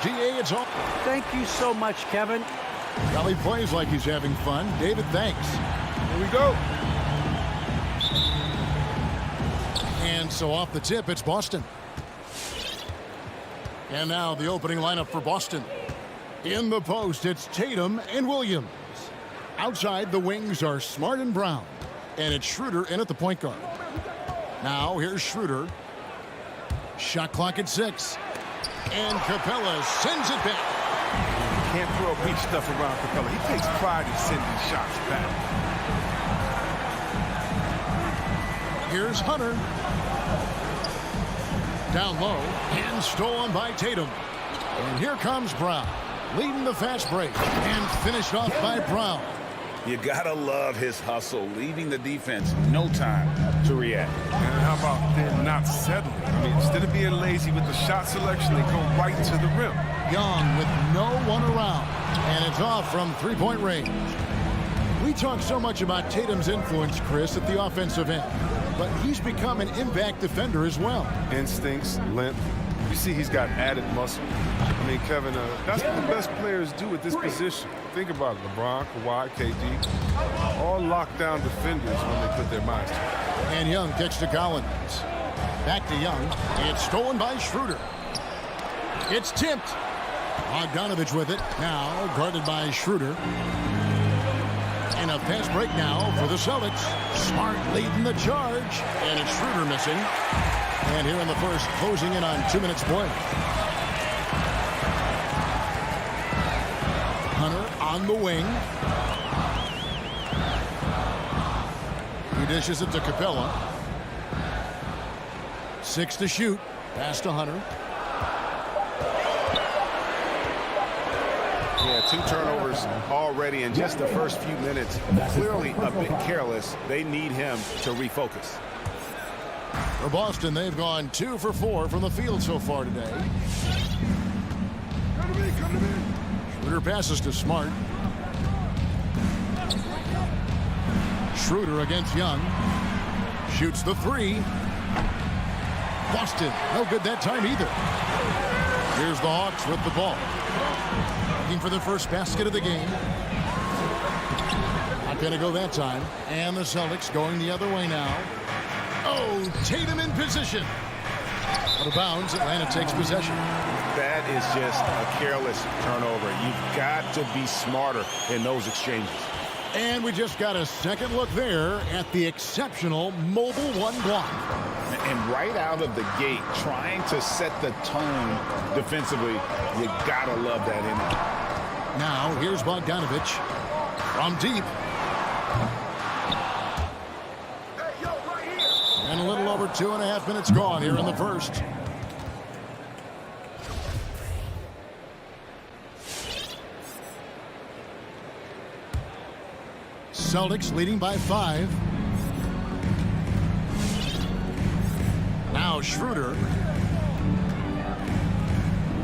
DA, it's all. Thank you so much, Kevin. Well, he plays like he's having fun. David, thanks. Here we go. And so off the tip, it's Boston. And now the opening lineup for Boston. In the post, it's Tatum and Williams. Outside, the wings are Smart and Brown. And it's Schroeder in at the point guard. Now, here's Schroeder. Shot clock at 6. And Capella sends it back. Can't throw weak stuff around Capella. He takes pride in sending shots back. Here's Hunter. Down low and stolen by Tatum. And here comes Brown, leading the fast break and finished off by Brown. You gotta love his hustle, leaving the defense no time to react. And how about them not settling? I mean, instead of being lazy with the shot selection, they go right to the rim. Young with no one around, and it's off from three-point range. We talk so much about Tatum's influence, Chris, at the offensive end, but he's become an impact defender as well. Instincts, length. You see he's got added muscle. I mean, Kevin, that's what the best players do at this position. Think about it. LeBron, Kawhi, KD, all lockdown defenders when they put their minds to it. And Young kicks to Collins. Back to Young. It's stolen by Schroeder. It's tipped. Bogdanovich with it. Now guarded by Schroeder. And a fast break now for the Celtics. Smart leading the charge. And it's Schroeder missing. And here in the first, closing in on 2 minutes play. Hunter on the wing. He dishes it to Capella. 6 to shoot. Pass to Hunter. Yeah, 2 turnovers already in just the first few minutes. Clearly a bit careless. They need him to refocus. For Boston, they've gone 2 for 4 from the field so far today. Schroeder passes to Smart. Schroeder against Young. Shoots the 3. Boston, no good that time either. Here's the Hawks with the ball. Looking for the first basket of the game. Not going to go that time. And the Celtics going the other way now. Oh, Tatum in position. Out of bounds, Atlanta takes possession. That is just a careless turnover. You've got to be smarter in those exchanges. And we just got a second look there at the exceptional mobile 1 block. And right out of the gate, trying to set the tone defensively, you gotta love that energy. Now, here's Bogdanovich from deep. And a little over 2.5 minutes gone here in the first. Celtics leading by 5. Now Schroeder.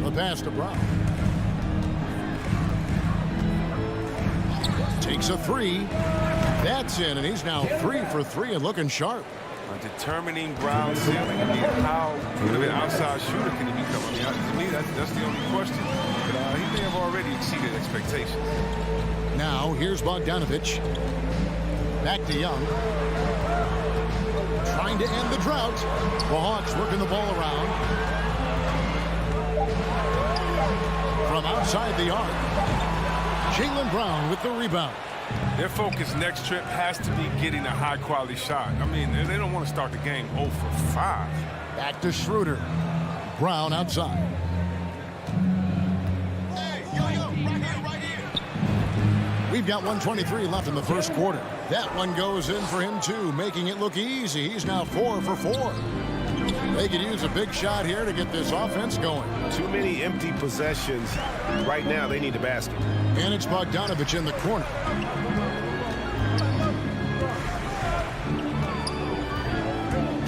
The pass to Brown. Takes a 3. That's in, and he's now 3 for 3 and looking sharp. Determining Brown's ceiling. I mean, how good of an outside shooter can he become? I mean, to me, that's the only question. But he may have already exceeded expectations. Now, here's Bogdanovich. Back to Young. Trying to end the drought. The Hawks working the ball around. From outside the arc. Jaylen Brown with the rebound. Their focus next trip has to be getting a high-quality shot. I mean, they don't want to start the game 0 for 5. Back to Schroeder. Brown outside. Hey, right here. We've got 1:23 left in the first quarter. That one goes in for him, too, making it look easy. He's now 4 for 4. They could use a big shot here to get this offense going. Too many empty possessions. Right now, they need a basket. And it's Bogdanovich in the corner.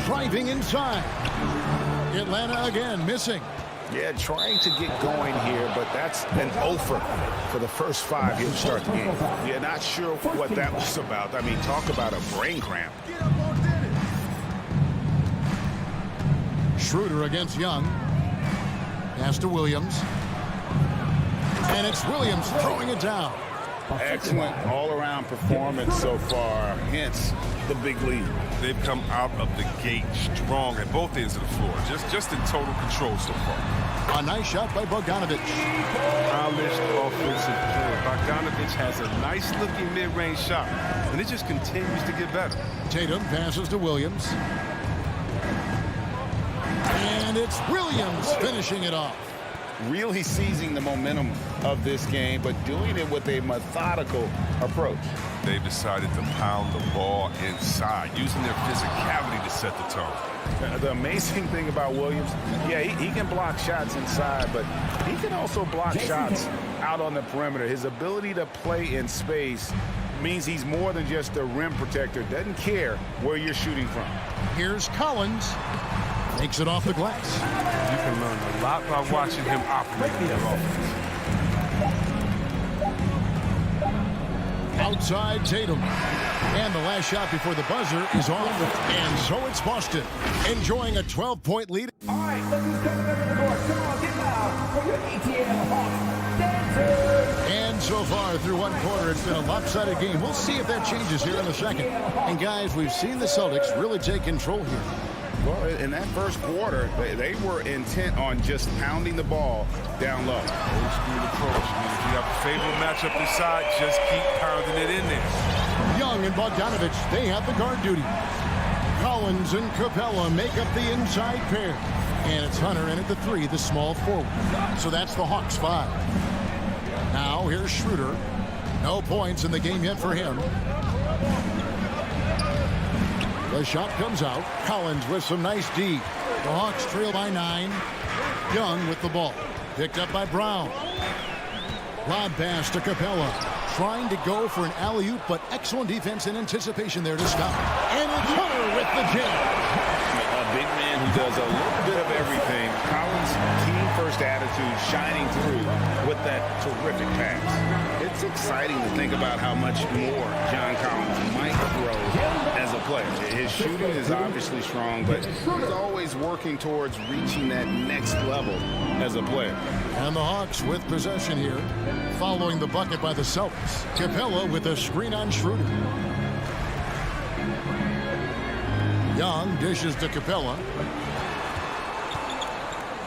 Driving inside. Atlanta again missing. Yeah, trying to get going here, but that's an offer for the first 5 here to start the game. You're not sure what that was about. I mean, talk about a brain cramp. Schroeder against Young. Pass to Williams. And it's Williams throwing it down. Excellent all-around performance so far, hence the big lead. They've come out of the gate strong at both ends of the floor. Just in total control so far. A nice shot by Bogdanovic. Polished offensive play. Bogdanovic has a nice-looking mid-range shot, and it just continues to get better. Tatum passes to Williams. And it's Williams finishing it off. Really seizing the momentum of this game, but doing it with a methodical approach. They've decided to pound the ball inside, using their physicality to set the tone. The amazing thing about Williams, yeah, he can block shots inside, but he can also block shots out on the perimeter. His ability to play in space means he's more than just a rim protector. Doesn't care where you're shooting from. Here's Collins. Takes it off the glass. You can learn a lot by watching him operate in their offense. Outside Tatum. And the last shot before the buzzer is off. And so it's Boston, enjoying a 12-point lead. All right, let's just come to the door. Come on, get loud for your ATL Hawks dancers. And so far through one quarter, it's been a lopsided game. We'll see if that changes here in a second. And guys, we've seen the Celtics really take control here. Well, in that first quarter, they were intent on just pounding the ball down low. Old school approach. I mean, if you have a favorable matchup inside, just keep pounding it in there. Young and Bogdanovic, they have the guard duty. Collins and Capella make up the inside pair. And it's Hunter in at the 3, the small forward. So that's the Hawks 5. Now here's Schroeder. No points in the game yet for him. The shot comes out. Collins with some nice D. The Hawks trail by 9. Young with the ball. Picked up by Brown. Lob pass to Capella. Trying to go for an alley-oop, but excellent defense and anticipation there to stop. And it's Hunter with the jam. A big man who does a little bit of everything. Collins' keen first attitude shining through with that terrific pass. It's exciting to think about how much more John Collins might grow as a player. His shooting is obviously strong, but he's always working towards reaching that next level as a player. And the Hawks with possession here, following the bucket by the Celtics. Capella with a screen on Schroeder. Young dishes to Capella.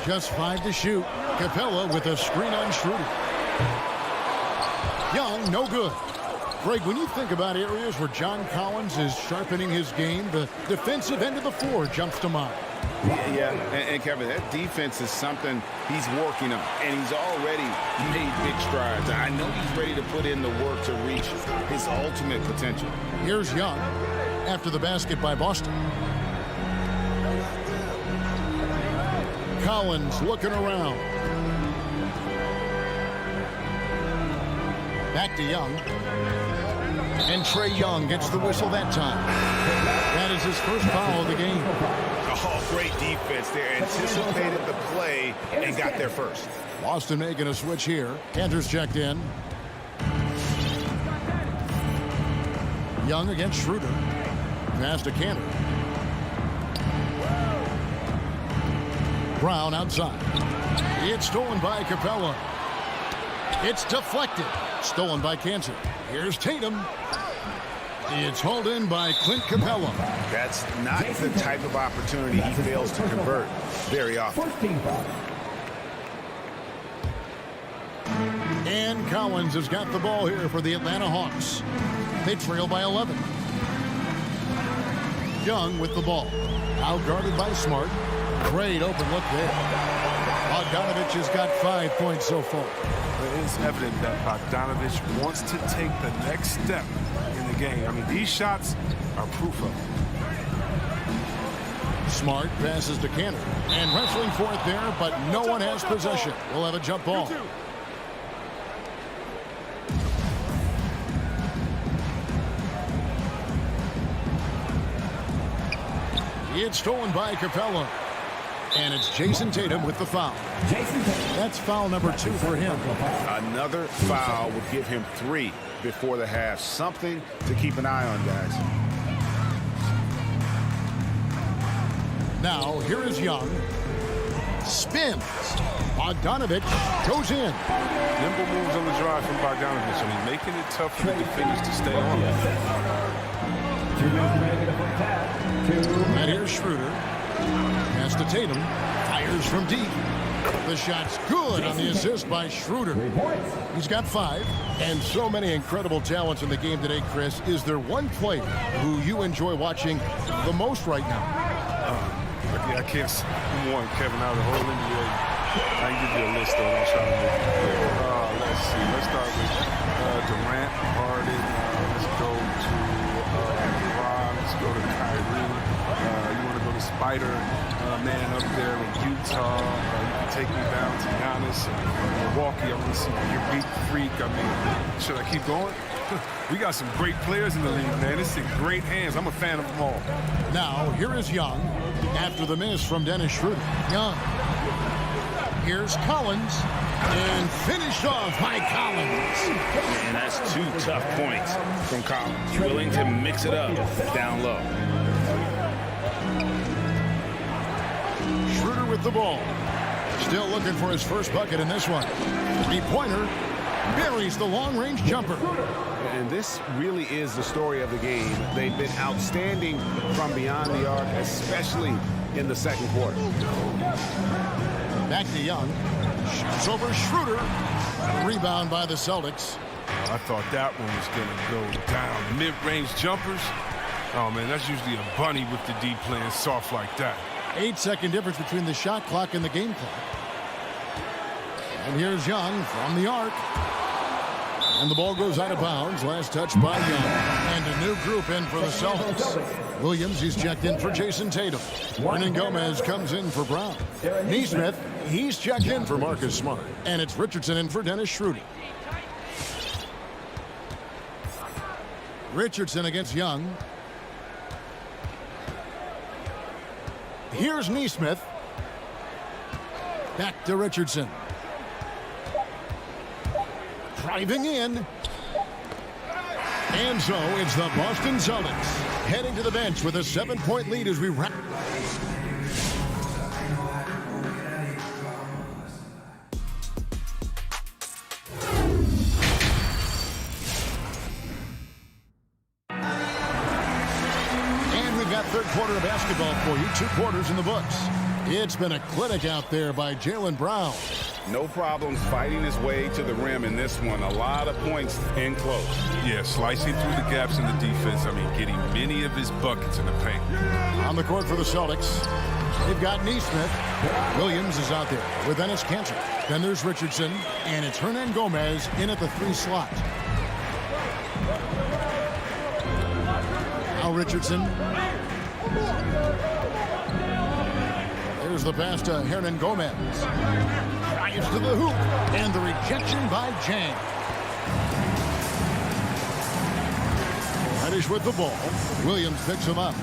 Just 5 to shoot. Capella with a screen on Schroeder. Young, no good. Greg, when you think about areas where John Collins is sharpening his game, the defensive end of the floor jumps to mind. Yeah, and Kevin, that defense is something he's working on, and he's already made big strides. I know he's ready to put in the work to reach his ultimate potential. Here's Young after the basket by Boston. Collins looking around. Back to Young. And Trae Young gets the whistle that time. That is his first foul of the game. Oh, great defense there. Anticipated the play and got there first. Boston making a switch here. Cantor's checked in. Young against Schroeder. Pass to Cantor. Brown outside. It's stolen by Capella. It's deflected. Stolen by Cantor. Here's Tatum. It's hauled in by Clint Capella. That's not the type of opportunity he fails to convert very often. And Collins has got the ball here for the Atlanta Hawks. They trail by 11. Young with the ball. Outguarded by Smart. Great open look there. Bogdanovic has got 5 points so far. It is evident that Bogdanovic wants to take the next step in the game. I mean, these shots are proof of it. Smart passes to Cantor. And wrestling for it there, but no one has possession. We'll have a jump ball. It's stolen by Capella. And it's Jason Tatum with the foul. That's foul number 2 for him. Another foul would give him 3 before the half. Something to keep an eye on, guys. Now, here is Young. Spins. Bogdanovich goes in. Nimble moves on the drive from Bogdanovich. I mean, making it tough for the defenders to stay on. 2 minutes remaining in the first half. And here's Schroeder. Pass to Tatum. Fires from deep. The shot's good on the assist by Schroeder. 3 points. He's got 5. And so many incredible talents in the game today, Chris. Is there one player who you enjoy watching the most right now? I can't say one, Kevin, out of the whole NBA. I can give you a list, though. I'm trying to make it clear. Let's see. Let's start with Durant, Harden. Let's go to LeBron. Let's go to Kyrie. You want to go to Spider Man up there in Utah. You can take me down to Giannis and Milwaukee. I want to see your big freak. I mean, should I keep going? We got some great players in the league, man. It's in great hands. I'm a fan of them all. Now, here is Young after the miss from Dennis Schroeder. Young. Here's Collins. And finished off by Collins. And that's 2 tough points from Collins. Willing to mix it up down low. Schroeder with the ball. Still looking for his first bucket in this one. 3-pointer. Buries the long-range jumper. And this really is the story of the game. They've been outstanding from beyond the arc, especially in the second quarter. Back to Young. Shoots over Schroeder. Rebound by the Celtics. I thought that one was going to go down. Mid-range jumpers. Oh, man, that's usually a bunny with the D playing soft like that. 8-second difference between the shot clock and the game clock. And here's Young from the arc. And the ball goes out of bounds. Last touch by Young. And a new group in for the Celtics. Williams, he's checked in for Jason Tatum. Hernan Gomez comes in for Brown. Neesmith, he's checked in for Marcus Smart. And it's Richardson in for Dennis Schroeder. Richardson against Young. Here's Neesmith. Back to Richardson. Driving in. And so it's the Boston Celtics heading to the bench with a 7-point lead as we wrap. And we've got third quarter of basketball for you. 2 quarters in the books. It's been a clinic out there by Jaylen Brown. No problems fighting his way to the rim in this one. A lot of points in close. Yeah, slicing through the gaps in the defense. I mean, getting many of his buckets in the paint. On the court for the Celtics, they've got Neesmith. Williams is out there with Enes Kanter. Then there's Richardson, and it's Hernan Gomez in at the 3 slot. Now Richardson. There's the pass to Hernan Gomez. Drives to the hoop, and the rejection by Jang. Reddish with the ball. Williams picks him up.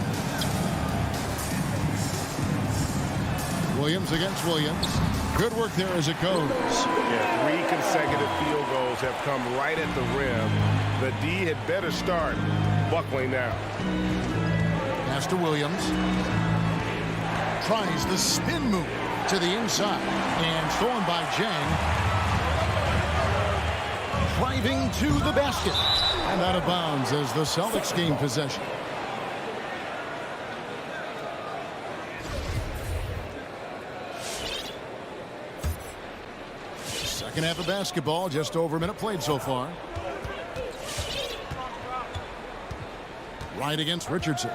Williams against Williams. Good work there as it goes. Yeah, 3 consecutive field goals have come right at the rim. The D had better start buckling down. Pass to Williams. Tries the spin move to the inside. And stolen by Jang. Driving to the basket. And out of bounds as the Celtics gain possession. Second half of basketball, just over a minute played so far. Right against Richardson.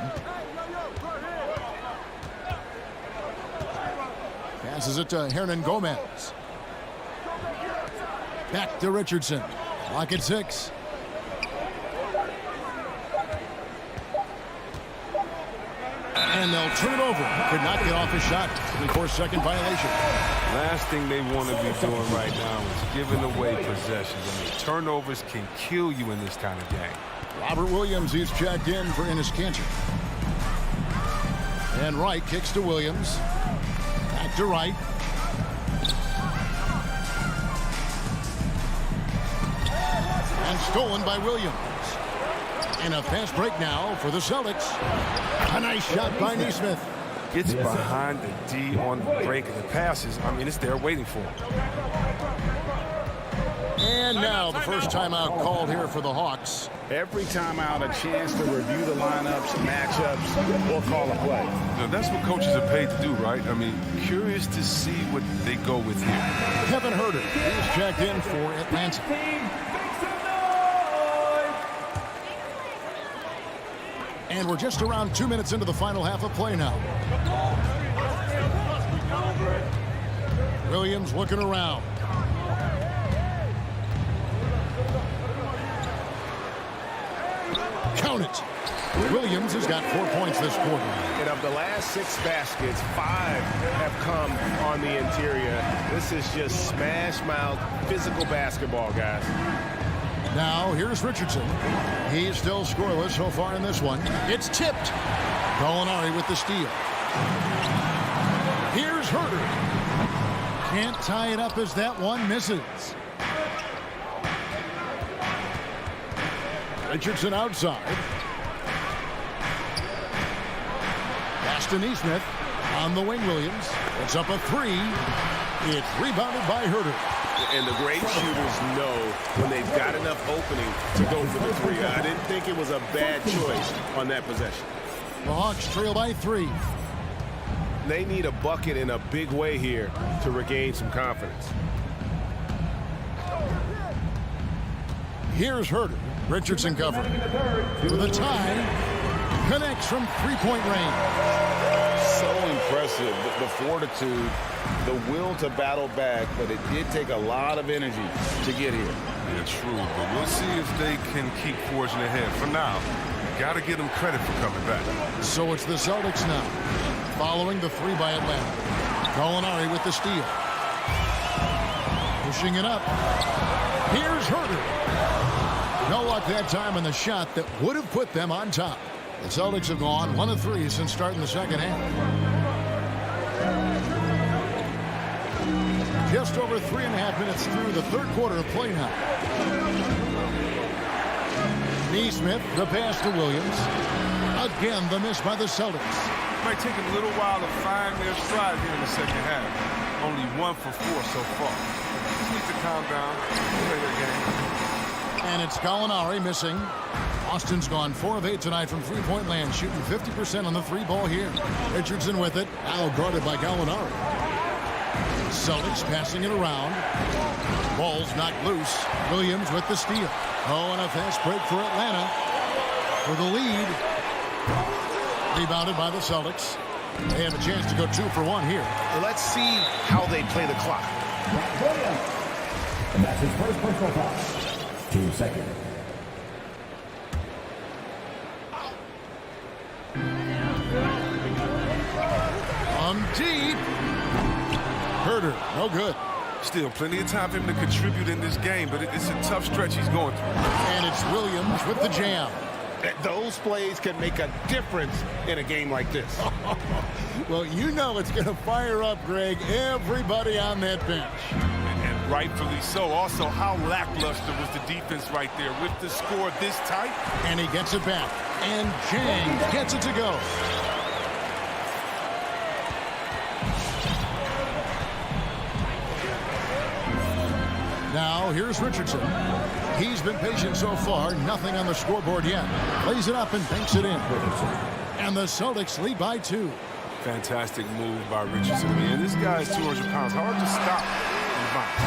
Passes it to Hernan Gomez. Back to Richardson. Clock at 6. And they'll turn it over. Could not get off a shot. 24-second violation. Last thing they want to be doing right now is giving away possessions. I mean, turnovers can kill you in this kind of game. Robert Williams, he's checked in for Enes Kanter. And Wright kicks to Williams. Back to Wright. And stolen by Williams. And a fast break now for the Celtics. A nice shot by Neesmith. It's behind the D on the break and the passes. I mean, it's there waiting for him. And now the first timeout called here for the Hawks. Every timeout, a chance to review the lineups, matchups, or call a play. Now, that's what coaches are paid to do, right? I mean, curious to see what they go with here. Kevin Herter is checked in for Atlanta. And we're just around 2 minutes into the final half of play now. Williams looking around. Count it. Williams has got 4 points this quarter. And of the last 6 baskets, 5 have come on the interior. This is just smash mouth physical basketball, guys. Now here's Richardson. He's still scoreless so far in this one. It's tipped. Gallinari with the steal. Here's Herter. Can't tie it up as that one misses. Richardson outside. Pass to Neesmith. On the wing, Williams. It's up a 3. It's rebounded by Herter. And the great shooters know when they've got enough opening to go for the 3. I didn't think it was a bad choice on that possession. The Hawks trail by 3. They need a bucket in a big way here to regain some confidence. Here's Herter. Richardson covering. With a tie. Connects from three-point range. So impressive, the fortitude, the will to battle back, but it did take a lot of energy to get here. Yeah, true, but we'll see if they can keep forging ahead. For now, got to give them credit for coming back. So it's the Celtics now, following the 3 by Atlanta. Gallinari with the steal. Pushing it up. Here's Herter. No luck that time on the shot that would have put them on top. The Celtics have gone 1 of 3 since starting the second half. Just over 3.5 minutes through the third quarter of play now. Neesmith, the pass to Williams. Again, the miss by the Celtics. Might take a little while to find their stride here in the second half. Only 1 for 4 so far. Just need to calm down, play their game. And it's Gallinari missing. Austin's gone 4 of 8 tonight from three-point land, shooting 50% on the 3 ball here. Richardson with it, now guarded by Gallinari. Celtics passing it around. Ball's knocked loose. Williams with the steal. Oh, and a fast break for Atlanta for the lead. Rebounded by the Celtics. They have a chance to go 2 for 1 here. Let's see how they play the clock. And that's his first personal foul. 2 seconds. Deep. Herter, no good. Still plenty of time for him to contribute in this game, but it's a tough stretch he's going through. And it's Williams with the jam. Those plays can make a difference in a game like this. Well, you know it's going to fire up, Greg, everybody on that bench. And rightfully so. Also, how lackluster was the defense right there with the score this tight. And he gets it back. And Chang gets it to go. Now, here's Richardson. He's been patient so far. Nothing on the scoreboard yet. Plays it up and banks it in. And the Celtics lead by 2. Fantastic move by Richardson. Man, this guy's 200 pounds. Hard to stop in the box.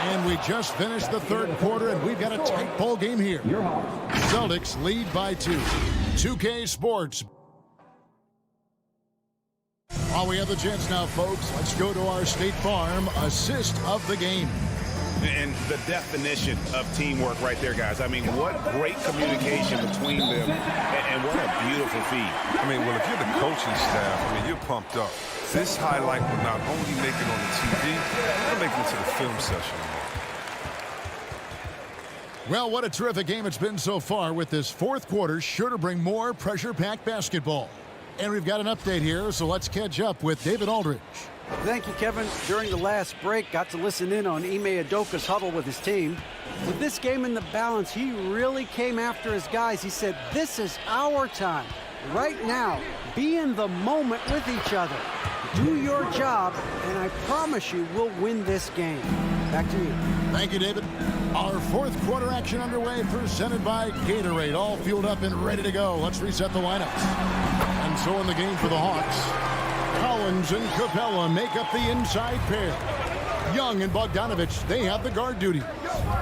And we just finished the third quarter, and we've got a tight ball game here. Celtics lead by 2. 2K Sports. While we have the chance now, folks, let's go to our State Farm assist of the game. And the definition of teamwork right there, guys. I mean, what great communication between them, and what a beautiful feed. I mean, well, if you're the coaching staff, I mean, you're pumped up. This highlight will not only make it on the TV, it'll make it to the film session. Well, what a terrific game it's been so far, with this fourth quarter sure to bring more pressure-packed basketball. And we've got an update here, so let's catch up with David Aldridge. Thank you, Kevin. During the last break, got to listen in on Ime Udoka's huddle with his team. With this game in the balance, he really came after his guys. He said, this is our time. Right now, Be in the moment with each other. Do your job, and I promise you we'll win this game. Back to you. Thank you, David. Our fourth quarter action underway, presented by Gatorade. All fueled up and ready to go. Let's reset the lineups. And so in the game for the Hawks, Collins and Capella make up the inside pair. Young and Bogdanovich, they have the guard duty.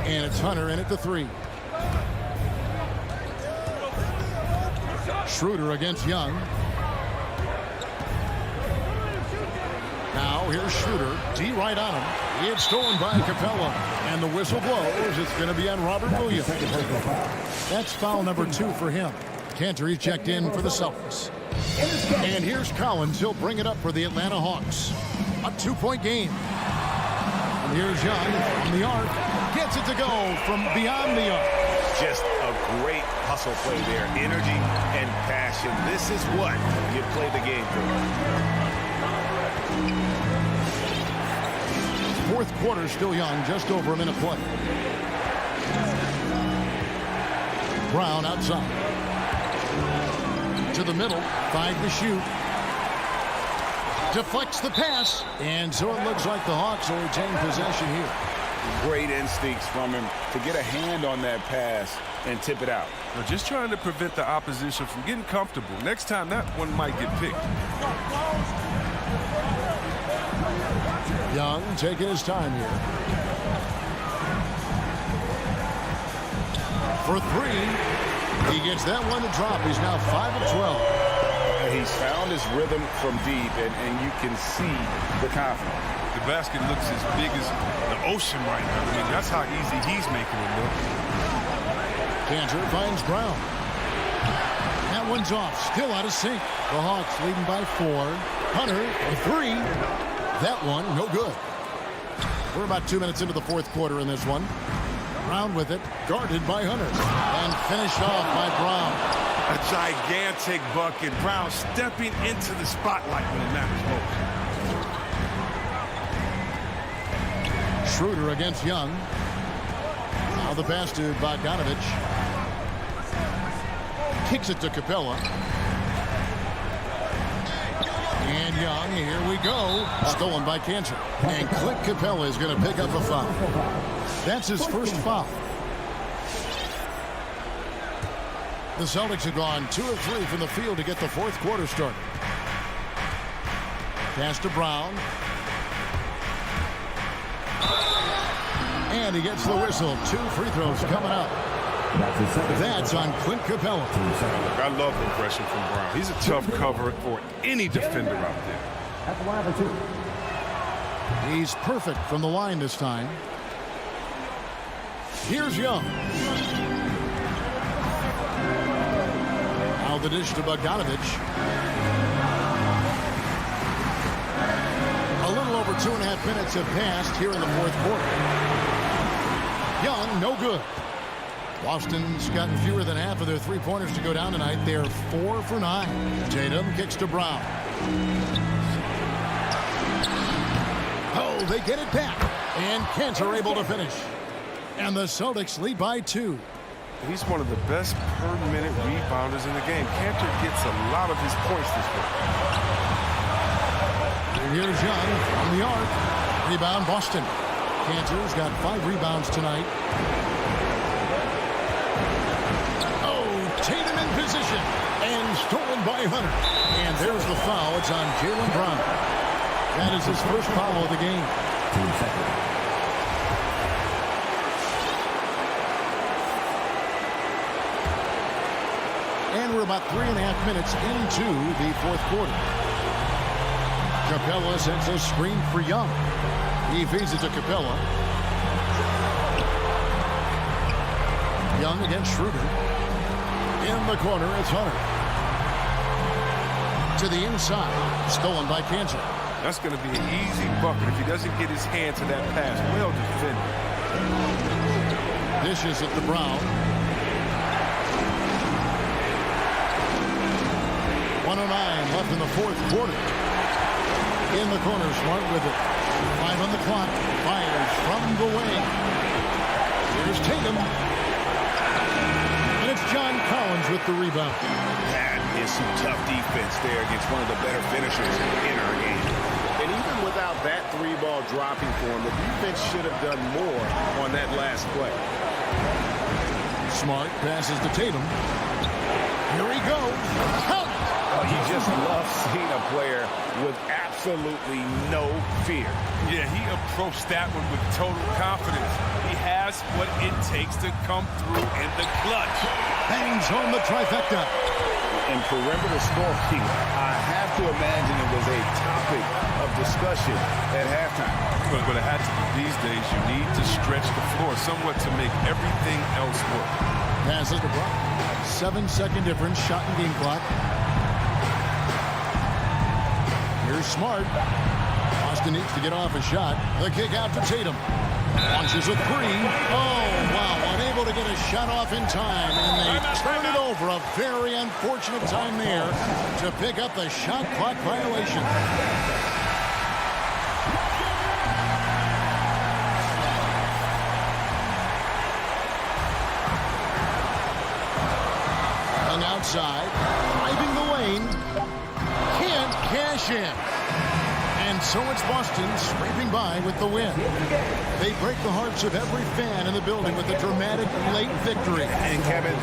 And it's Hunter in at the 3. Schroeder against Young. Now here's Schroeder. D right on him. It's stolen by Capella. And the whistle blows. It's going to be on Robert Williams. That's foul number 2 for him. Cantor, he's checked in for the Celtics. And here's Collins. He'll bring it up for the Atlanta Hawks. A 2-point game. And here's Young from the arc. Gets it to go from beyond the arc. Just a great hustle play there. Energy and passion. This is what you play the game for. Fourth quarter still young, just over a minute play. Brown outside. To the middle, 5 to shoot. Deflects the pass, and so it looks like the Hawks will retain possession here. Great instincts from him to get a hand on that pass and tip it out. They're just trying to prevent the opposition from getting comfortable. Next time, that one might get picked. Young taking his time here. For 3, he gets that one to drop. He's now 5 of 12. He's found his rhythm from deep, and you can see the confidence. The basket looks as big as the ocean right now. I mean, that's how easy he's making it look. Cantor finds Brown. That one's off, still out of sync. The Hawks leading by 4. Hunter, for 3. That one, no good. We're about 2 minutes into the fourth quarter in this one. Brown with it, guarded by Hunter. And finished off by Brown. A gigantic bucket. Brown stepping into the spotlight when it matters most. Schroeder against Young. Now the pass to Bogdanovich. Kicks it to Capella. And Young, here we go. Stolen by Cantor. And Clint Capella is going to pick up a foul. That's his first foul. The Celtics have gone 2 of 3 from the field to get the fourth quarter started. Pass to Brown. And he gets the whistle. 2 free throws coming up. That's on Clint Capella. I love the aggression from Brown. He's a tough cover for any defender out there. At the line for 2. He's perfect from the line this time. Here's Young. Now the dish to Bogdanovich. A little over 2.5 minutes have passed here in the fourth quarter. Young, no good. Boston's gotten fewer than half of their three-pointers to go down tonight. They're 4 for 9. Tatum kicks to Brown. Oh, they get it back. And Cantor able to finish. And the Celtics lead by 2. He's one of the best per-minute rebounders in the game. Cantor gets a lot of his points this way. And here's Young on the arc. Rebound Boston. Cantor's got 5 rebounds tonight. Oh, Tatum in position. And stolen by Hunter. And there's the foul. It's on Jaylen Brown. That is his first foul of the game. 2 seconds. And we're about 3.5 minutes into the fourth quarter. Capella sends a screen for Young. He feeds it to Capella. Young against Schroeder. In the corner, it's Hunter. To the inside. Stolen by Cantor. That's going to be an easy bucket if he doesn't get his hand to that pass. Well defended. Dishes it to Brown. 1:09 left in the fourth quarter. In the corner, Smart with it. 5 on the clock. Fires from the wing. Here's Tatum. And it's John Collins with the rebound. That is some tough defense there against one of the better finishers in our game. And even without that three-ball dropping for him, the defense should have done more on that last play. Smart passes to Tatum. Here he goes. Count it. You just love seeing a player with absolutely no fear. Yeah, he approached that one with total confidence. He has what it takes to come through in the clutch. Bangs home the trifecta. And perimeter scoring, I have to imagine it was a topic of discussion at halftime. But it has to be these days. You need to stretch the floor somewhat to make everything else work. Passes to Brock. 7-second difference, shot and game clock. Here's Smart. Austin needs to get off a shot. The kick out to Tatum. Launches a three. Oh, wow. Unable to get a shot off in time. And they turn it over. A very unfortunate time there to pick up the shot clock violation. And outside, driving the lane. Can't cash in. And so it's Boston scraping by with the win. They break the hearts of every fan in the building with a dramatic late victory. And Kevin,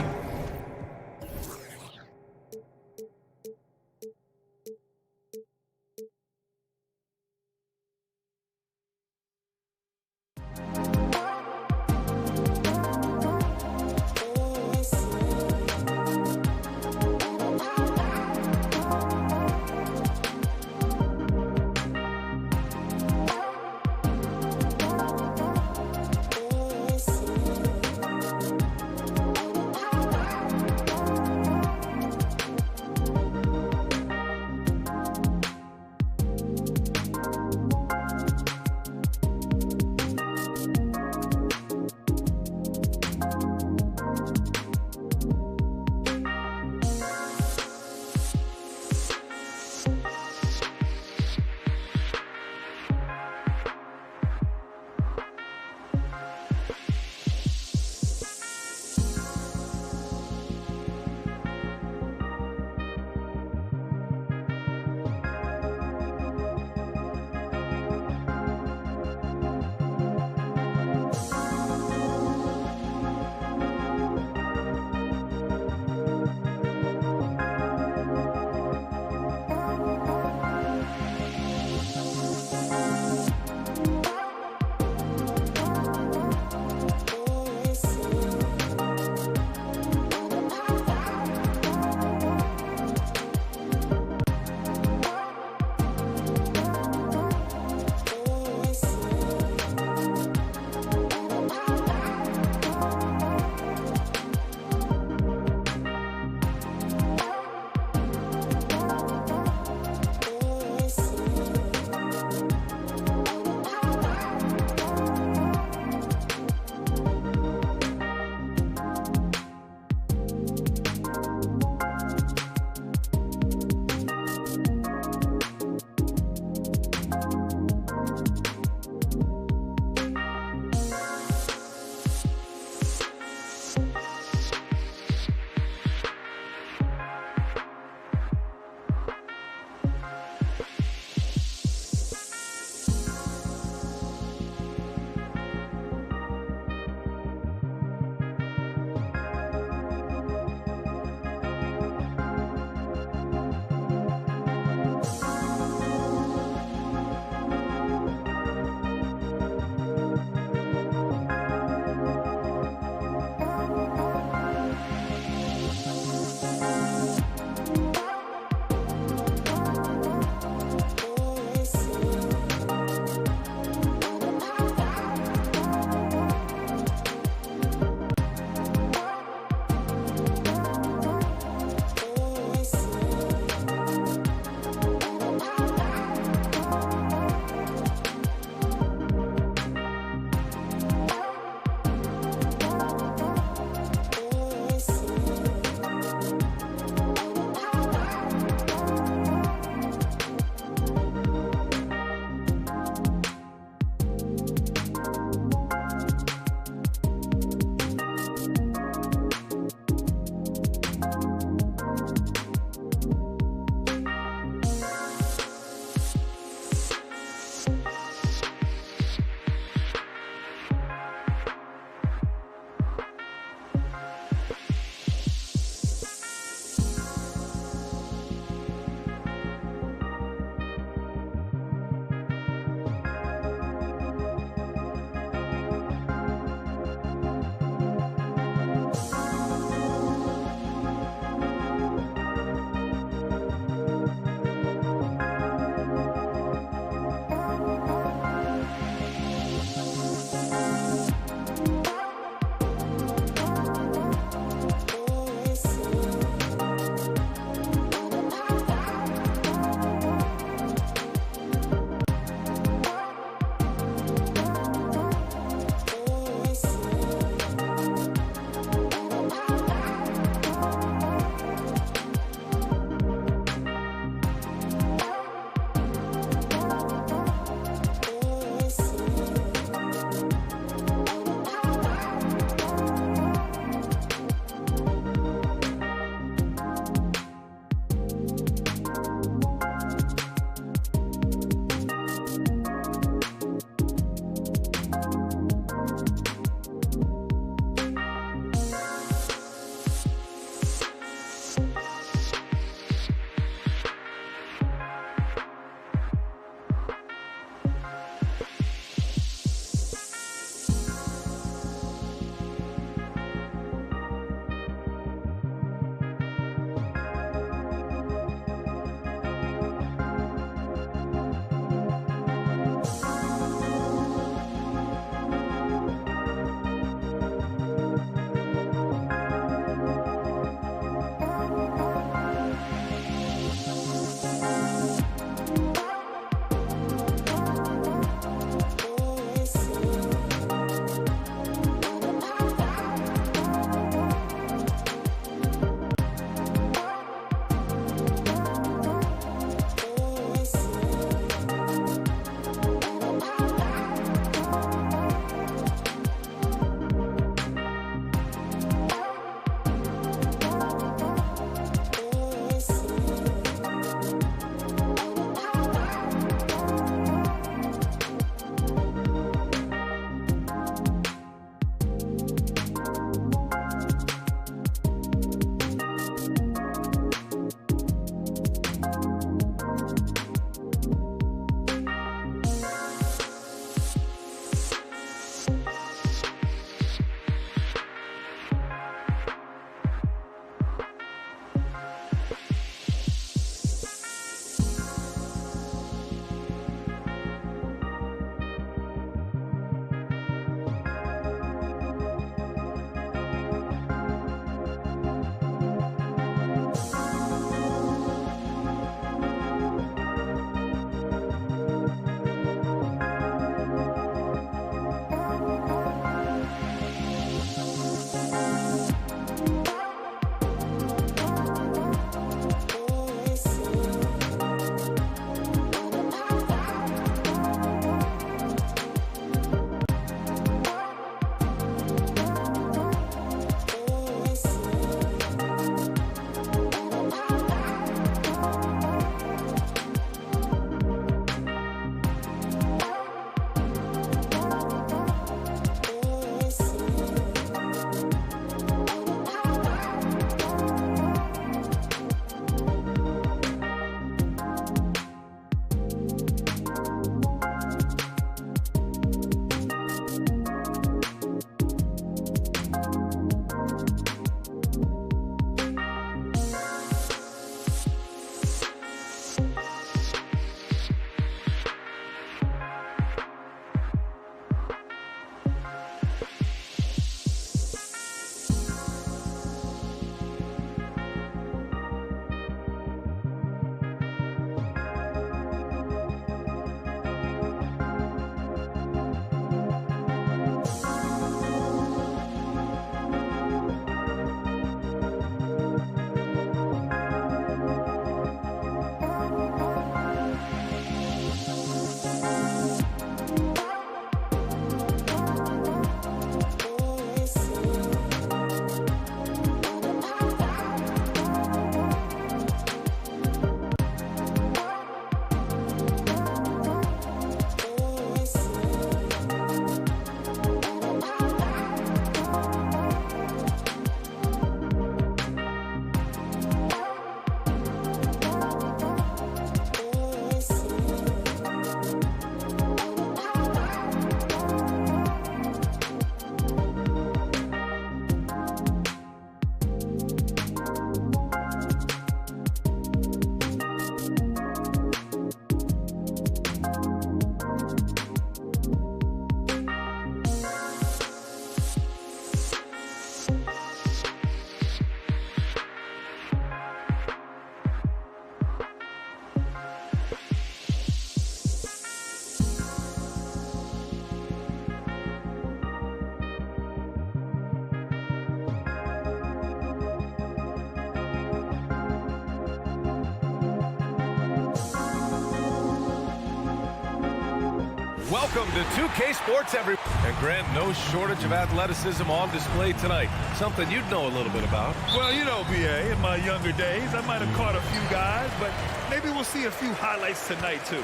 Welcome to 2K Sports, everyone. And Grant, no shortage of athleticism on display tonight. Something you'd know a little bit about. Well, you know, BA, in my younger days, I might have caught a few guys, but maybe we'll see a few highlights tonight, too.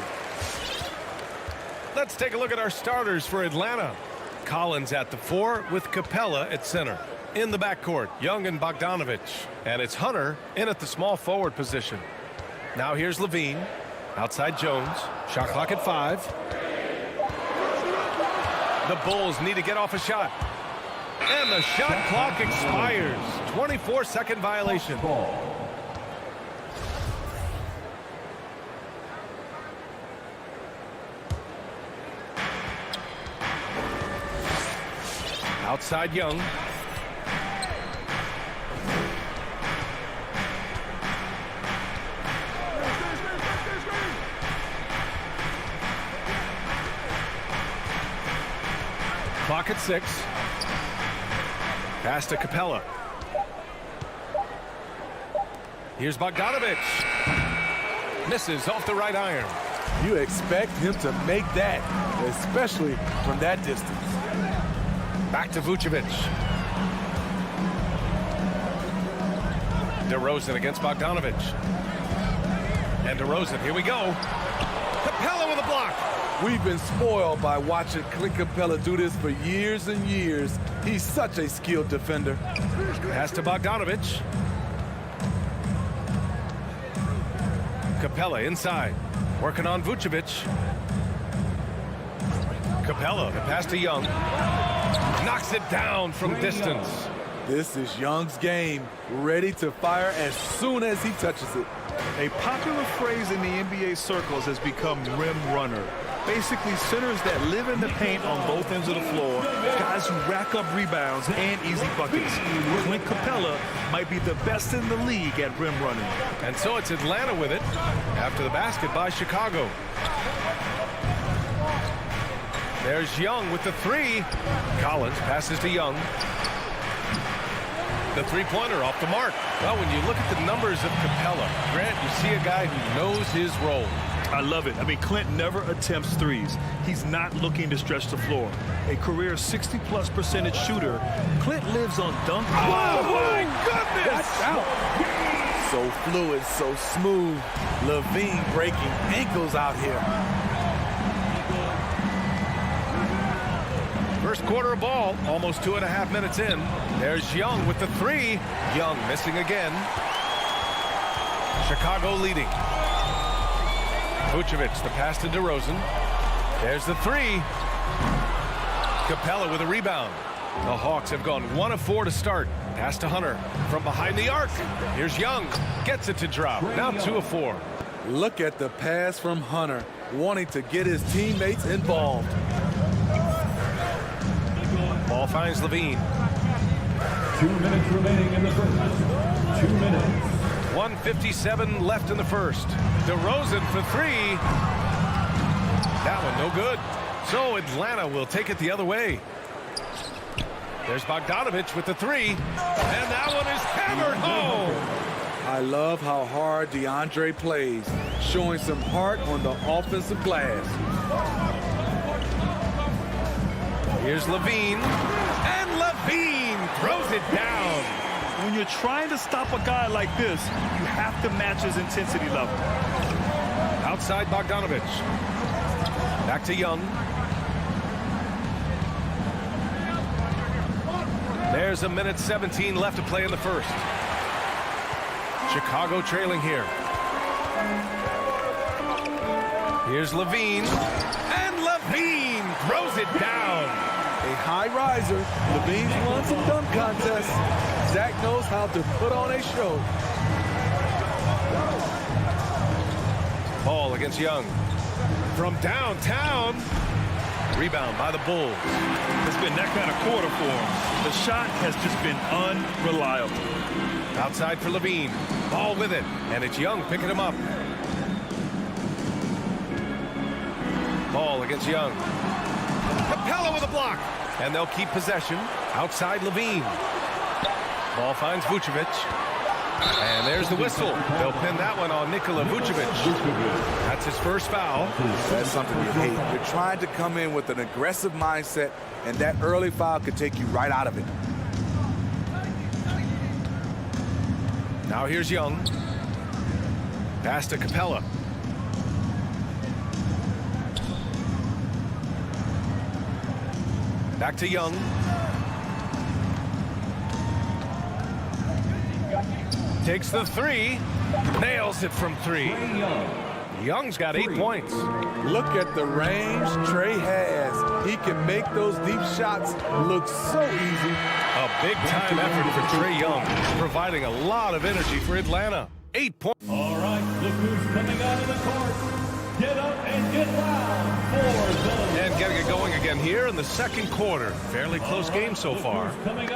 Let's take a look at our starters for Atlanta. Collins at the 4 with Capella at center. In the backcourt, Young and Bogdanovich. And it's Hunter in at the small forward position. Now here's Levine. Outside Jones. Shot clock at 5. The Bulls need to get off a shot. And the shot clock expires. 24-second violation. Outside Young. Clock at 6. Pass to Capella. Here's Bogdanovich. Misses off the right iron. You expect him to make that, especially from that distance. Back to Vucevic. DeRozan against Bogdanovich. And DeRozan, here we go. Capella with a block. We've been spoiled by watching Clint Capella do this for years and years. He's such a skilled defender. Pass to Bogdanovich. Capella inside. Working on Vucevic. Capella, the pass to Young. Knocks it down from distance. This is Young's game. Ready to fire as soon as he touches it. A popular phrase in the NBA circles has become rim runner. Basically, centers that live in the paint on both ends of the floor, guys who rack up rebounds and easy buckets. Clint Capella might be the best in the league at rim running. And so it's Atlanta with it after the basket by Chicago. There's Young with the 3. Collins passes to Young. The three-pointer off the mark. Well, when you look at the numbers of Capella, Grant, you see a guy who knows his role. I love it. I mean, Clint never attempts threes. He's not looking to stretch the floor. A career 60-plus percentage shooter, Clint lives on dunk. Oh, my goodness! Watch out. So fluid, so smooth. Levine breaking ankles out here. First quarter of ball, almost 2.5 minutes in. There's Young with the 3. Young missing again. Chicago leading. Vucevic, the pass to DeRozan. There's the 3. Capella with a rebound. The Hawks have gone 1 of 4 to start. Pass to Hunter from behind the arc. Here's Young. Gets it to drop. Now 2 of 4. Look at the pass from Hunter, wanting to get his teammates involved. Ball finds Levine. 2 minutes remaining in the first. 2 minutes. 1:57 left in the first. DeRozan for 3. That one no good. So Atlanta will take it the other way. There's Bogdanovich with the 3. And that one is hammered home. I love how hard DeAndre plays, showing some heart on the offensive glass. Here's Levine. And Levine throws it down. When you're trying to stop a guy like this, you have to match his intensity level. Outside Bogdanovich. Back to Young. There's 1:17 left to play in the first. Chicago trailing here. Here's Levine. And Levine throws it down. A high riser. Levine's won some dunk contests. Zach knows how to put on a show. Ball against Young. From downtown. Rebound by the Bulls. It's been that kind of quarter for him. The shot has just been unreliable. Outside for Levine. Ball with it. And it's Young picking him up. Ball against Young. Capella with a block. And they'll keep possession. Outside Levine. Ball finds Vucevic. And there's the whistle. They'll pin that one on Nikola Vucevic. That's his first foul. That's something you hate. You're trying to come in with an aggressive mindset, and that early foul could take you right out of it. Now here's Young. Pass to Capella. Back to Young. Takes the three. Nails it from three. Young's got 8 points. Look at the range Trey has. He can make those deep shots look so easy. A big-time effort for Trey Young, providing a lot of energy for Atlanta. 8 points. All right, look who's coming out of the court. Get up and get loud for the... And getting it going again here in the second quarter. Fairly close game so far.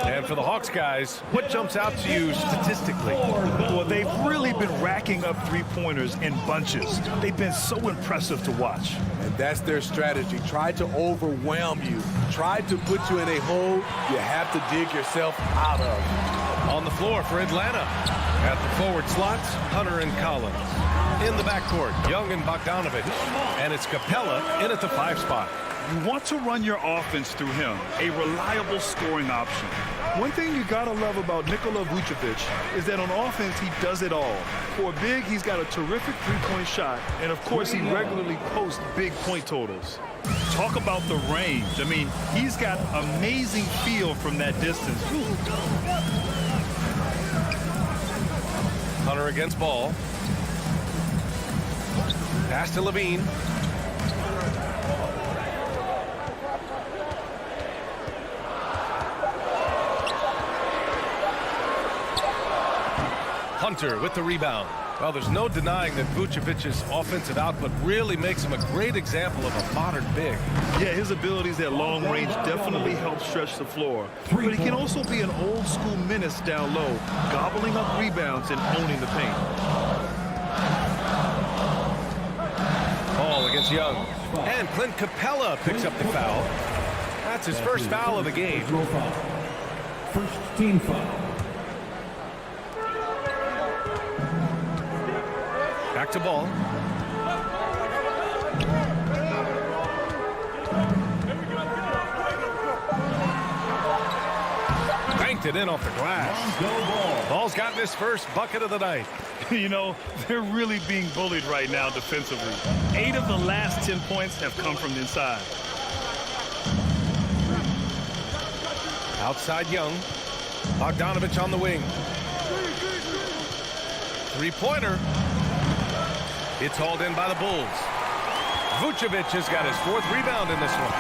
And for the Hawks guys, what jumps out to you statistically? Well, they've really been racking up three-pointers in bunches. They've been so impressive to watch. And that's their strategy. Try to overwhelm you. Try to put you in a hole you have to dig yourself out of. On the floor for Atlanta. At the forward slots, Hunter and Collins. In the backcourt, Young and Bogdanovich. And it's Capella in at the 5 spot. You want to run your offense through him, a reliable scoring option. One thing you gotta love about Nikola Vucevic is that on offense, he does it all. For a big, he's got a terrific three-point shot, and of course, he regularly posts big point totals. Talk about the range. I mean, he's got amazing feel from that distance. Hunter against Ball. Pass to Levine. Hunter with the rebound. Well, there's no denying that Vucevic's offensive output really makes him a great example of a modern big. Yeah, his abilities at long range definitely help stretch the floor. But he can also be an old-school menace down low, gobbling up rebounds and owning the paint. Ball against Young. And Clint Capella picks up the foul. That's his first foul of the game. First team foul. Back to Ball. Banked it in off the glass. Ball's gotten his first bucket of the night. You know, they're really being bullied right now defensively. 8 of the last 10 points have come from the inside. Outside Young. Bogdanovich on the wing. Three-pointer. It's hauled in by the Bulls. Vucevic has got his 4th rebound in this one.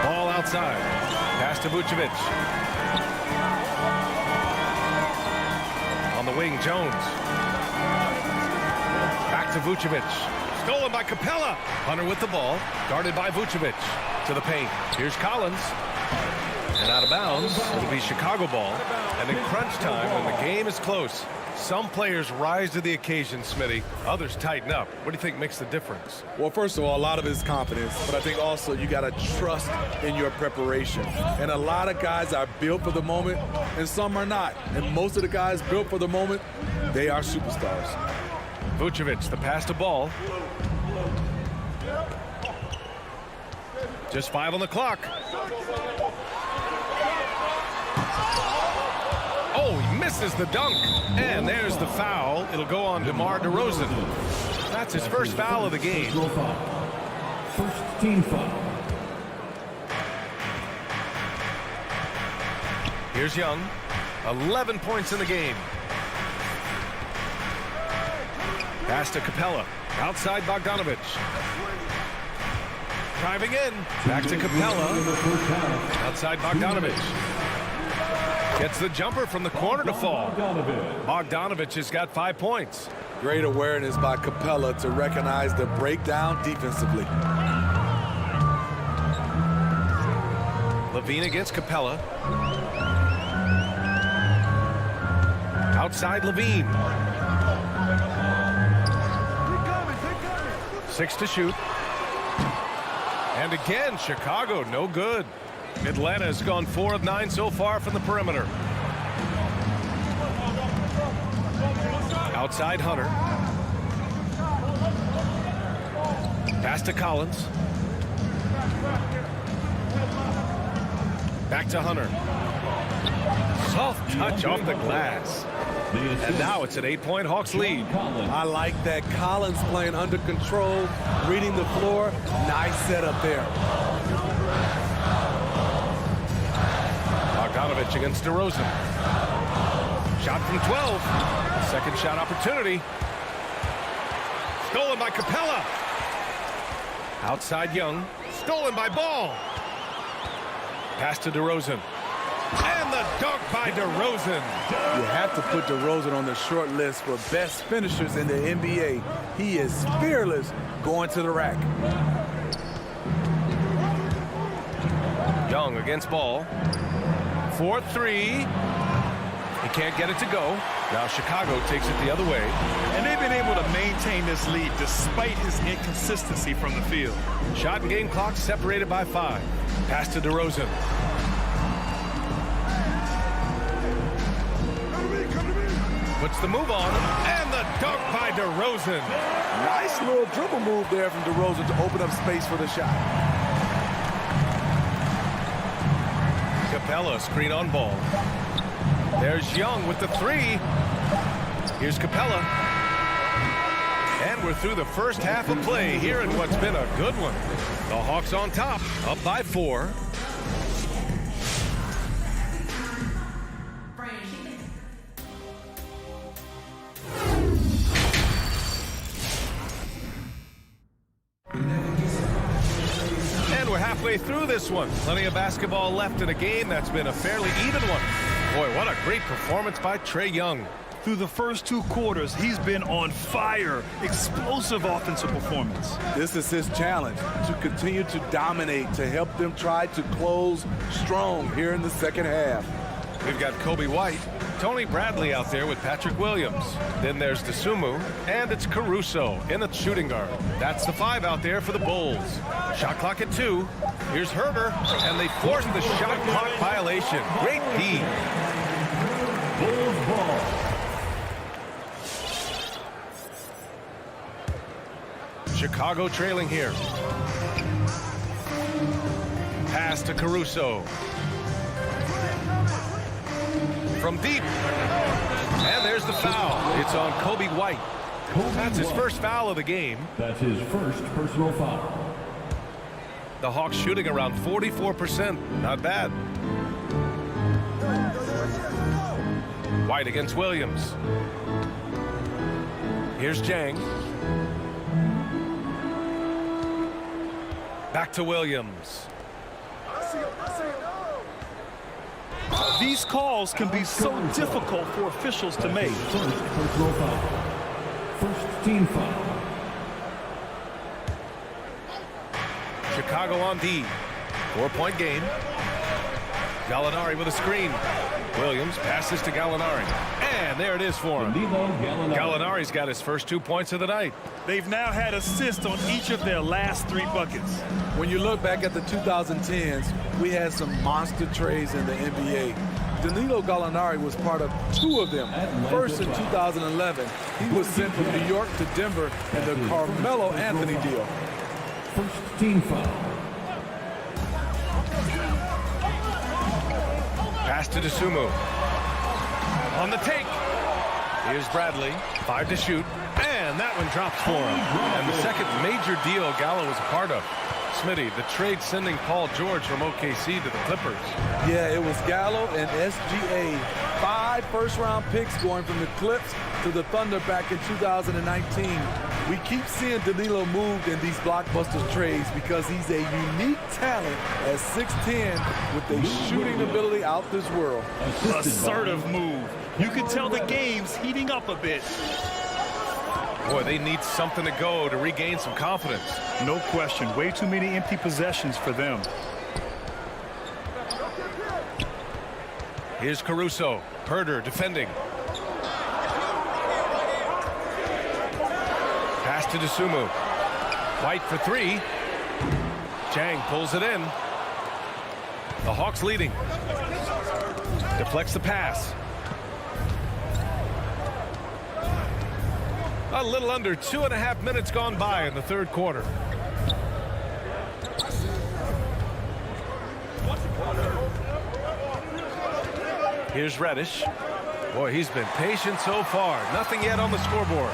Ball outside. Pass to Vucevic. On the wing, Jones. Back to Vucevic. Stolen by Capella. Hunter with the ball. Guarded by Vucevic. To the paint. Here's Collins. And out of bounds. It'll be Chicago ball. And in crunch time, when the game is close, some players rise to the occasion, Smitty. Others tighten up. What do you think makes the difference? Well, first of all, a lot of it is confidence, but I think also you got to trust in your preparation. And a lot of guys are built for the moment, and some are not. And most of the guys built for the moment, they are superstars. Vucevic, the pass to Ball. Just 5 on the clock. Oh, he misses the dunk. And there's the foul. It'll go on DeMar DeRozan. That's his first foul of the game. First team foul. Here's Young. 11 points in the game. Pass to Capella. Outside Bogdanovich. Driving in. Back to Capella. Outside Bogdanovich. Gets the jumper from the corner to fall. Bogdanovich has got 5 points. Great awareness by Capella to recognize the breakdown defensively. Levine against Capella. Outside Levine. 6 to shoot. And again, Chicago, no good. Atlanta has gone 4 of 9 so far from the perimeter. Outside Hunter. Pass to Collins. Back to Hunter. Soft touch off the glass. And now it's an 8-point Hawks lead. I like that. Collins playing under control, reading the floor. Nice setup there. Bogdanovich against DeRozan. Shot from 12. Second shot opportunity. Stolen by Capella. Outside Young. Stolen by Ball. Pass to DeRozan. And the dunk by DeRozan. You have to put DeRozan on the short list for best finishers in the NBA. He is fearless going to the rack. Young against Ball. 4-3. He can't get it to go. Now Chicago takes it the other way. And they've been able to maintain this lead despite his inconsistency from the field. Shot and game clock separated by 5. Pass to DeRozan. Puts the move on, and the dunk by DeRozan. Nice little dribble move there from DeRozan to open up space for the shot. Capella screen on Ball. There's Young with the 3. Here's Capella. And we're through the first half of play here in what's been a good one. The Hawks on top, up by 4. And we're halfway through this one. Plenty of basketball left in a game that's been a fairly even one. Boy, what a great performance by Trae Young. Through the first 2 quarters, he's been on fire. Explosive offensive performance. This is his challenge, to continue to dominate, to help them try to close strong here in the second half. We've got Kobe White, Tony Bradley out there with Patrick Williams. Then there's DeSumo, and it's Caruso in the shooting guard. That's the 5 out there for the Bulls. Shot clock at 2. Here's Herter, and they force the shot clock violation. Great D. Bulls ball. Chicago trailing here. Pass to Caruso. From deep. And there's the foul. It's on Kobe White. That's his first foul of the game. That's his first personal foul. The Hawks shooting around 44%. Not bad. White against Williams. Here's Jang. Back to Williams. These calls can be so difficult for officials to make. First personal foul. First team foul. Chicago on D. 4-point game. Gallinari with a screen. Williams passes to Gallinari. And there it is for him. Gallinari's got his first 2 points of the night. They've now had assists on each of their last 3 buckets. When you look back at the 2010s, we had some monster trades in the NBA. Danilo Gallinari was part of 2 of them. First in 2011, he was sent from New York to Denver in the Carmelo Anthony deal. First team foul. Pass to DeSumo. On the take. Here's Bradley. 5 to shoot. And that one drops for him. And the second major deal Gallo was a part of. Smitty, the trade sending Paul George from OKC to the Clippers. Yeah, it was Gallo and SGA. 5 first-round picks going from the Clips to the Thunder back in 2019. We keep seeing Danilo moved in these blockbuster trades because he's a unique talent at 6'10" with a shooting ability out this world. Assertive move. You can tell the game's heating up a bit. Boy, they need something to go to regain some confidence. No question. Way too many empty possessions for them. Here's Caruso. Herter defending. Pass to DeSumo. White for 3. Jang pulls it in. The Hawks leading. Deflects the pass. A little under 2.5 minutes gone by in the third quarter. Here's Reddish. Boy, he's been patient so far. Nothing yet on the scoreboard.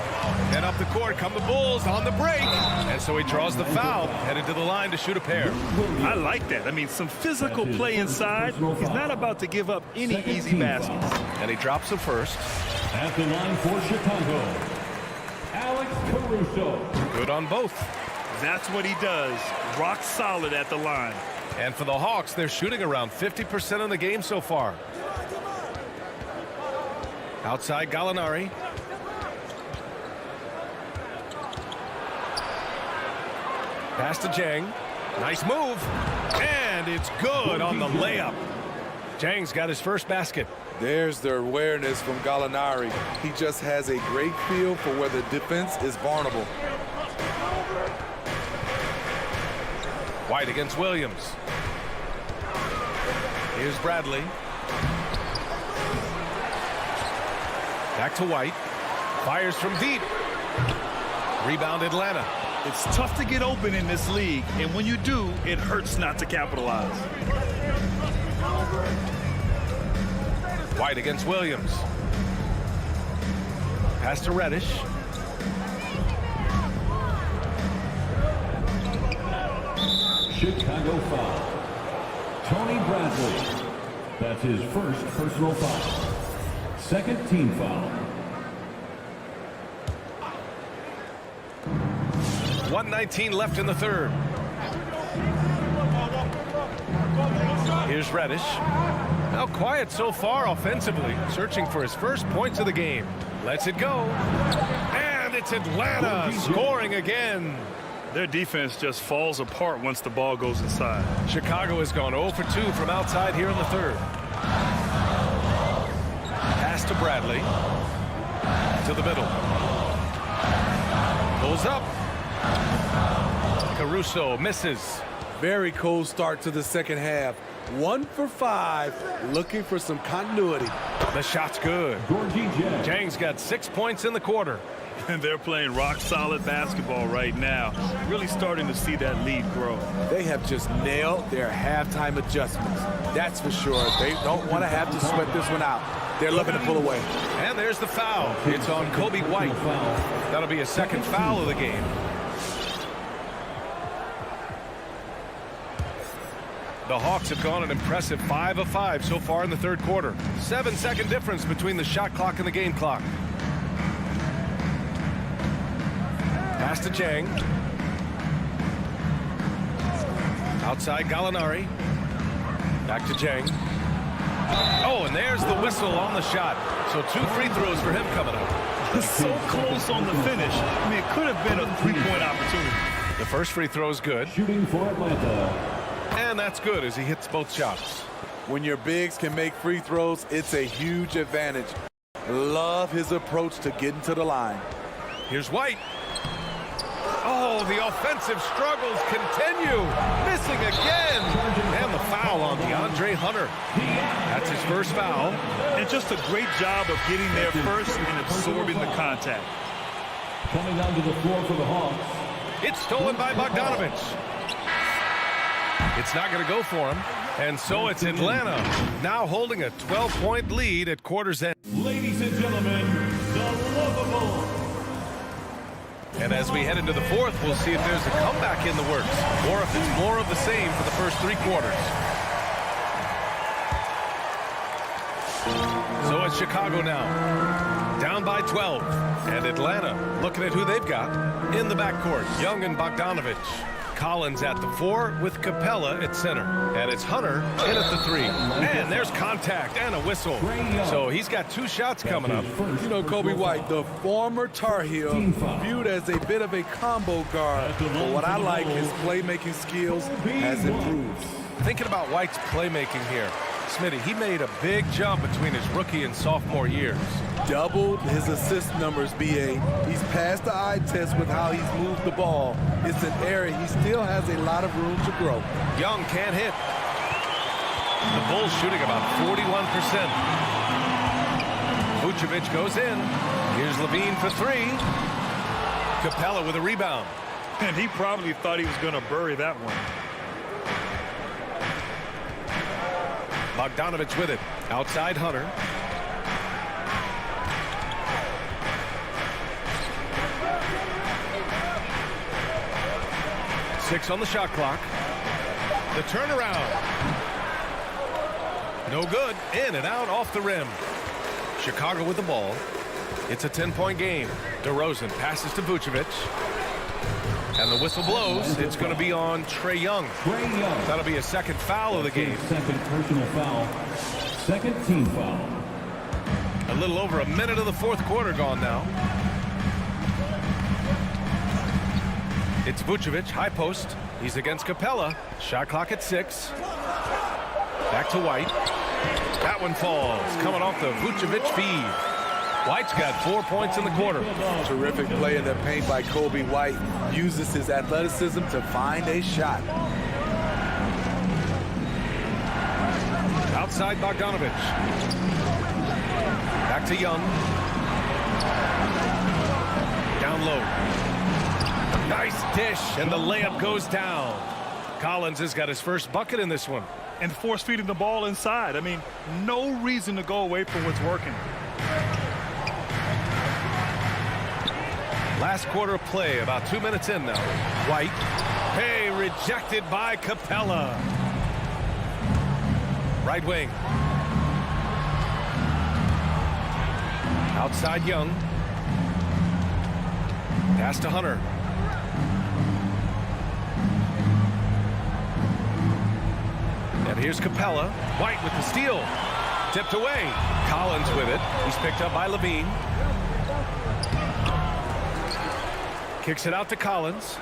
And up the court come the Bulls on the break. And so he draws the foul, headed to the line to shoot a pair. I like that. I mean, some physical play inside. He's not about to give up any easy baskets. And he drops the first. At the line for Chicago, Alex Caruso. Good on both. That's what he does. Rock solid at the line. And for the Hawks, they're shooting around 50% in the game so far. Outside Gallinari. Pass to Jang. Nice move. And it's good on the layup. Jang's got his first basket. There's the awareness from Gallinari. He just has a great feel for where the defense is vulnerable. White against Williams. Here's Bradley. Back to White. Fires from deep. Rebound Atlanta. It's tough to get open in this league, and when you do, it hurts not to capitalize. White against Williams. Pass to Reddish. Chicago foul. Tony Bradley. That's his first personal foul. Second team foul. 1:19 left in the third. Here's Reddish. Now quiet so far offensively, searching for his first points of the game. Lets it go. And it's Atlanta scoring again. Their defense just falls apart once the ball goes inside. Chicago has gone 0 for 2 from outside here in the third. Pass to Bradley. To the middle. Goes up. Caruso misses. Very cold start to the second half. 1 for 5, looking for some continuity. The shot's good. Jang's got 6 points in the quarter. And they're playing rock-solid basketball right now. Really starting to see that lead grow. They have just nailed their halftime adjustments. That's for sure. They don't want to have to sweat this one out. They're looking to pull away. And there's the foul. It's on Kobe White. That'll be a second foul of the game. The Hawks have gone an impressive 5 of 5 so far in the third quarter. 7-second difference between the shot clock and the game clock. Pass to Jang. Outside Gallinari. Back to Jang. Oh, and there's the whistle on the shot. So 2 free throws for him coming up. So close on the finish. I mean, it could have been a 3-point opportunity. The first free throw is good. Shooting for Atlanta. And that's good as he hits both shots. When your bigs can make free throws, it's a huge advantage. Love his approach to getting to the line. Here's White. Oh, the offensive struggles continue. Missing again. And the foul on DeAndre Hunter. That's his first foul. And just a great job of getting there first and absorbing the contact. Coming onto the floor for the Hawks. It's stolen by Bogdanovich. It's not going to go for him. And so it's Atlanta now holding a 12-point lead at quarter's end. Ladies and gentlemen, the lovable. And as we head into the fourth, we'll see if there's a comeback in the works or if it's more of the same for the first 3 quarters. So it's Chicago now, down by 12. And Atlanta looking at who they've got in the backcourt. Young and Bogdanovich. Collins at the 4 with Capella at center. And it's Hunter in at the 3. And there's contact and a whistle. So he's got 2 shots coming up. You know, Kobe White, the former Tar Heel, viewed as a bit of a combo guard. But what I like, his playmaking skills has improved. Thinking about White's playmaking here, Smitty, he made a big jump between his rookie and sophomore years. Doubled his assist numbers, BA. He's passed the eye test with how he's moved the ball. It's an area he still has a lot of room to grow. Young can't hit. The Bulls shooting about 41%. Vucevic goes in. Here's Levine for three. Capella with a rebound. And he probably thought he was going to bury that one. Bogdanovich with it. Outside Hunter. Six on the shot clock. The turnaround. No good. In and out off the rim. Chicago with the ball. It's a 10-point game. DeRozan passes to Vucevic. And the whistle blows. It's going to be on Trae Young. That'll be a second foul of the game. Second personal foul. Second team foul. A little over a minute of the fourth quarter gone now. It's Vucevic, high post. He's against Capella. Shot clock at 6. Back to White. That one falls. Coming off the Vucevic feed. White's got 4 points in the quarter. Terrific play in the paint by Kobe White. Uses his athleticism to find a shot. Outside Bogdanovich. Back to Young. Down low. Nice dish, and the layup goes down. Collins has got his first bucket in this one. And force feeding the ball inside. I mean, no reason to go away from what's working. Last quarter of play, about 2 minutes in now. White. Hey, rejected by Capella. Right wing. Outside Young. Pass to Hunter. And here's Capella. White with the steal. Tipped away. Collins with it. He's picked up by Levine. Kicks it out to Collins.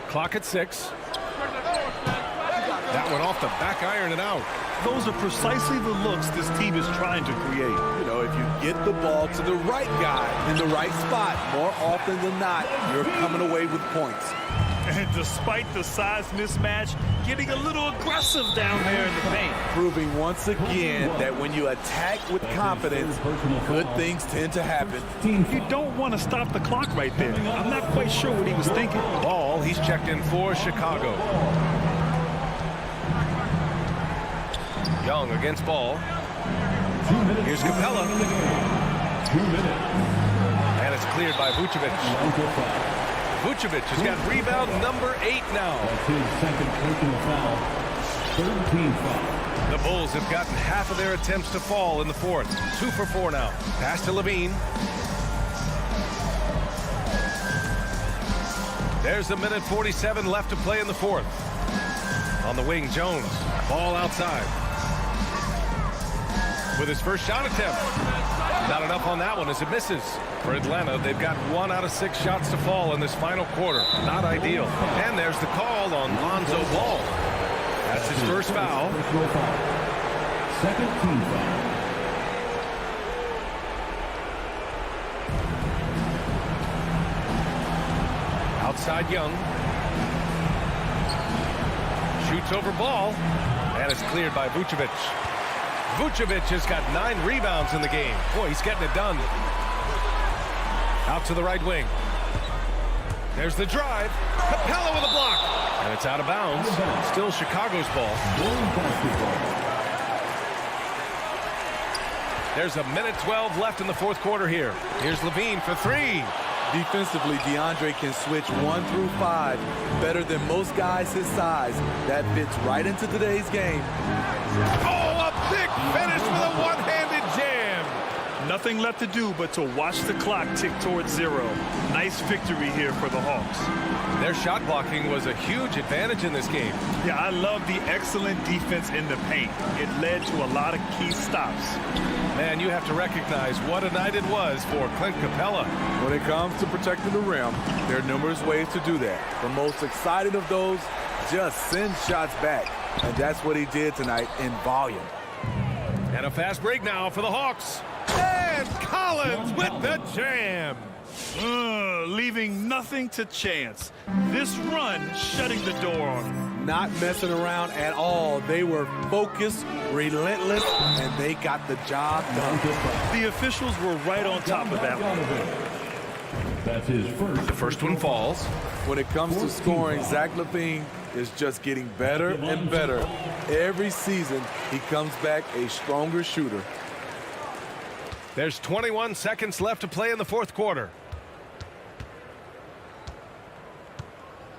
Clock at 6. That one off the back iron and out. Those are precisely the looks this team is trying to create. You know, if you get the ball to the right guy in the right spot, more often than not, you're coming away with points. And despite the size mismatch, getting a little aggressive down there in the paint. Proving once again that when you attack with confidence, good things tend to happen. You don't want to stop the clock right there. I'm not quite sure what he was thinking. Ball, he's checked in for Chicago. Young against Ball. Here's Capella. 2 minutes. And it's cleared by Vucevic. Vucevic has got rebound number 8 now. That's his second personal foul. Third team foul. The Bulls have gotten half of their attempts to fall in the fourth. 2 for 4 now. Pass to Levine. There's a minute 47 left to play in the fourth. On the wing, Jones. Ball outside. With his first shot attempt. Not enough on that one as it misses. For Atlanta, they've got 1 out of 6 shots to fall in this final quarter. Not ideal. And there's the call on Lonzo Ball. That's his first foul. Second team foul. Outside Young. Shoots over Ball. And it's cleared by Vucevic. Vucevic has got 9 rebounds in the game. Boy, he's getting it done. Out to the right wing. There's the drive. Capella with a block. And it's out of bounds. Still Chicago's ball. There's a minute 12 left in the fourth quarter here. Here's Levine for 3. Defensively, DeAndre can switch 1 through 5 better than most guys his size. That fits right into today's game. Oh, a big finish with a one-handed jam. Nothing left to do but to watch the clock tick towards 0. Nice victory here for the Hawks. Their shot blocking was a huge advantage in this game. Yeah, I love the excellent defense in the paint. It led to a lot of key stops. Man, you have to recognize what a night it was for Clint Capella. When it comes to protecting the rim, there are numerous ways to do that. The most exciting of those, just send shots back. And that's what he did tonight in volume. And a fast break now for the Hawks. And Collins with the jam. Leaving nothing to chance. This run shutting the door on him. Not messing around at all. They were focused, relentless, and they got the job done. The officials were right on top of that one. That's his first. The first one falls. When it comes to scoring, Zach LaVine is just getting better and better. Every season, he comes back a stronger shooter. There's 21 seconds left to play in the fourth quarter.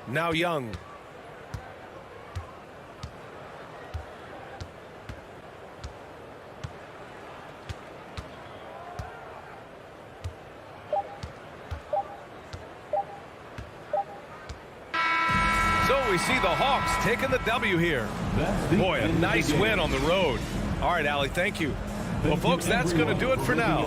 Now Young. So we see the Hawks taking the W here. Boy, a nice win on the road. All right, Allie, thank you. Well, folks, that's going to do it for now.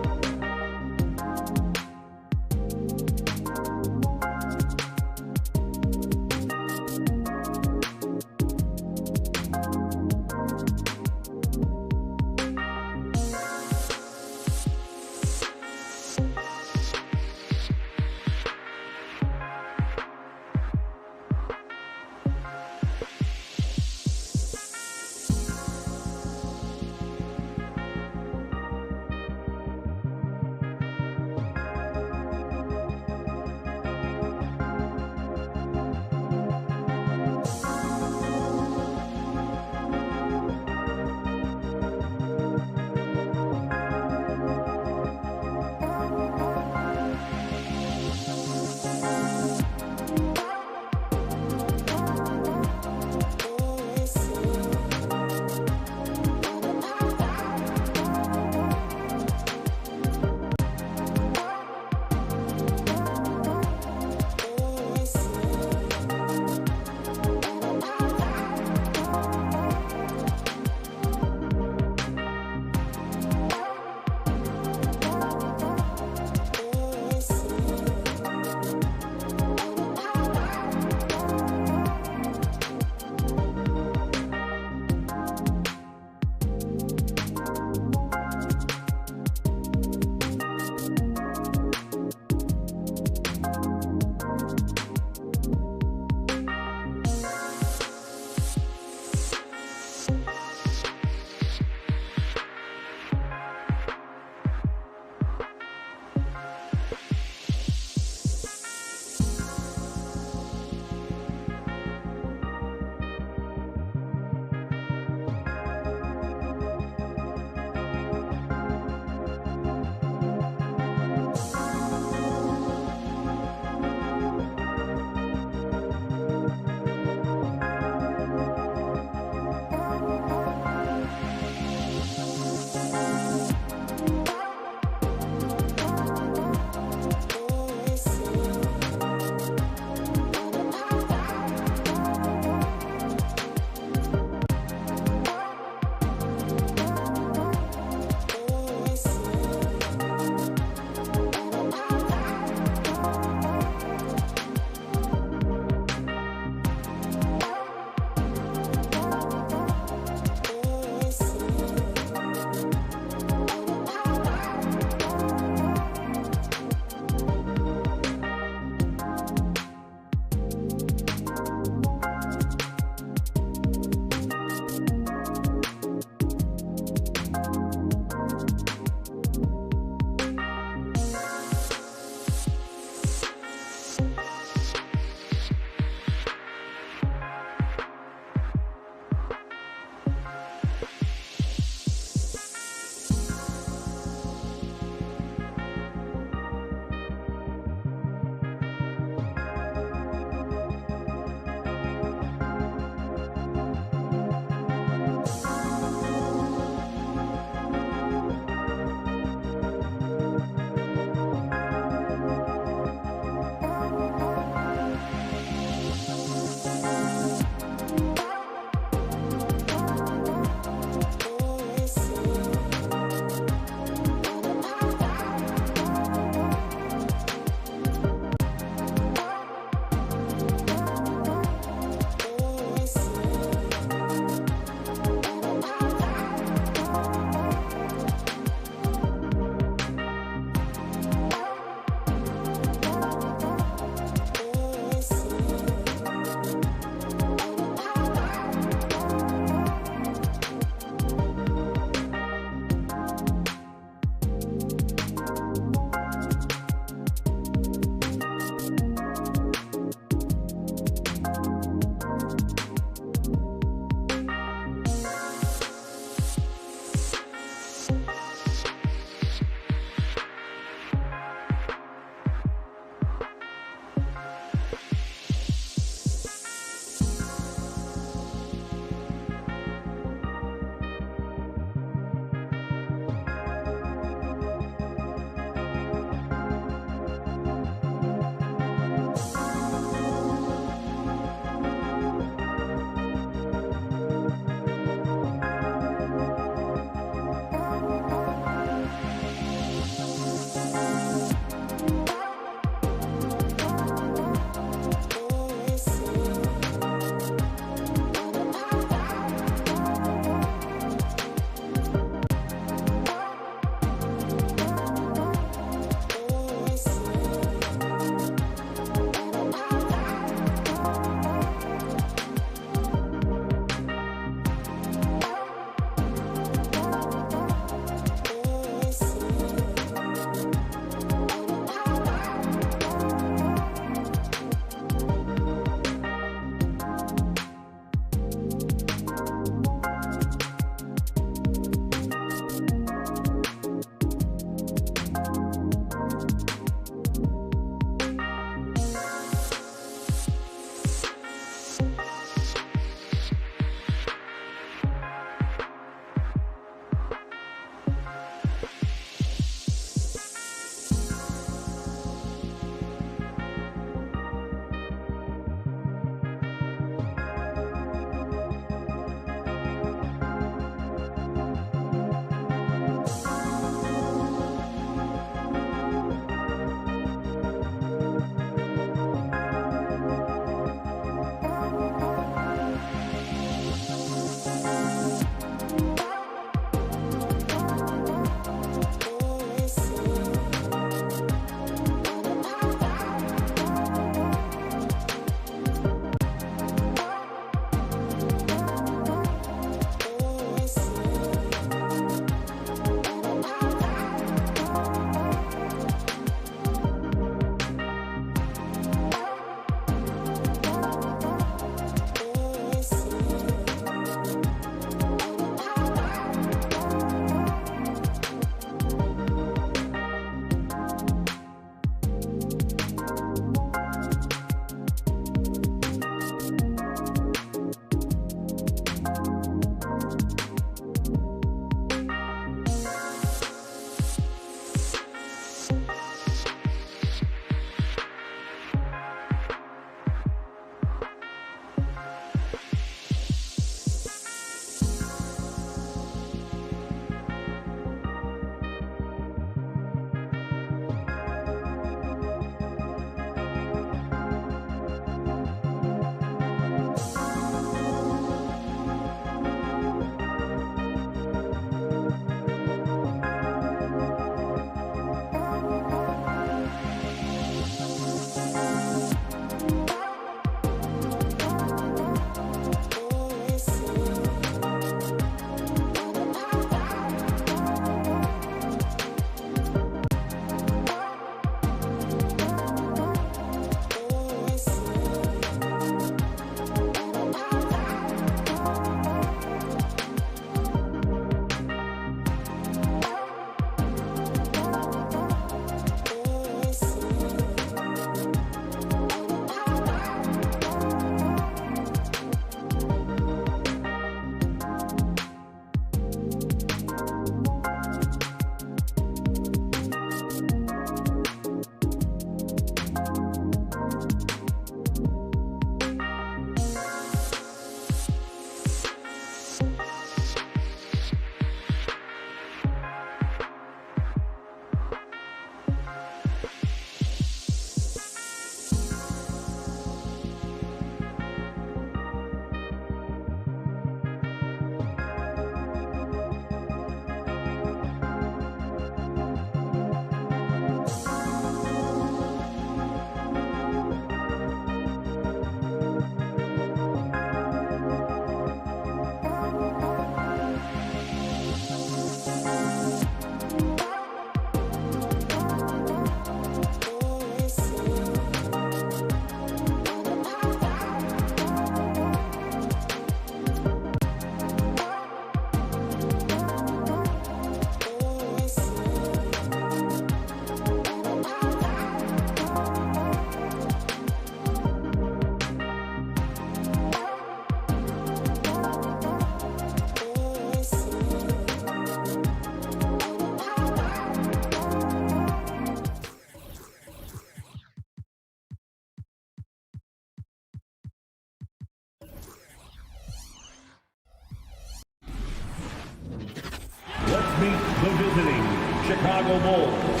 Chicago Bulls.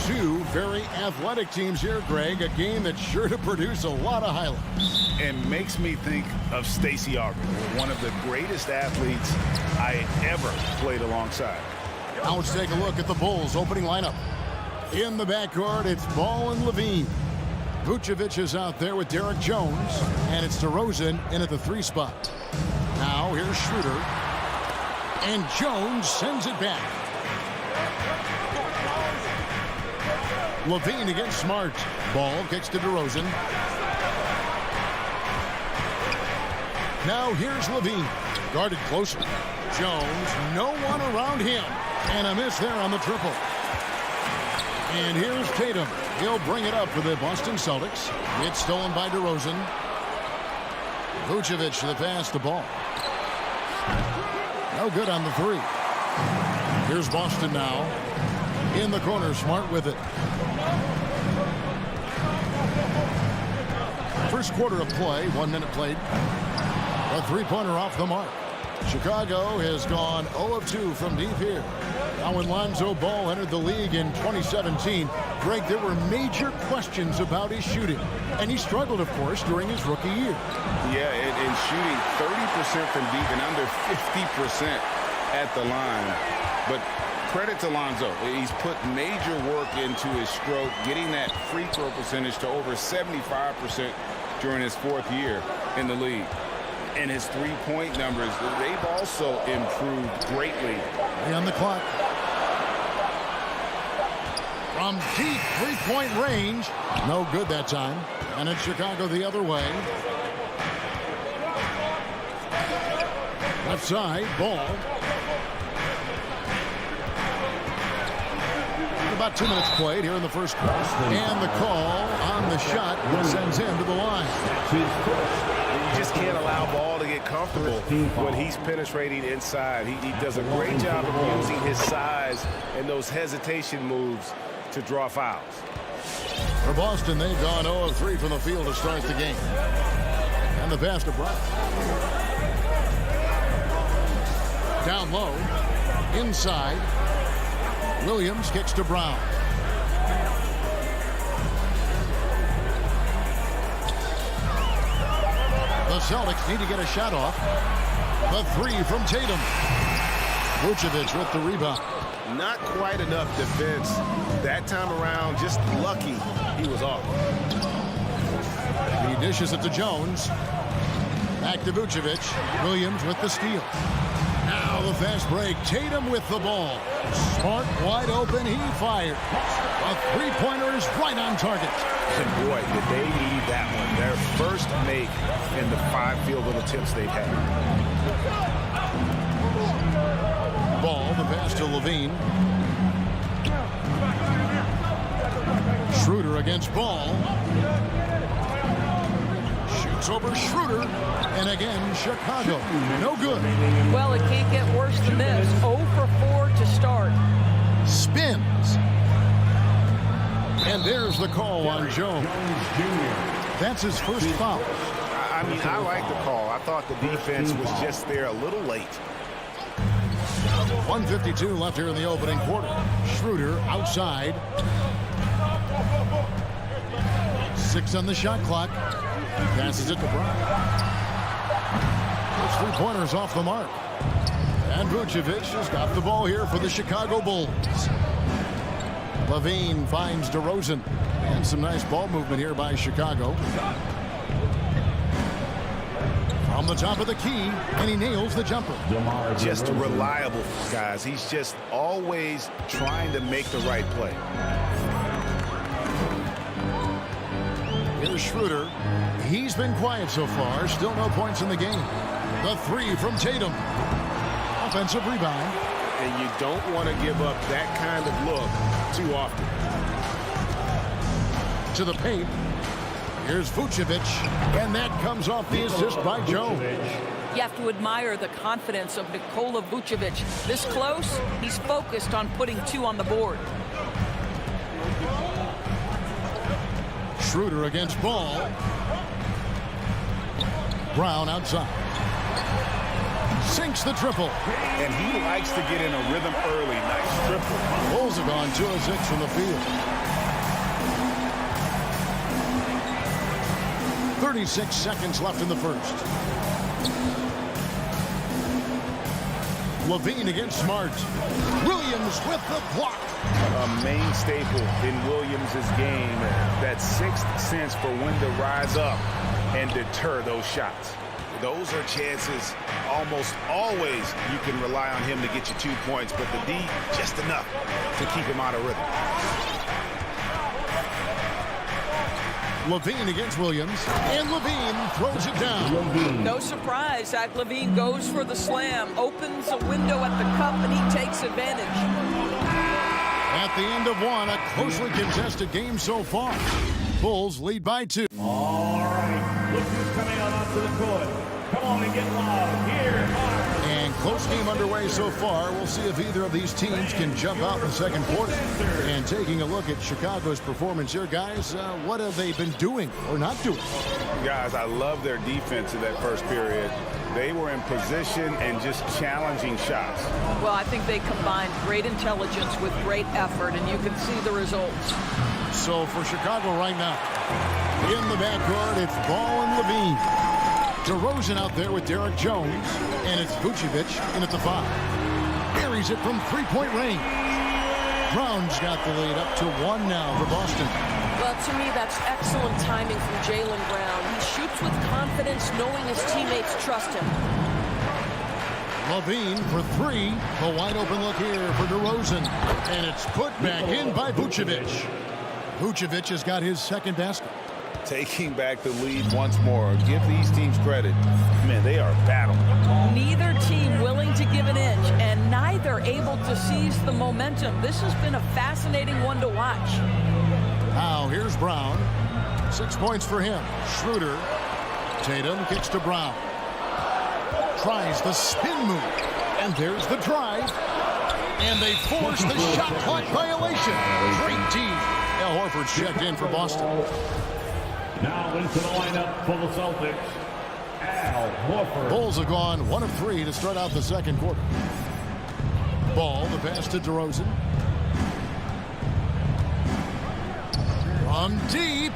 Two very athletic teams here, Greg. A game that's sure to produce a lot of highlights. And makes me think of Stacey Aubrey, one of the greatest athletes I ever played alongside. Now let's take a look at the Bulls' opening lineup. In the backcourt, it's Ball and Levine. Vucevic is out there with Derek Jones, and it's DeRozan in at the 3 spot. Now here's Schroeder, and Jones sends it back. Levine against Smart. Ball kicks to DeRozan. Now here's Levine, guarded closely. Jones, no one around him, and a miss there on the triple. And here's Tatum. He'll bring it up for the Boston Celtics. It's stolen by DeRozan. Vucevic to the pass to Ball. No good on the 3. Here's Boston now. In the corner, Smart with it. First quarter of play, 1 minute played. A 3-pointer off the mark. Chicago has gone 0 of 2 from deep here. Now when Lonzo Ball entered the league in 2017, Greg, there were major questions about his shooting. And he struggled, of course, during his rookie year. Yeah, and shooting 30% from deep and under 50% at the line. But credit to Lonzo. He's put major work into his stroke, getting that free throw percentage to over 75% during his 4th year in the league. And his 3-point numbers, they've also improved greatly. On the clock. From deep 3-point range. No good that time. And it's Chicago the other way. Left side, Ball. About 2 minutes played here in the first quarter. And the call on the shot that sends him to the line. You just can't allow Ball to get comfortable when he's penetrating inside. He does a great job of using his size and those hesitation moves to draw fouls. For Boston, they've gone 0 of 3 from the field to start the game. And the pass to Brown. Down low. Inside. Williams kicks to Brown. The Celtics need to get a shot off. The 3 from Tatum. Vucevic with the rebound. Not quite enough defense that time around. Just lucky he was off. He dishes it to Jones. Back to Vucevic. Williams with the steal. Now the fast break. Tatum with the ball. Smart wide open. He fired. A 3-pointer is right on target. And boy, did they need that one. Their first make in the 5 field goal attempts they've had. Ball, the pass to Levine. Schroeder against Ball. Shoots over Schroeder. And again, Chicago. No good. Well, it can't get worse than this. 0 for 4 to start. Spins. And there's the call on Jones. That's his first foul. I mean, I like the call. I thought the defense was just there a little late. 1:52 left here in the opening quarter. Schroeder outside. 6 on the shot clock. Passes it to Brown. Those 3-pointers off the mark. And Vucevic has got the ball here for the Chicago Bulls. Levine finds DeRozan. And some nice ball movement here by Chicago. From the top of the key, and he nails the jumper. Just reliable, guys. He's just always trying to make the right play. Here's Schroeder. He's been quiet so far. Still no points in the game. The 3 from Tatum. Offensive rebound. And you don't want to give up that kind of look too often. To the paint. Here's Vucevic. And that comes off the assist by Jones. You have to admire the confidence of Nikola Vucevic. This close, he's focused on putting 2 on the board. Schroeder against Ball. Brown outside. Sinks the triple. And he likes to get in a rhythm early. Nice triple. Bulls have gone 2 of 6 from the field. 36 seconds left in the first. Levine against Smart. Williams with the block. A main staple in Williams' game. That sixth sense for when to rise up and deter those shots. Those are chances almost always you can rely on him to get you 2 points, but the D just enough to keep him out of rhythm. Levine against Williams, and Levine throws it down. No surprise, Zach LaVine goes for the slam, opens a window at the cup, and he takes advantage. At the end of one, a closely contested game so far. Bulls lead by 2. All right, look who's coming out onto the court. Come on and get loud. Here are... And close game underway so far. We'll see if either of these teams can jump out in the second quarter. And taking a look at Chicago's performance here, guys, what have they been doing or not doing? Guys, I love their defense in that first period. They were in position and just challenging shots. Well, I think they combined great intelligence with great effort, and you can see the results. So for Chicago right now, in the backcourt, it's Ball and Levine. DeRozan out there with Derek Jones, and it's Vucevic in at the 5. Buries it from three-point range. Brown's got the lead up to 1 now for Boston. Well, to me, that's excellent timing from Jaylen Brown. He shoots with confidence, knowing his teammates trust him. Levine for 3. A wide-open look here for DeRozan, and it's put back in by Vucevic. Vucevic has got his second basket. Taking back the lead once more. Give these teams credit. Man, they are battling. Neither team willing to give an inch, and neither able to seize the momentum. This has been a fascinating one to watch. Now here's Brown. 6 points for him. Schroeder. Tatum kicks to Brown. Tries the spin move. And there's the drive. And they force the shot clock violation. Great team. Al Horford's checked in for Boston. Now into the lineup for the Celtics, Al Horford. Bulls have gone 1 of 3 to start out the second quarter. Ball, the pass to DeRozan. From deep.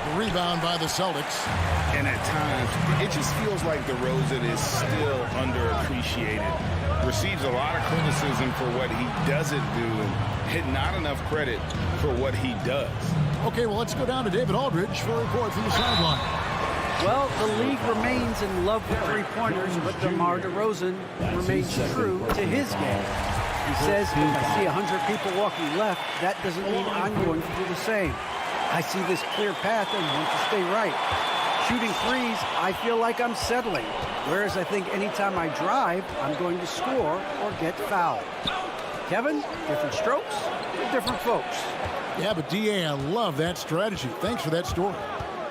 The rebound by the Celtics. And at times, it just feels like DeRozan is still underappreciated. Receives a lot of criticism for what he doesn't do and not enough credit for what he does. Okay, well, let's go down to David Aldridge for a report from the sideline. Well, the league remains in love with three-pointers, but DeMar DeRozan remains true to his game. He says, if I see 100 people walking left, that doesn't mean I'm going to do the same. I see this clear path and want to stay right. Shooting threes, I feel like I'm settling. Whereas I think anytime I drive, I'm going to score or get fouled. Kevin, different strokes for different folks. Yeah, but D.A., I love that strategy. Thanks for that story.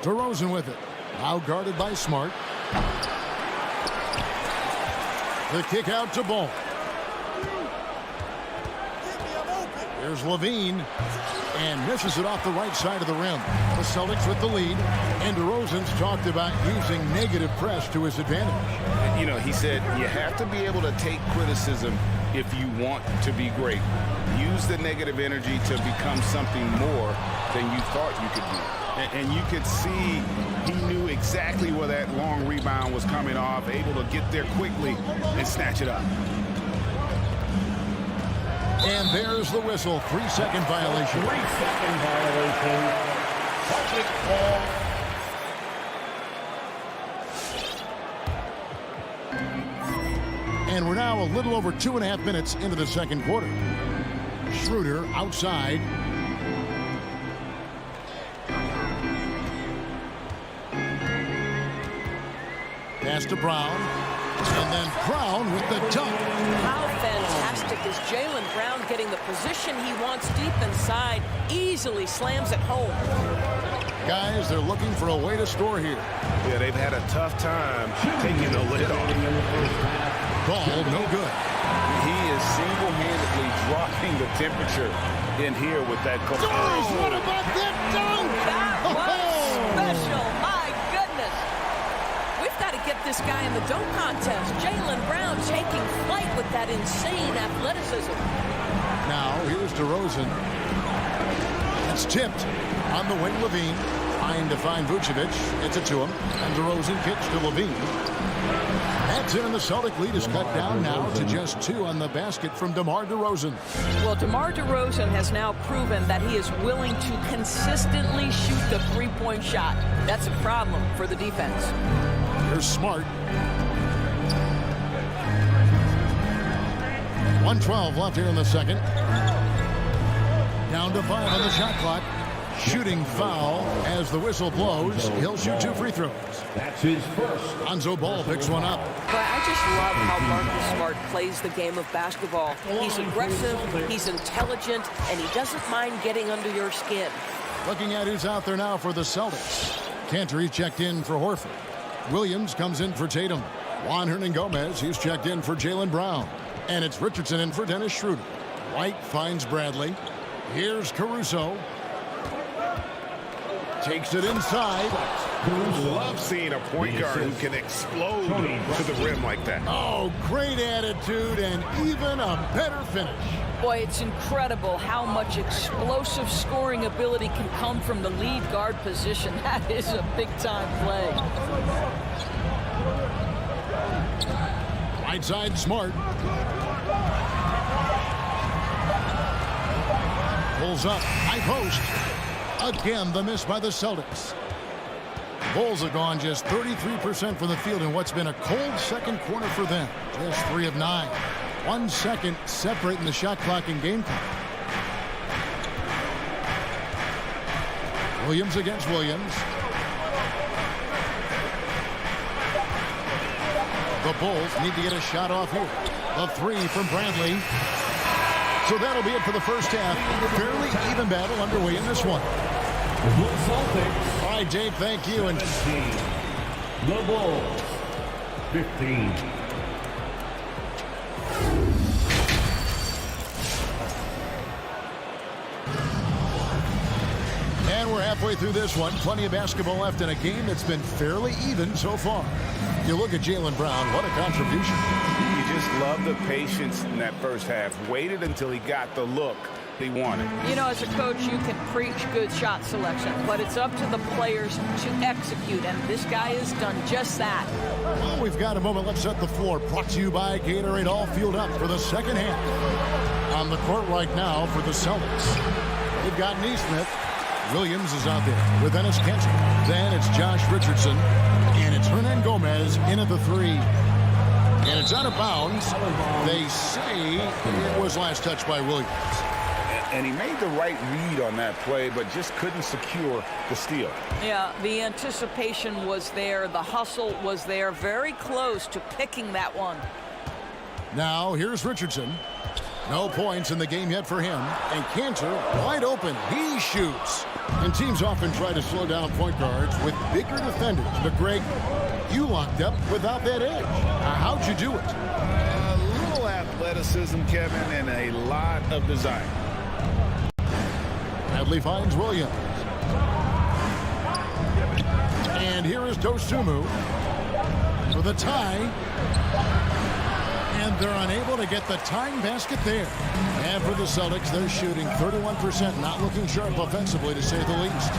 DeRozan with it. Now guarded by Smart. The kick out to Ball. Here's Levine. And misses it off the right side of the rim. The Celtics with the lead. And DeRozan's talked about using negative press to his advantage. You know, he said you have to be able to take criticism if you want to be great. Use the negative energy to become something more than you thought you could do. And you could see he knew exactly where that long rebound was coming off, able to get there quickly and snatch it up. And there's the whistle. 3-second violation. 3-second violation. Public ball. And we're now a little over 2.5 minutes into the second quarter. Schroeder outside. Pass to Brown. And then Brown with the dunk. How fantastic is Jaylen Brown getting the position he wants deep inside, easily slams it home. Guys, they're looking for a way to score here. Yeah, they've had a tough time taking the lid off. Ball, no good. He is single-handedly dropping the temperature in here with that goal. What about that dunk? That was special. My goodness. We've got to get this guy in the dunk contest. contest. Jaylen Brown taking flight with that insane athleticism. Now, here's DeRozan. It's tipped on the wing. Levine trying to find Vucevic. It's it to him. And DeRozan kicks to Levine. That's it, and the Celtic lead is cut down now to just 2 on the basket from DeMar DeRozan. Well, DeMar DeRozan has now proven that he is willing to consistently shoot the three-point shot. That's a problem for the defense. Here's Smart. 1:12 left here in the second. Down to 5 on the shot clock. Shooting foul as the whistle blows. He'll shoot 2 free throws. That's his first. Lonzo Ball picks one up. But I just love how Marcus Smart plays the game of basketball. He's aggressive, he's intelligent, and he doesn't mind getting under your skin. Looking at who's out there now for the Celtics. Cantor, he's checked in for Horford. Williams comes in for Tatum. Juan Hernangomez, he's checked in for Jaylen Brown. And it's Richardson in for Dennis Schroeder. White finds Bradley. Here's Caruso. Takes it inside. Love seeing a point guard who can explode to the rim like that. Oh, great attitude and even a better finish. Boy, it's incredible how much explosive scoring ability can come from the lead guard position. That is a big-time play. Right side, Smart. Pulls up, high post. Again, the miss by the Celtics. Bulls have gone just 33% from the field in what's been a cold second quarter for them. Just 3 of 9. 1 second separating the shot clock and game clock. Williams against Williams. The Bulls need to get a shot off here. The 3 from Bradley. So that'll be it for the first half. Fairly even battle underway in this one. Celtics. All right, Dave, thank you. And 17. The Bulls, 15. And we're halfway through this one. Plenty of basketball left in a game that's been fairly even so far. You look at Jaylen Brown, what a contribution. You just love the patience in that first half. Waited until he got the look he wanted. You know, as a coach, you can preach good shot selection, but it's up to the players to execute, and this guy has done just that. Well, we've got a moment. Let's set the floor. Brought to you by Gatorade. All fueled up for the second half. On the court right now for the Celtics. They've got Neesmith. Williams is out there with Enes Kanter. Then it's Josh Richardson. And it's Hernangomez in at the 3. And it's out of bounds. They say it was last touched by Williams. And he made the right read on that play, but just couldn't secure the steal. Yeah, the anticipation was there. The hustle was there. Very close to picking that one. Now, here's Richardson. No points in the game yet for him. And Kanter, wide open. He shoots. And teams often try to slow down point guards with bigger defenders. But, Greg, you locked up without that edge. How'd you do it? A little athleticism, Kevin, and a lot of desire. Bradley finds Williams. And here is Dosunmu for the tie. And they're unable to get the tying basket there. And for the Celtics, they're shooting 31%, not looking sharp offensively, to say the least.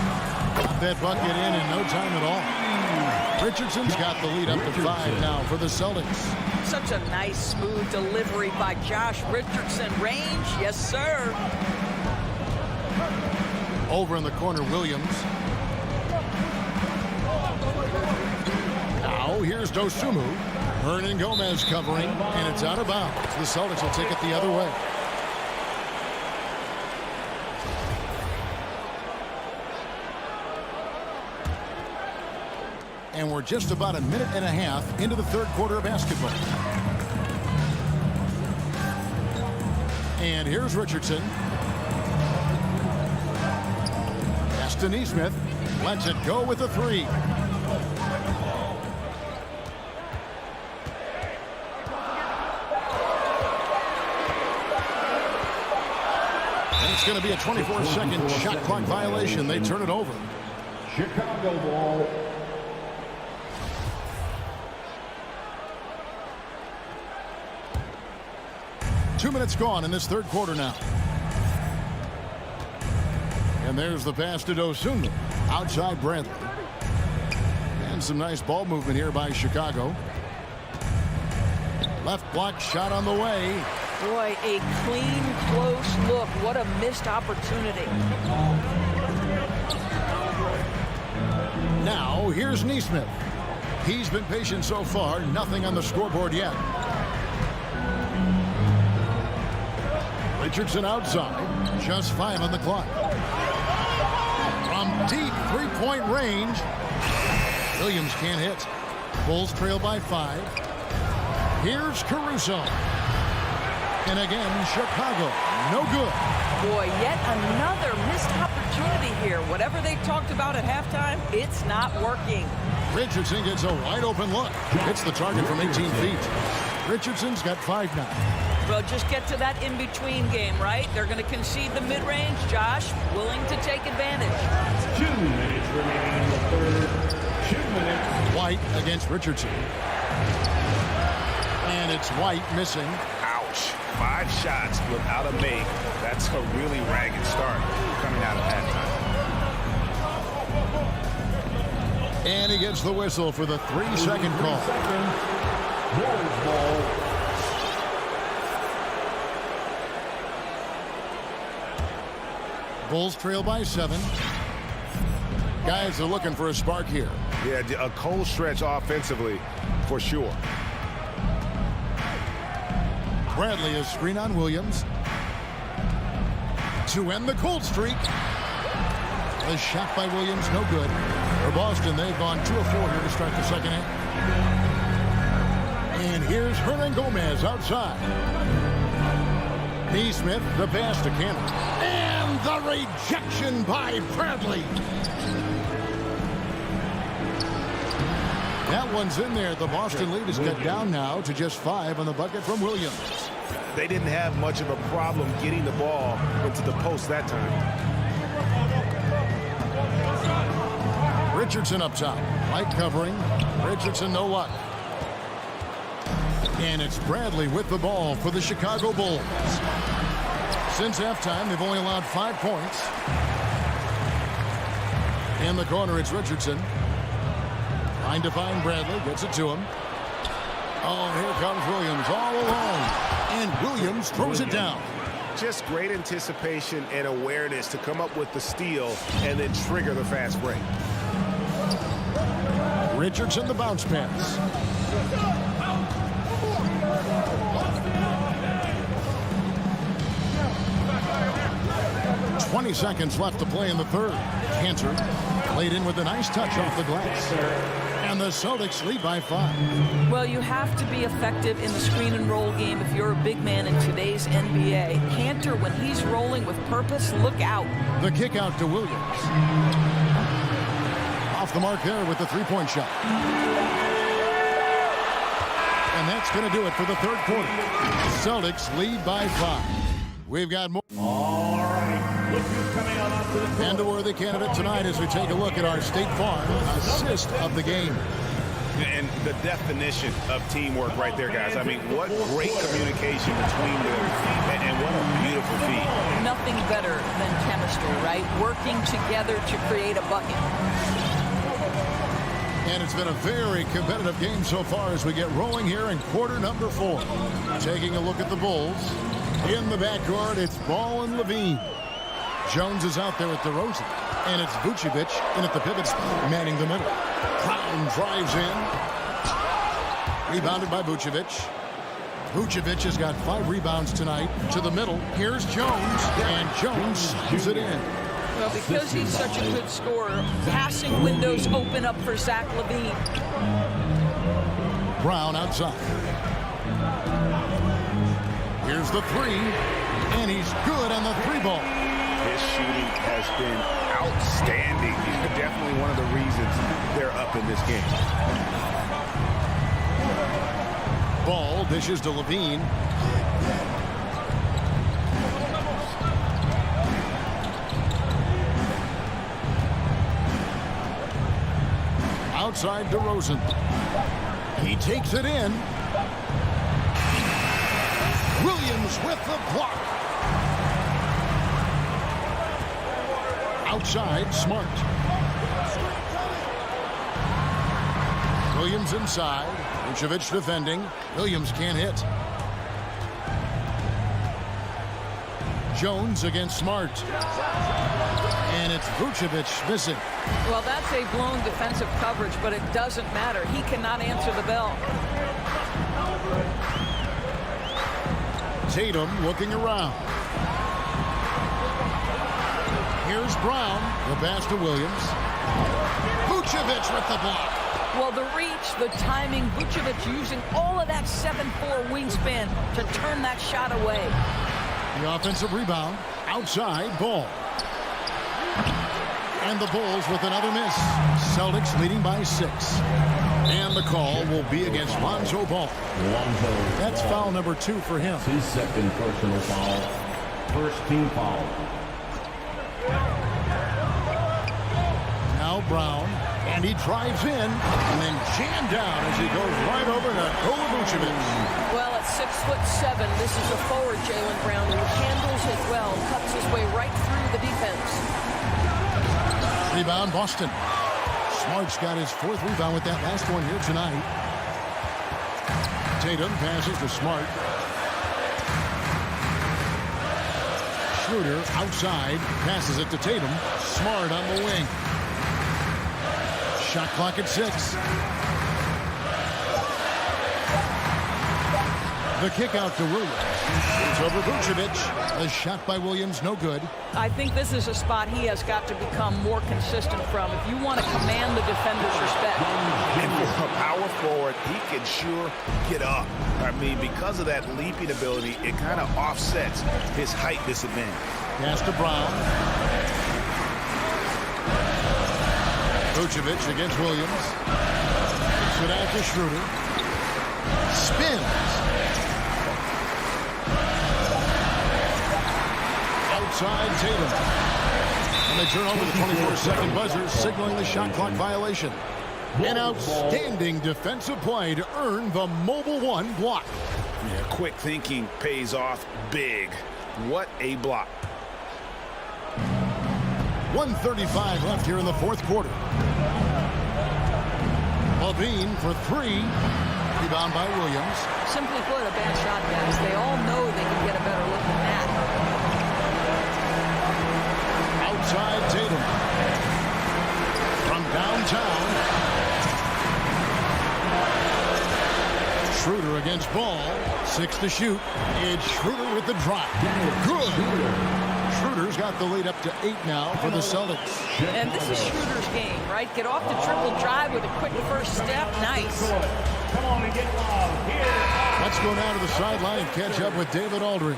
Got that bucket in no time at all. Richardson's got the lead up to 5 now for the Celtics. Such a nice, smooth delivery by Josh Richardson. Range, yes, sir. Over in the corner, Williams. Now, here's Dosunmu. Hernangomez covering, and it's out of bounds. The Celtics will take it the other way. And we're just about a minute and a half into the third quarter of basketball. And here's Richardson. Pass to Neesmith. Lets it go with a 3. It's going to be a 24-second shot clock violation. They turn it over. Chicago ball. 2 minutes gone in this third quarter now. And there's the pass to Dosunmu. Outside Bradley. And some nice ball movement here by Chicago. Left block shot on the way. Boy, a clean, close look. What a missed opportunity. Now, here's Neesmith. He's been patient so far. Nothing on the scoreboard yet. Richardson outside. Just 5 on the clock. From deep three-point range. Williams can't hit. Bulls trail by 5. Here's Caruso. And again, Chicago. No good. Boy, yet another missed opportunity here. Whatever they talked about at halftime, it's not working. Richardson gets a wide open look. Hits the target from 18 feet. Richardson's got 5 now. Well, just get to that in-between game, right? They're going to concede the mid-range. Josh, willing to take advantage. 2 minutes remaining in the third. 2 minutes. White against Richardson. And it's White missing. Ouch. 5 shots without a make. That's a really ragged start coming out of halftime. And he gets the whistle for the 3-second call. Bulls ball. Bulls trail by 7. Guys are looking for a spark here. Yeah, a cold stretch offensively for sure. Bradley is screen on Williams. To end the cold streak. A shot by Williams, no good. For Boston, they've gone 2 of 4 here to start the second half. And here's Hernan Gomez outside. Neesmith, the pass to Cannon. And the rejection by Bradley. That one's in there. The Boston lead is cut down now to just 5 on the bucket from Williams. They didn't have much of a problem getting the ball into the post that time. Richardson up top. Light covering. Richardson, no luck. And it's Bradley with the ball for the Chicago Bulls. Since halftime, they've only allowed 5 points. In the corner, it's Richardson. Trying to find Bradley. Gets it to him. Oh, here comes Williams all alone. And Williams throws it down. Just great anticipation and awareness to come up with the steal and then trigger the fast break. Richardson, the bounce pass. "20 seconds left to play in the third. Cantor laid in with a nice touch off the glass. And the Celtics lead by 5. Well, you have to be effective in the screen and roll game if you're a big man in today's NBA. Cantor, when he's rolling with purpose, look out. The kick out to Williams. Off the mark there with the 3-point shot. And that's going to do it for the third quarter. Celtics lead by 5. We've got more. All right. Look who's coming on to the court. And a worthy candidate tonight as we take a look at our State Farm assist of the game. And the definition of teamwork right there, guys. I mean, what great communication between them, and what a beautiful feat. Nothing better than chemistry, right? Working together to create a bucket. And it's been a very competitive game so far as we get rolling here in quarter number 4. Taking a look at the Bulls. In the backcourt, it's Ball and Levine. Jones is out there with DeRozan. And it's Vucevic in at the pivots, manning the middle. Brown drives in. Rebounded by Vucevic. Vucevic has got 5 rebounds tonight. To the middle, here's Jones. And Jones slams it in. Well, because he's such a good scorer, passing windows open up for Zach LaVine. Brown outside. Here's the 3. And he's good on the 3-ball. His shooting has been outstanding. Definitely one of the reasons they're up in this game. Ball dishes to Levine. Outside DeRozan. He takes it in. Williams with the block. Outside, Smart. Williams inside. Vucevic defending. Williams can't hit. Jones against Smart. And it's Vucevic missing. Well, that's a blown defensive coverage, but it doesn't matter. He cannot answer the bell. Tatum looking around. Here's Brown. The pass to Williams. Vucevic with the block. Well, the reach, the timing, Vucevic using all of that 7'4" wingspan to turn that shot away. The offensive rebound. Outside, Ball. And the Bulls with another miss. Celtics leading by 6. And the call will be against Lonzo Ball. That's foul number 2 for him. His second personal foul. First team foul. Now Brown. And he drives in and then jammed down as he goes right over to Vucevic. Well, at 6'7", this is a forward, Jaylen Brown, who handles it well, cuts his way right through the defense. Rebound, Boston. Smart's got his 4th rebound with that last one here tonight. Tatum passes to Smart. Schroeder outside, passes it to Tatum. Smart on the wing. Shot clock at 6. The kick out to Williams. It's over Vucevic. The shot by Williams, no good. I think this is a spot he has got to become more consistent from if you want to command the defender's respect. And for a power forward, he can sure get up. I mean, because of that leaping ability, it kind of offsets his height disadvantage. Pass to Brown. Vucevic against Williams. Gets it out to Schroeder. Spins. Outside Tatum. And they turn over the 24-second buzzer, signaling the shot clock violation. An outstanding defensive play to earn the Mobile One block. Yeah, quick thinking pays off big. What a block. 1:35 left here in the 4th quarter. Levine for 3. Rebound by Williams. Simply put, a bad shot, guys. They all know they can get a better look than that. Outside Tatum. From downtown. Schroeder against Ball. 6 to shoot. It's Schroeder with the drive. Good. Schroeder's got the lead up to 8 now for the Celtics. And this is Schroeder's game, right? Get off the triple drive with a quick first step. Nice. Come on and get loud. Here. Let's go down to the sideline and catch up with David Aldridge.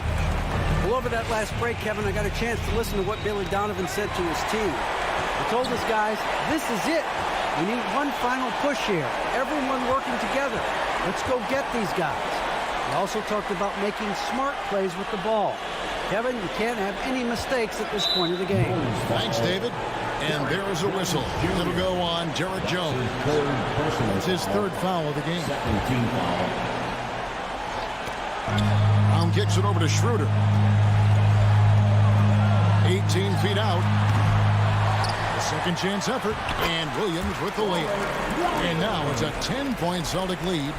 Well, over that last break, Kevin, I got a chance to listen to what Billy Donovan said to his team. He told us guys, this is it. We need one final push here. Everyone working together. Let's go get these guys. He also talked about making smart plays with the ball. Kevin, you can't have any mistakes at this point of the game. Thanks, David. And there is a whistle. It'll go on Derek Jones. It's his 3rd foul of the game. Second team foul. Brown kicks it over to Schroeder. 18 feet out. A second chance effort. And Williams with the layup. And now it's a 10-point Celtic lead.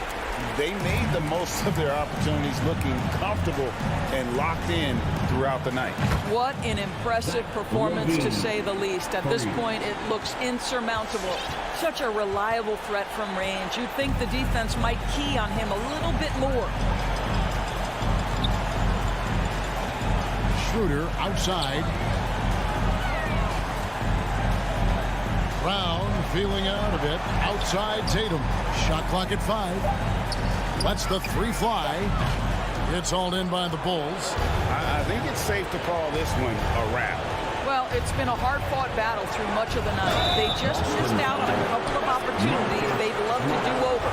They made the most of their opportunities, looking comfortable and locked in throughout the night. What an impressive performance, to say the least. At this point, it looks insurmountable. Such a reliable threat from range. You'd think the defense might key on him a little bit more. Schroeder outside. Brown feeling out a bit. Outside Tatum. Shot clock at 5. Lets the 3 fly. It's all in by the Bulls. I think it's safe to call this one a wrap. Well, it's been a hard-fought battle through much of the night. They just missed out on a couple of opportunities they'd love to do over.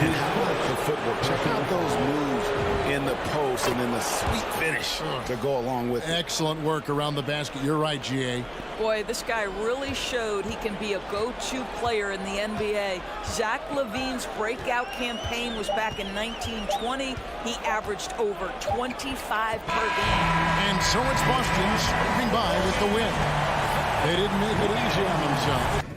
And how about the footwork? Check out those moves in the post and then the sweet finish to go along with it. Excellent work around the basket. You're right, GA. Boy, this guy really showed he can be a go-to player in the NBA. Zach LaVine's breakout campaign was back in 1920. He averaged over 25 per game. And so it's Boston scraping by with the win. They didn't make it easy on themselves.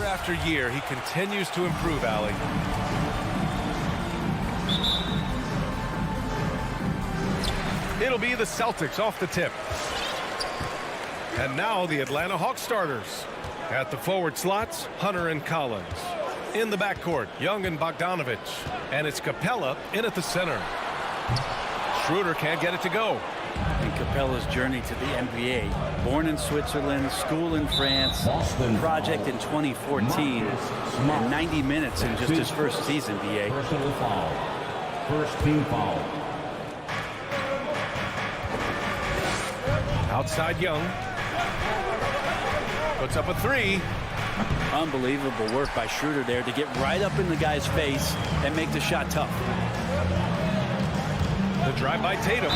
after year, he continues to improve, Allie. It'll be the Celtics off the tip. And now the Atlanta Hawks starters. At the forward slots, Hunter and Collins. In the backcourt, Young and Bogdanovich. And it's Capella in at the center. Schroeder can't get it to go. And Capella's journey to the NBA. Born in Switzerland, school in France, project in 2014, and 90 minutes in just his first season, BA. Personal foul. First team foul. Outside Young. Puts up a three. Unbelievable work by Schroeder there to get right up in the guy's face and make the shot tough. The drive by Tatum.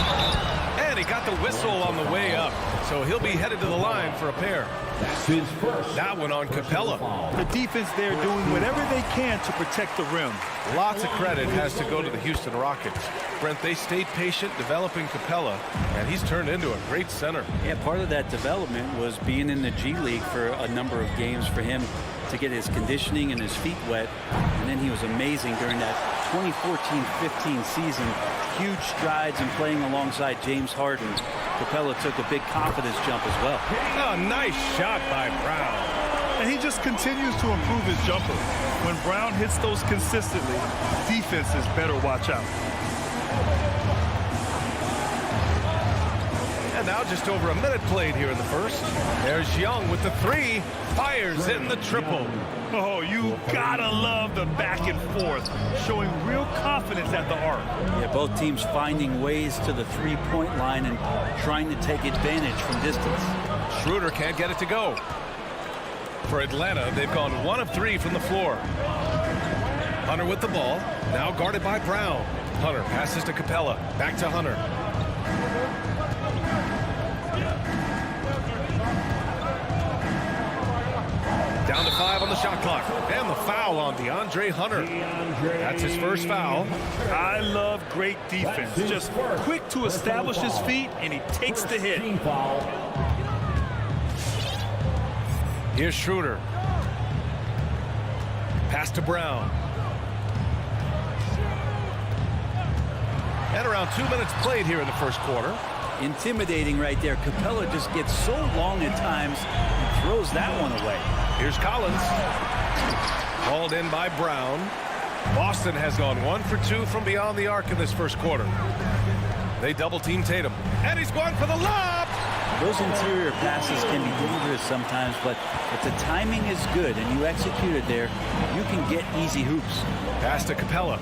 And he got the whistle on the way up. So he'll be headed to the line for a pair. That's his first. That one on Capella. The defense there doing whatever they can to protect the rim. Lots of credit has to go to the Houston Rockets. Brent, they stayed patient developing Capella, and he's turned into a great center. Yeah, part of that development was being in the G League for a number of games for him to get his conditioning and his feet wet. And then he was amazing during that 2014-15 season. Huge strides in playing alongside James Harden. Capella took a big confidence jump as well. A nice shot by Brown. And he just continues to improve his jumper. When Brown hits those consistently, defenses better watch out. And now just over a minute played here in the first. There's Young with the three. Fires in the triple. Oh, you gotta love the back and forth, showing real confidence at the arc. Yeah, both teams finding ways to the three-point line and trying to take advantage from distance. Schroeder can't get it to go. For Atlanta, they've gone 1 of 3 from the floor. Hunter with the ball, now guarded by Brown. Hunter passes to Capella, back to Hunter. Down to 5 on the shot clock. And the foul on DeAndre Hunter. That's his first foul. I love great defense. Just quick to establish his feet, and he takes the hit. Here's Schroeder. Pass to Brown. And around 2 minutes played here in the first quarter. Intimidating right there. Capella just gets so long at times and throws that one away. Here's Collins. Hauled in by Brown. Boston has gone 1 for 2 from beyond the arc in this first quarter. They double team Tatum. And he's going for the lob. Those interior passes can be dangerous sometimes, but if the timing is good and you execute it there, you can get easy hoops. Pass to Capella.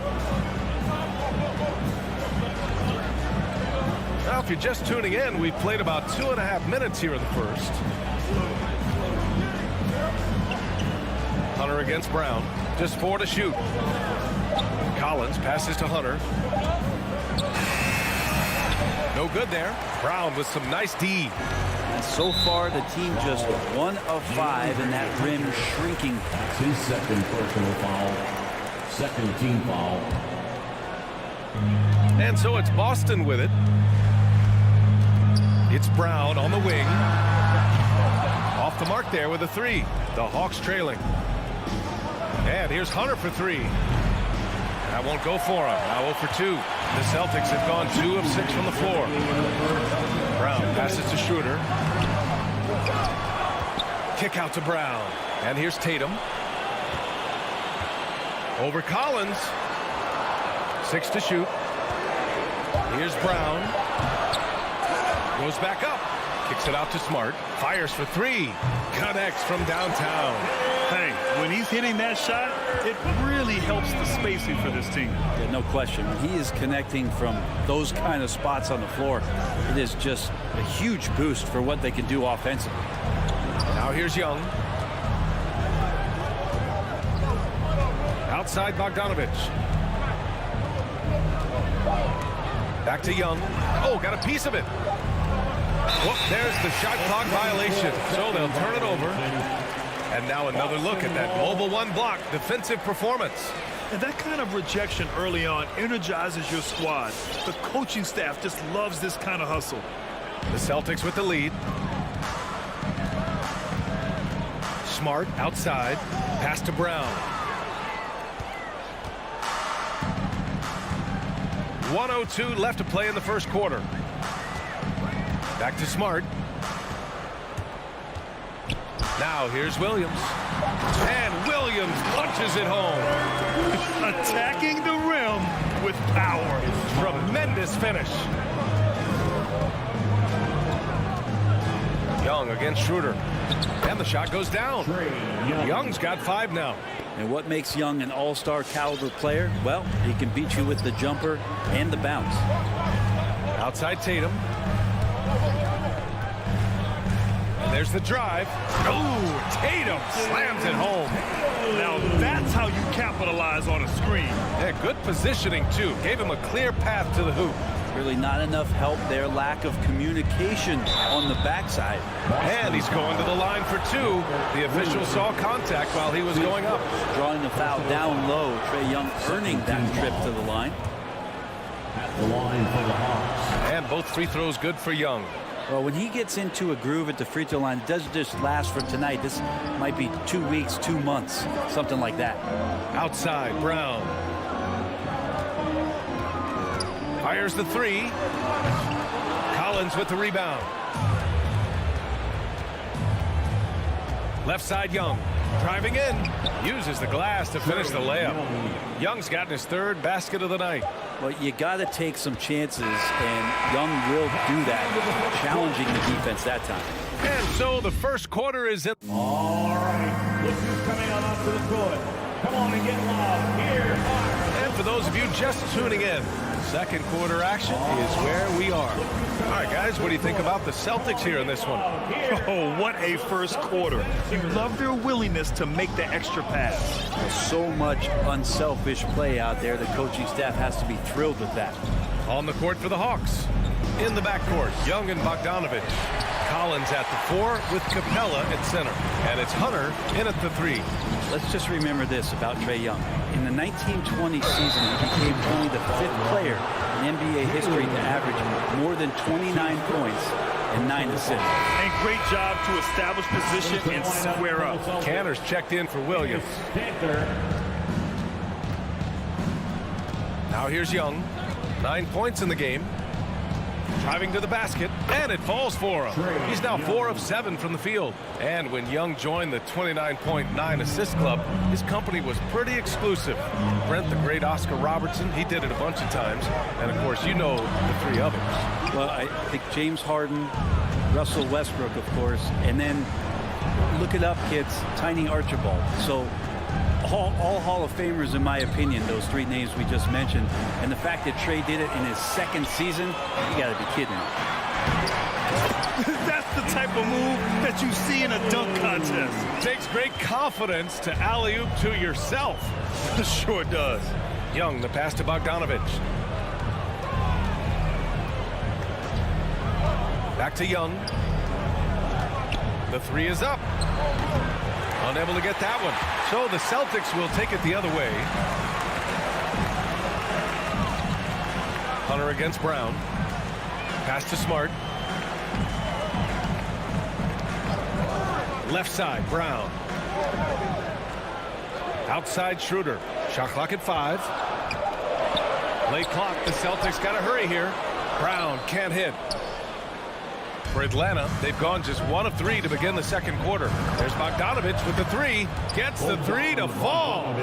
Now, if you're just tuning in, we've played about 2.5 minutes here in the first. Hunter against Brown. Just 4 to shoot. Collins passes to Hunter. No good there. Brown with some nice D. And so far, the team just 1 of 5 in that rim shrinking. That's his second personal foul. Second team foul. And so it's Boston with it. It's Brown on the wing. Off the mark there with a 3. The Hawks trailing. And here's Hunter for 3. That won't go for him. Now 0 for 2. The Celtics have gone 2 of 6 from the floor. Brown passes to Schroeder. Kick out to Brown. And here's Tatum. Over Collins. 6 to shoot. Here's Brown. Goes back up. Kicks it out to Smart. Fires for 3. Connects from downtown. Hey, when he's hitting that shot, it really helps the spacing for this team. Yeah, no question. When he is connecting from those kind of spots on the floor, it is just a huge boost for what they can do offensively. Now here's Young. Outside Bogdanovich. Back to Young. Oh, got a piece of it. Whoop, there's the shot clock violation. So they'll turn it over. And now another look at that mobile 1 block defensive performance. And that kind of rejection early on energizes your squad. The coaching staff just loves this kind of hustle. The Celtics with the lead. Smart outside. Pass to Brown. 1:02 left to play in the first quarter. Back to Smart. Now here's Williams. And Williams punches it home. Attacking the rim with power. Tremendous finish. Young against Schroeder. And the shot goes down. Young's got 5 now. And what makes Young an all-star caliber player? Well, he can beat you with the jumper and the bounce. Outside Tatum. And there's the drive. Oh, Tatum slams it home. Now that's how you capitalize on a screen. Yeah, good positioning, too. Gave him a clear path to the hoop. Really not enough help there. Lack of communication on the backside. And he's going to the line for 2. The official saw contact while he was going up. Drawing the foul down low. Trae Young earning that trip to the line. At the line for the Hawks. And both free throws good for Young. Well, when he gets into a groove at the free throw line, it doesn't just last for tonight. This might be 2 weeks, 2 months, something like that. Outside, Brown. Fires the 3. Collins with the rebound. Left side, Young. Driving in. Uses the glass to finish the layup. Young's gotten his 3rd basket of the night. Well, you got to take some chances, and Young will do that, challenging the defense that time. And so the first quarter is in. All right, look who's coming on up to the court. Come on and get loud. Here are. And for those of you just tuning in, second quarter action is where we are. All right, guys, what do you think about the Celtics here in this one? Oh, what a first quarter. You love their willingness to make the extra pass. So much unselfish play out there. The coaching staff has to be thrilled with that. On the court for the Hawks. In the backcourt, Young and Bogdanovich. Collins at the 4 with Capella at center. And it's Hunter in at the 3. Let's just remember this about Trae Young. In the 1920 season, he became only the 5th player in NBA history to average more than 29 points and 9 assists. And great job to establish position and square up. Cantor's checked in for Williams. Now here's Young. 9 points in the game. Driving to the basket, and it falls for him. He's now 4 of 7 from the field. And when Young joined the 29.9 assist club, his company was pretty exclusive. Brent, the great Oscar Robertson, he did it a bunch of times. And, of course, you know the 3 others. Well, I think James Harden, Russell Westbrook, of course, and then look it up, kids, Tiny Archibald. So all Hall of Famers, in my opinion, those 3 names we just mentioned. And the fact that Trae did it in his 2nd season, you got to be kidding me. That's the type of move that you see in a dunk contest. Takes great confidence to alley-oop to yourself. Sure does. Young, the pass to Bogdanovich. Back to Young. The 3 is up. Unable to get that one. So the Celtics will take it the other way. Hunter against Brown. Pass to Smart. Left side, Brown. Outside, Schroeder. Shot clock at 5. Late clock. The Celtics got to hurry here. Brown can't hit. For Atlanta, they've gone just 1 of 3 to begin the second quarter. There's Bogdanovich with the 3. Gets the 3 to fall.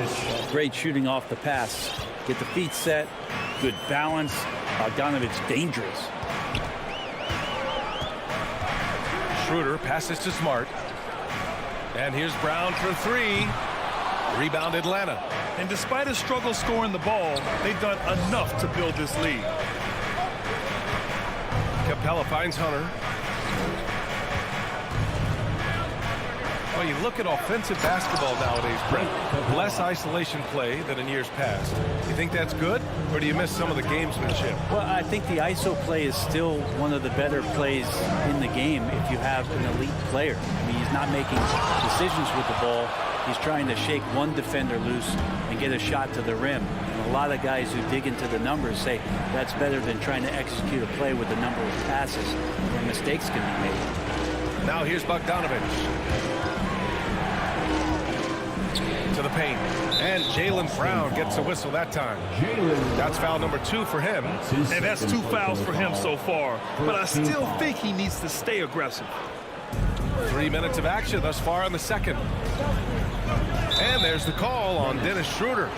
Great shooting off the pass. Get the feet set. Good balance. Bogdanovich dangerous. Schroeder passes to Smart. And here's Brown for 3. Rebound Atlanta. And despite a struggle scoring the ball, they've done enough to build this lead. Capella finds Hunter. Well, you look at offensive basketball nowadays, Brent. Less isolation play than in years past. You think that's good, or do you miss some of the gamesmanship? Well, I think the ISO play is still one of the better plays in the game if you have an elite player. I mean, he's not making decisions with the ball. He's trying to shake one defender loose and get a shot to the rim. And a lot of guys who dig into the numbers say that's better than trying to execute a play with a number of passes where mistakes can be made. Now here's Bogdanovich. To the paint. And Jaylen Brown gets a whistle that time. That's foul number 2 for him. And that's 2 fouls for him so far. But I still think he needs to stay aggressive. 3 minutes of action thus far in the second. And there's the call on Dennis Schroeder.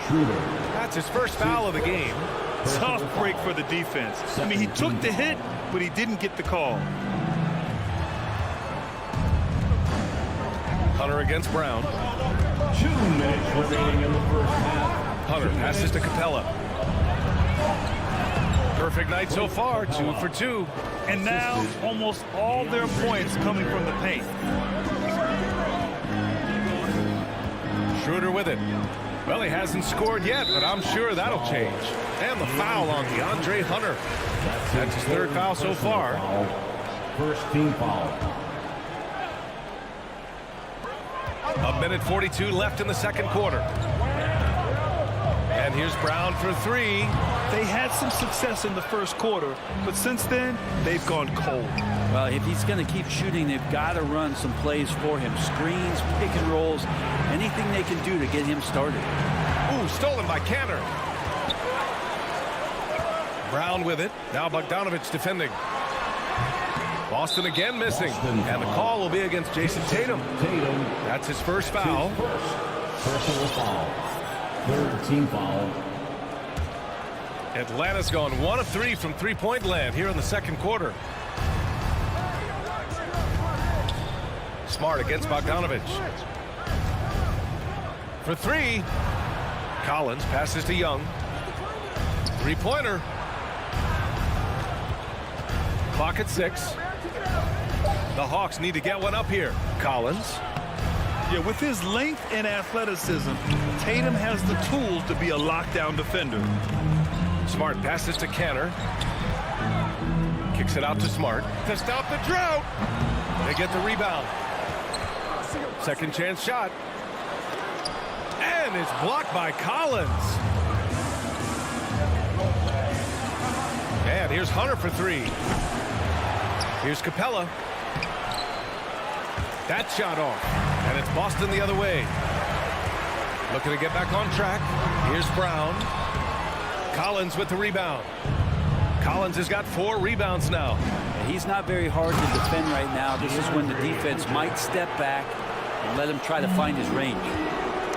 That's his first foul of the game. Tough break for the defense. I mean, he took the hit, but he didn't get the call. Hunter against Brown. 2 minutes remaining in the first half. Hunter passes to Capella. Perfect night so far, 2 for 2. And now, almost all their points coming from the paint. Schroeder with it. Well, he hasn't scored yet, but I'm sure that'll change. And the foul on DeAndre Hunter. That's his 3rd foul so far. First team foul. A minute 42 left in the second quarter. And here's Brown for 3. They had some success in the first quarter, but since then, they've gone cold. Well, if he's going to keep shooting, they've got to run some plays for him. Screens, pick and rolls, anything they can do to get him started. Ooh, stolen by Cantor. Brown with it. Now Bogdanovich defending. Boston again missing. And the call will be against Jason Tatum. That's his first foul. Personal foul. 3rd team foul. Atlanta's gone 1 of 3 from three-point land here in the second quarter. Smart against Bogdanovich. For 3. Collins passes to Young. 3-pointer. Clock at 6. The Hawks need to get one up here. Collins. Yeah, with his length and athleticism, Tatum has the tools to be a lockdown defender. Smart passes to Cantor. Kicks it out to Smart to stop the drought. They get the rebound. Second chance shot. And it's blocked by Collins. And here's Hunter for 3. Here's Capella. That shot off. And it's Boston the other way. Looking to get back on track. Here's Brown. Collins with the rebound. Collins has got 4 rebounds now. He's not very hard to defend right now. This is when the defense might step back and let him try to find his range.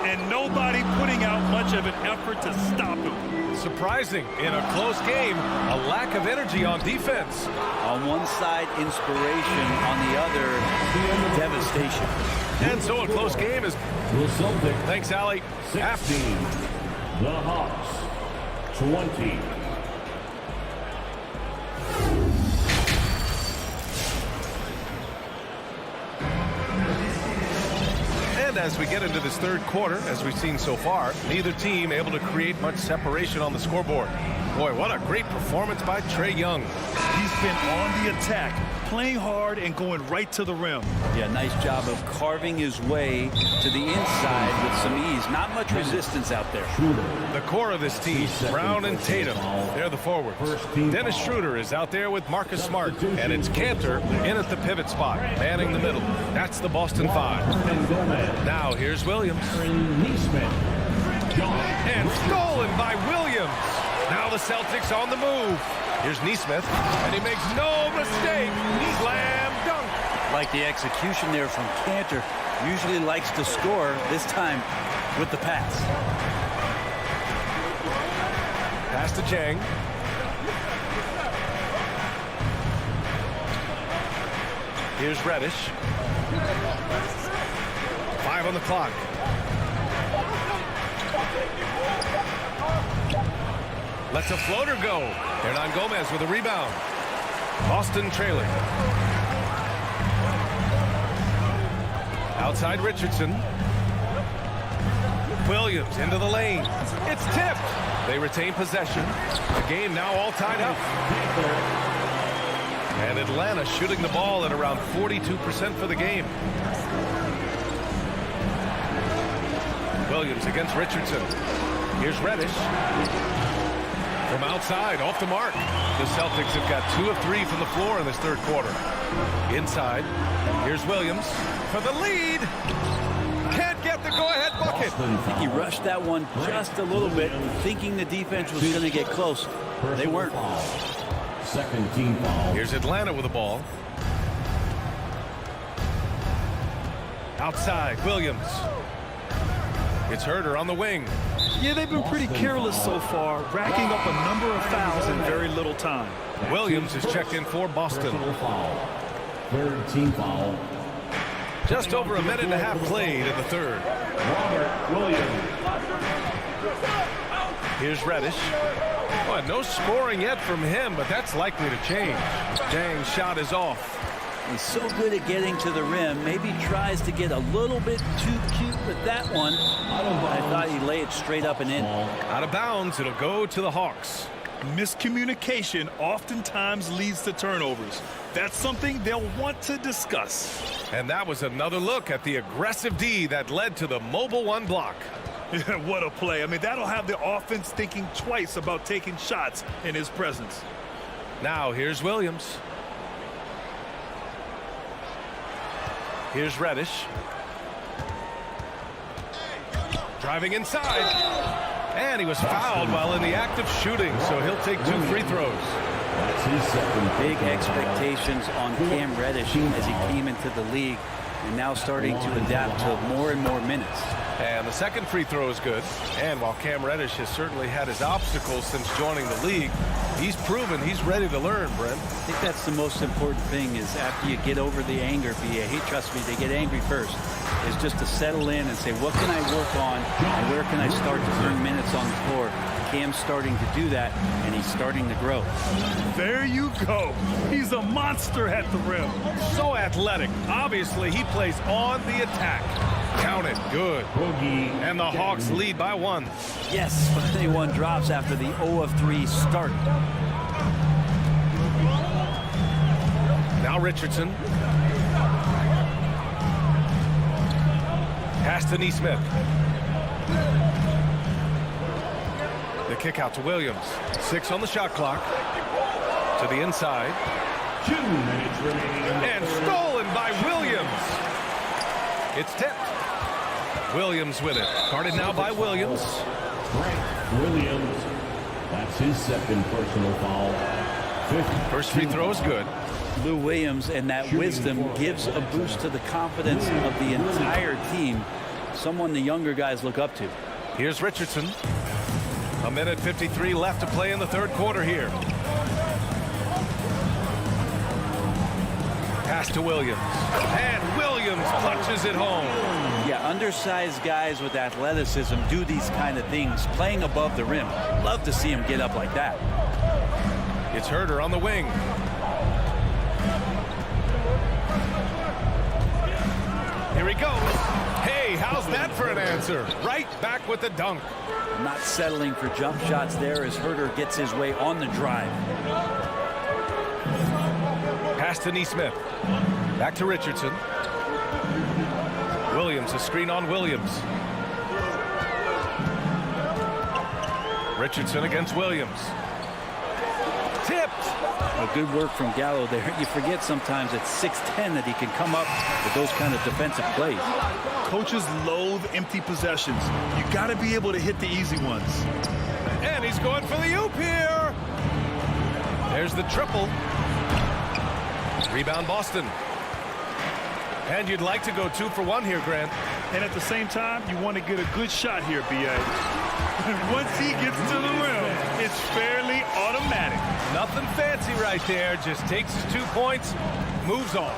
And nobody putting out much of an effort to stop him. Surprising in a close game, a lack of energy on defense. On one side, inspiration. On the other, devastation. And so a close game is... Thanks, Allie. 16. The Hawks. 20. And as we get into this third quarter, as we've seen so far, neither team able to create much separation on the scoreboard. Boy, what a great performance by Trae Young. He's been on the attack, playing hard and going right to the rim. Yeah, nice job of carving his way to the inside with some ease. Not much resistance out there. The core of this team, Brown and Tatum, they're the forwards. Dennis Schroeder is out there with Marcus Smart, and it's Cantor in at the pivot spot, manning the middle. That's the Boston 5. Now here's Williams. And stolen by Williams. Now the Celtics on the move. Here's Nesmith, and he makes no mistake. Slam dunk. Like the execution there from Cantor. Usually likes to score, this time with the pass. Pass to Chang. Here's Reddish. 5 on the clock. Lets a floater go. Hernan Gomez with a rebound. Boston trailing. Outside Richardson. Williams into the lane. It's tipped. They retain possession. The game now all tied up. And Atlanta shooting the ball at around 42% for the game. Williams against Richardson. Here's Reddish. From outside, off the mark. The Celtics have got 2 of 3 from the floor in this third quarter. Inside, here's Williams for the lead. Can't get the go-ahead bucket. bucket. I think he rushed that one just a little bit, thinking the defense was going to get close. They weren't. Second team foul. Here's Atlanta with the ball. Outside, Williams. It's Herter on the wing. Yeah, they've been pretty careless so far, racking up a number of fouls in very little time. Williams is checked in for Boston. Third team foul. Just over a minute and a half played in the third. Robert Williams. Here's Reddish. Well, no scoring yet from him, but that's likely to change. Jang's shot is off. He's so good at getting to the rim. Maybe tries to get a little bit too cute with that one. I thought he'd lay it straight up and in. Out of bounds, it'll go to the Hawks. Miscommunication oftentimes leads to turnovers. That's something they'll want to discuss. And that was another look at the aggressive D that led to the mobile one block. What a play. I mean, that'll have the offense thinking twice about taking shots in his presence. Now here's Williams. Here's Reddish. Driving inside. And he was fouled while in the act of shooting, so he'll take 2 free throws. That's his second. Big expectations on Cam Reddish as he came into the league and now starting to adapt to more and more minutes. And the second free throw is good. And while Cam Reddish has certainly had his obstacles since joining the league, he's proven he's ready to learn, Brent. I think that's the most important thing is after you get over the anger, trust me, they get angry first, is just to settle in and say, what can I work on and where can I start to earn minutes on the floor? Cam's starting to do that, and he's starting to grow. There you go. He's a monster at the rim. So athletic. Obviously, he plays on the attack. Count it. Good. And the Hawks lead by 1. Yes, but they won drops after the 0 of 3 start. Now Richardson. Pass to Neesmith. The kick out to Williams. 6 on the shot clock. To the inside. 2 minutes remaining. And stolen by Williams. It's tipped. Williams with it. Guarded now by Williams. Frank Williams. That's his second personal foul. First free throw is good. Lou Williams and that wisdom gives a boost to the confidence of the entire team. Someone the younger guys look up to. Here's Richardson. A minute 53 left to play in the third quarter here. Pass to Williams. And Williams punches it home. Yeah, undersized guys with athleticism do these kind of things, playing above the rim. Love to see him get up like that. It's Herter on the wing. Here he goes. Hey, how's that for an answer? Right back with the dunk. Not settling for jump shots there as Herter gets his way on the drive. Pass to Neesmith. Back to Richardson. Williams, a screen on Williams. Richardson against Williams. Tipped. Well, good work from Gallo there. You forget sometimes at 6'10" that he can come up with those kind of defensive plays. Coaches loathe empty possessions. You got to be able to hit the easy ones. And he's going for the oop here. There's the triple. Rebound Boston. And you'd like to go 2 for 1 here, Grant. And at the same time, you want to get a good shot here, B.A. Once he gets to the rim, it's fairly automatic. Nothing fancy right there. Just takes his 2 points, moves on.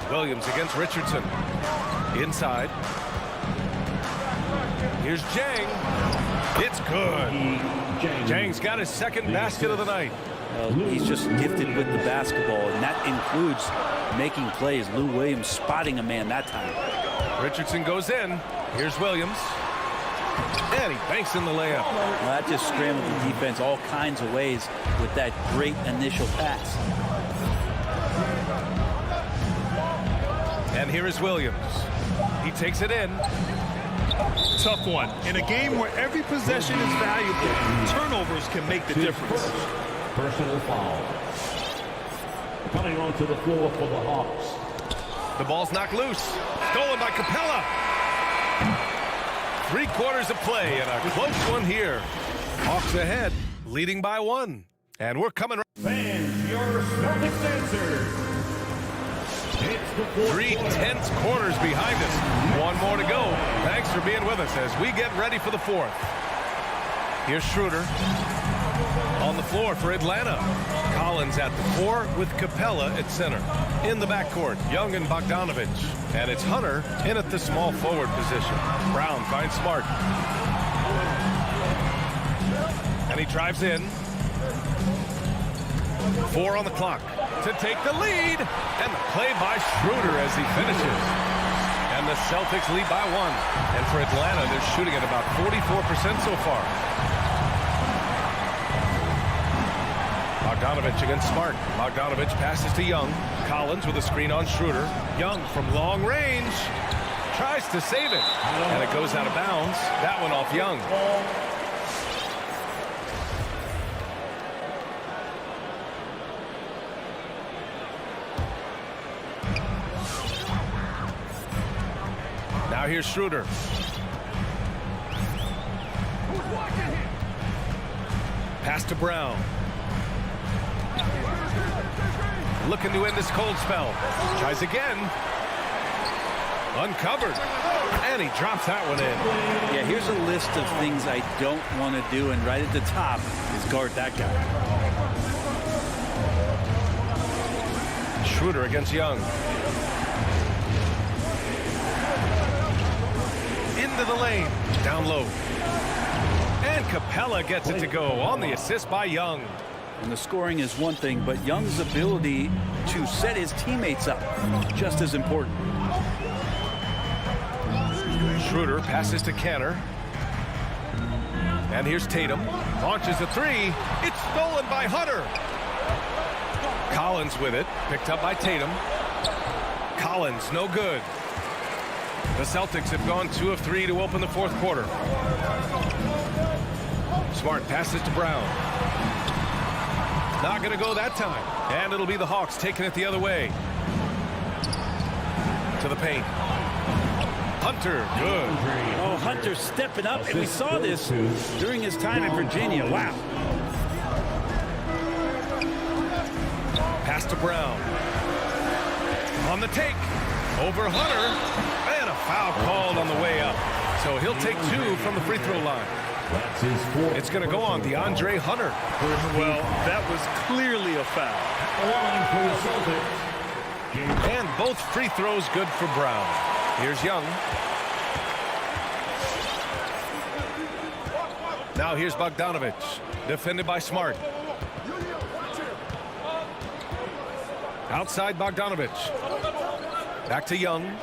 Williams against Richardson. Inside. Here's Jang. It's good. Jang's got his second basket of the night. He's just gifted with the basketball, and that includes making plays. Lou Williams spotting a man that time. Richardson goes in. Here's Williams. And he banks in the layup. Well, that just scrambled the defense all kinds of ways with that great initial pass. And here is Williams. He takes it in. Tough one. In a game where every possession is valuable, turnovers can make the difference. Personal foul. Coming onto the floor for the Hawks. The ball's knocked loose. Stolen by Capella. 3 quarters of play and a close one here. Hawks ahead, leading by 1. And we're coming. Fans, your Celtics answer. 3 tense quarters behind us. 1 more to go. Thanks for being with us as we get ready for the 4th. Here's Schroeder on the floor for Atlanta. Collins at the 4 with Capella at center. In the backcourt, Young and Bogdanovich. And it's Hunter in at the small forward position. Brown finds Smart. And he drives in. 4 on the clock to take the lead. And the play by Schroeder as he finishes. And the Celtics lead by 1. And for Atlanta, they're shooting at about 44% so far. Bogdanovich against Smart. Bogdanovich passes to Young. Collins with a screen on Schroeder. Young from long range tries to save it. And it goes out of bounds. That one off Young. Now here's Schroeder. Pass to Brown. Looking to end this cold spell. Tries again. Uncovered. And he drops that one in. Yeah, here's a list of things I don't want to do, and right at the top is guard that guy. Schroeder against Young. Into the lane. Down low. And Capella gets it to go on the assist by Young. And the scoring is one thing, but Young's ability to set his teammates up just as important. Schroeder passes to Canner. And here's Tatum. Launches a 3. It's stolen by Hunter. Collins with it. Picked up by Tatum. Collins, no good. The Celtics have gone 2 of 3 to open the 4th quarter. Smart passes to Brown. Not going to go that time. And it'll be the Hawks taking it the other way. To the paint. Hunter, good. Oh, Hunter stepping up, and we saw this during his time in Virginia. Wow. Pass to Brown. On the take. Over Hunter. And a foul called on the way up. So he'll take 2 from the free throw line. It's going to go on DeAndre Hunter. Well, that was clearly a foul. And both free throws good for Brown. Here's Young. Now here's Bogdanovich. Defended by Smart. Outside Bogdanovich. Back to Young.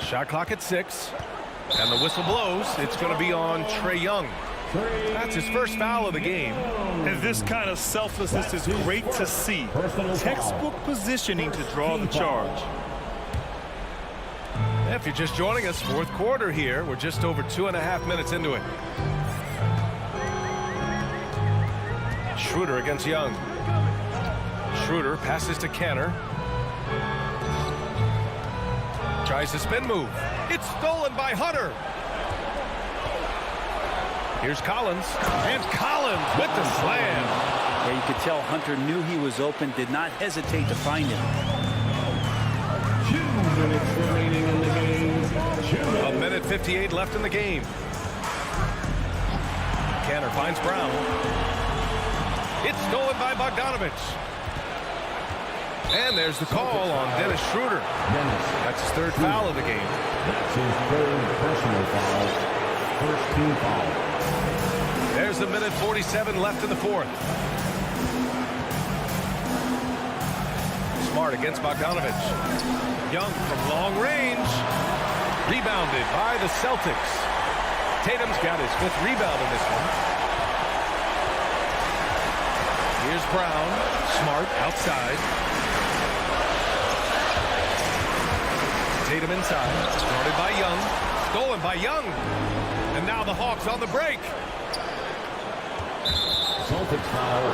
Shot clock at 6. And the whistle blows. It's going to be on Trae Young. That's his first foul of the game. And this kind of selflessness is great to see. Textbook positioning to draw the charge. If you're just joining us, 4th quarter here. We're just over 2.5 minutes into it. Schroeder against Young. Schroeder passes to Canner. Tries the spin move. It's stolen by Hunter. Here's Collins. And Collins with the slam. Yeah, you could tell Hunter knew he was open, did not hesitate to find him. 2 minutes remaining in the game. 1:58 left in the game. Canner finds Brown. It's stolen by Bogdanovich. And there's the call on Dennis Schroeder. That's his 3rd foul of the game. That's his 3rd personal foul. First team foul. There's 1:47 left in the 4th. Smart against Bogdanovich. Young from long range. Rebounded by the Celtics. Tatum's got his 5th rebound in this one. Here's Brown. Smart outside. Tatum inside. Started by Young. Stolen by Young. And now the Hawks on the break. Celtics foul.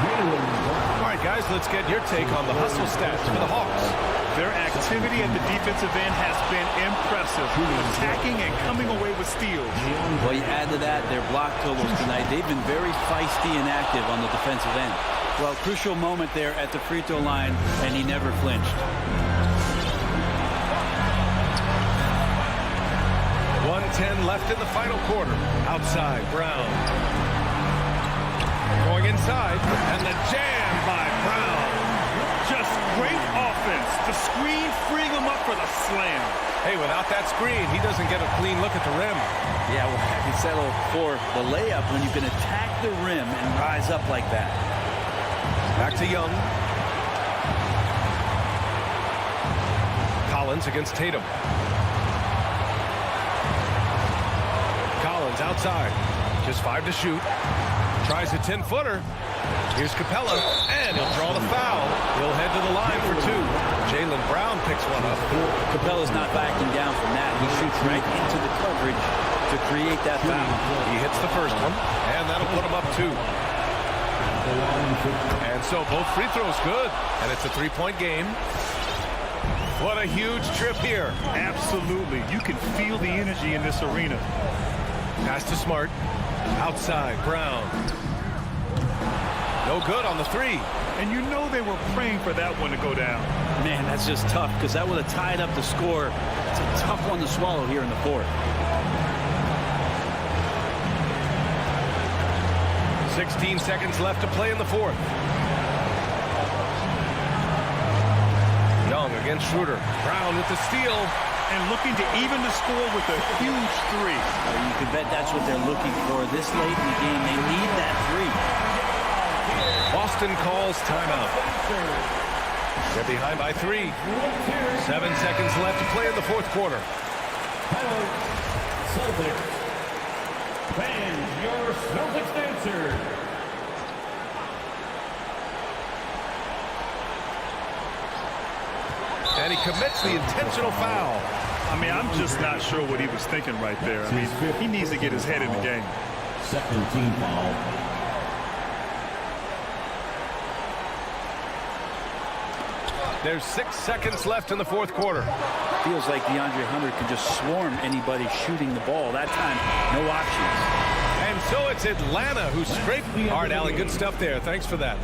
Jalen Brown. All right, guys, let's get your take on the hustle stats for the Hawks. Their activity at the defensive end has been impressive, attacking and coming away with steals. Well, you add to that their block totals tonight. They've been very feisty and active on the defensive end. Well, crucial moment there at the free throw line, and he never flinched. 1:10 left in the final quarter. Outside, Brown. Going inside, and the jam by Brown. Just great offense. The screen freeing him up for the slam. Hey, without that screen, he doesn't get a clean look at the rim. Yeah, well, you settle for the layup when you can attack the rim and rise up like that. Back to Young. Collins against Tatum. Collins outside. Just 5 to shoot. Tries a 10-footer. Here's Capella, and he'll draw the foul. He'll head to the line for 2. Jaylen Brown picks one up. Capella's not backing down from that. He shoots right into the coverage to create that foul. He hits the first one, and that'll put him up 2. And so both free throws good, and it's a 3-point game. What a huge trip here. Absolutely. You can feel the energy in this arena. Pass to Smart. Outside, Brown. No good on the 3. And you know they were praying for that one to go down. Man, that's just tough because that would have tied up the score. It's a tough one to swallow here in the fourth. 16 seconds left to play in the fourth. Young against Schroeder. Brown with the steal. And looking to even the score with a huge 3. You can bet that's what they're looking for this late in the game. They need that 3. Boston calls timeout. They're behind by 3. 7 seconds left to play in the fourth quarter. Celtics. Fans, your Celtics answer. And he commits the intentional foul. I mean, I'm just not sure what he was thinking right there. I mean, he needs to get his head in the game. Second team foul. There's 6 seconds left in the fourth quarter. Feels like DeAndre Hunter can just swarm anybody shooting the ball. That time, no options. And so it's Atlanta who scraped. All right, Allie, good stuff there. Thanks for that.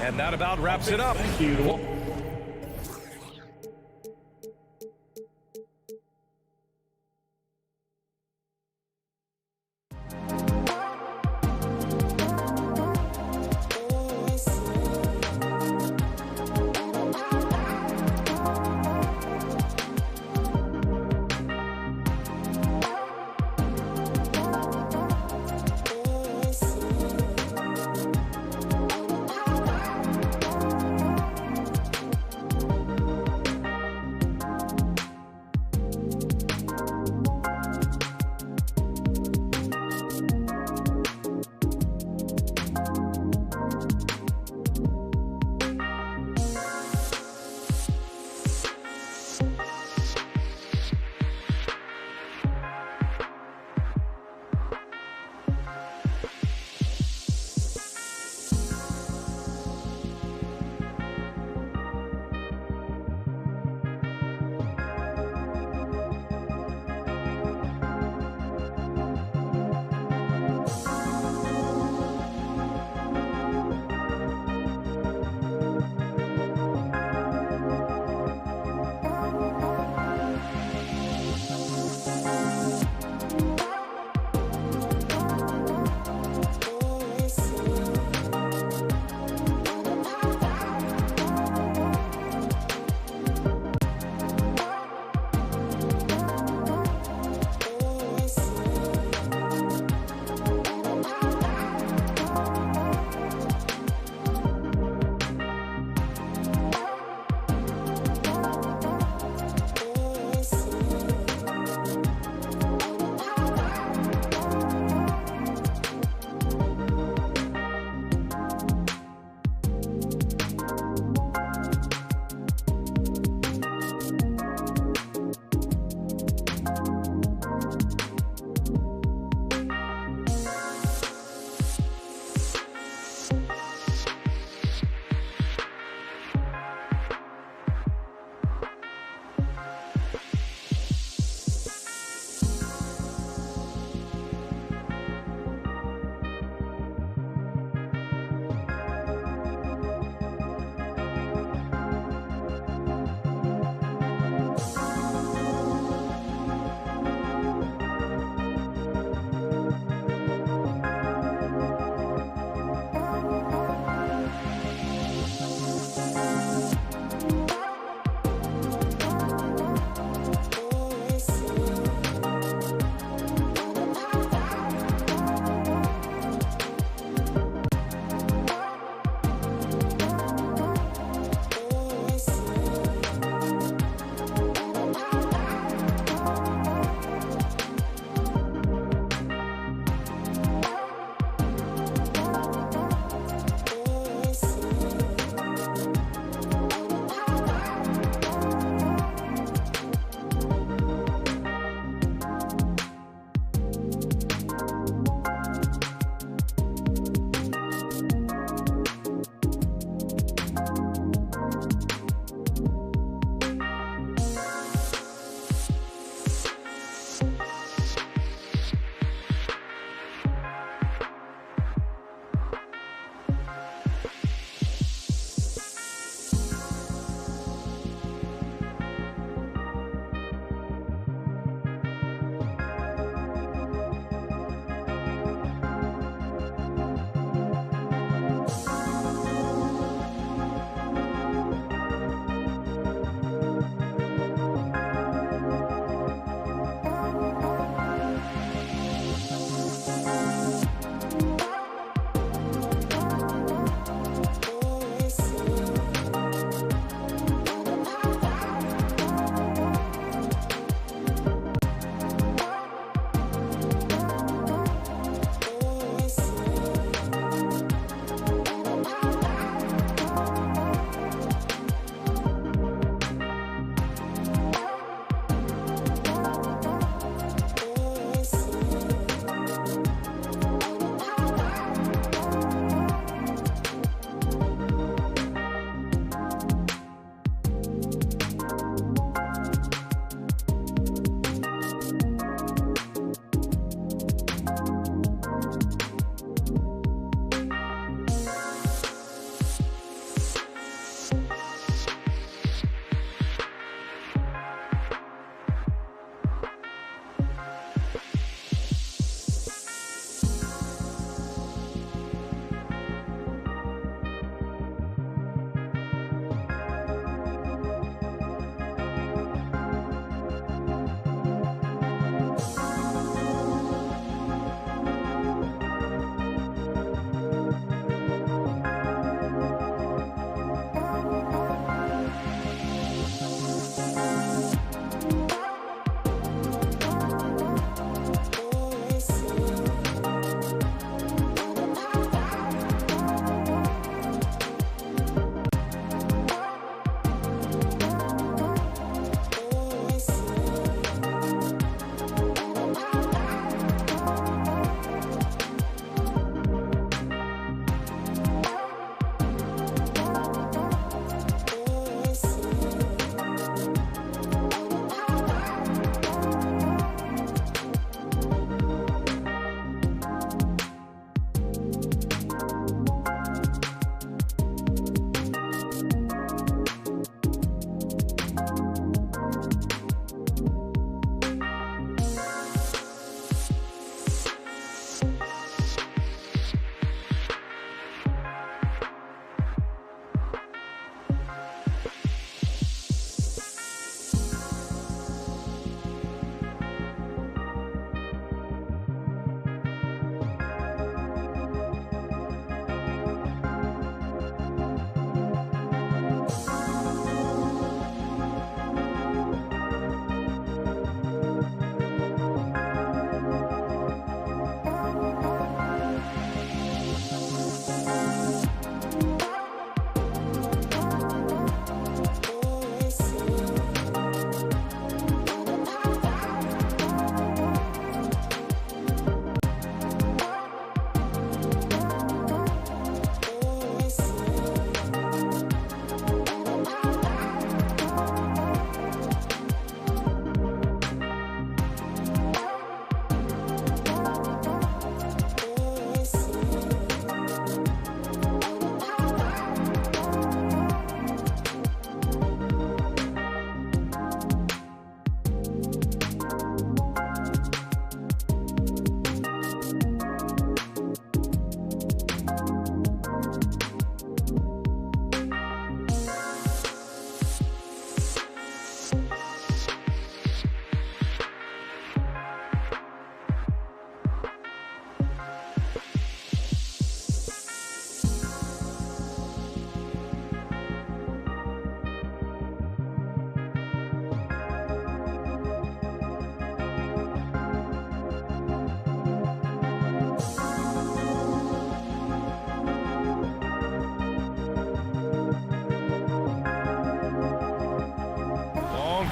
And that about wraps it up. Thank you.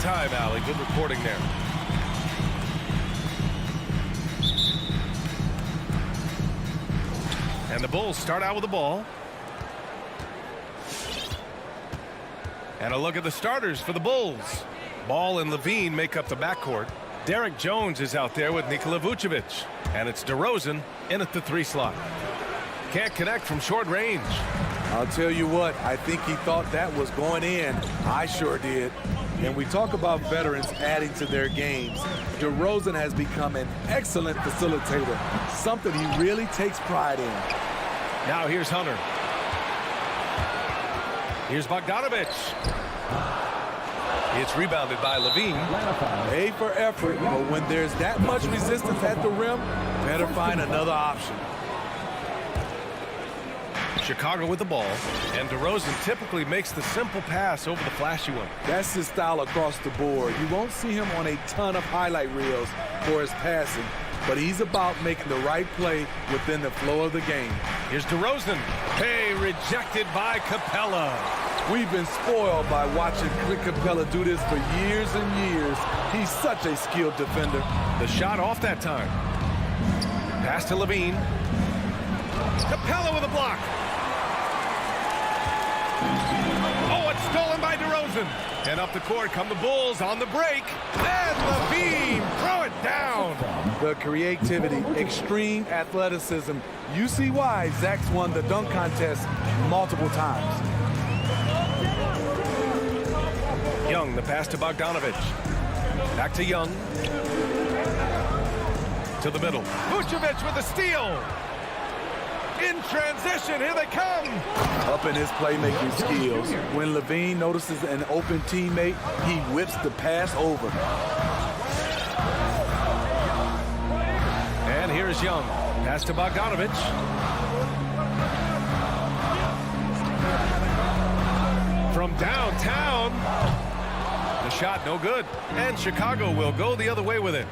time, Allie. Good reporting there. And the Bulls start out with the ball. And a look at the starters for the Bulls. Ball and Levine make up the backcourt. Derek Jones is out there with Nikola Vucevic. And it's DeRozan in at the 3 slot. Can't connect from short range. I'll tell you what, I think he thought that was going in. I sure did. And we talk about veterans adding to their games. DeRozan has become an excellent facilitator, something he really takes pride in. Now here's Hunter. Here's Bogdanovic. It's rebounded by Levine. A for effort, but when there's that much resistance at the rim, better find another option. Chicago with the ball, and DeRozan typically makes the simple pass over the flashy one. That's his style across the board. You won't see him on a ton of highlight reels for his passing, but he's about making the right play within the flow of the game. Here's DeRozan. Hey, rejected by Capella. We've been spoiled by watching Clint Capella do this for years and years. He's such a skilled defender. The shot off that time. Pass to Levine. Capella with a block. Oh, it's stolen by DeRozan. And up the court come the Bulls on the break. And Levine, throw it down. The creativity, extreme athleticism. You see why Zach's won the dunk contest multiple times. Young, the pass to Bogdanovic. Back to Young. To the middle. Vucevic with a steal. In transition, here they come. Up in his playmaking skills. When Levine notices an open teammate, he whips the pass over. And here's Young. Pass to Bogdanovic. From downtown. The shot no good. And Chicago will go the other way with it.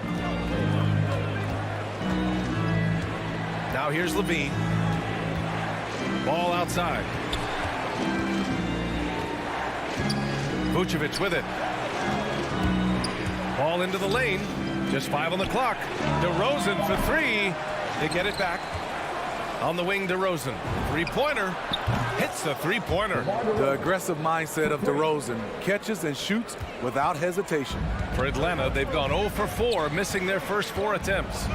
Now here's Levine. Ball outside. Vucevic with it. Ball into the lane. Just 5 on the clock. DeRozan for 3. They get it back. On the wing, DeRozan. Three-pointer. Hits the three-pointer. The aggressive mindset of DeRozan. Catches and shoots without hesitation. For Atlanta, they've gone 0 for 4, missing their first 4 attempts.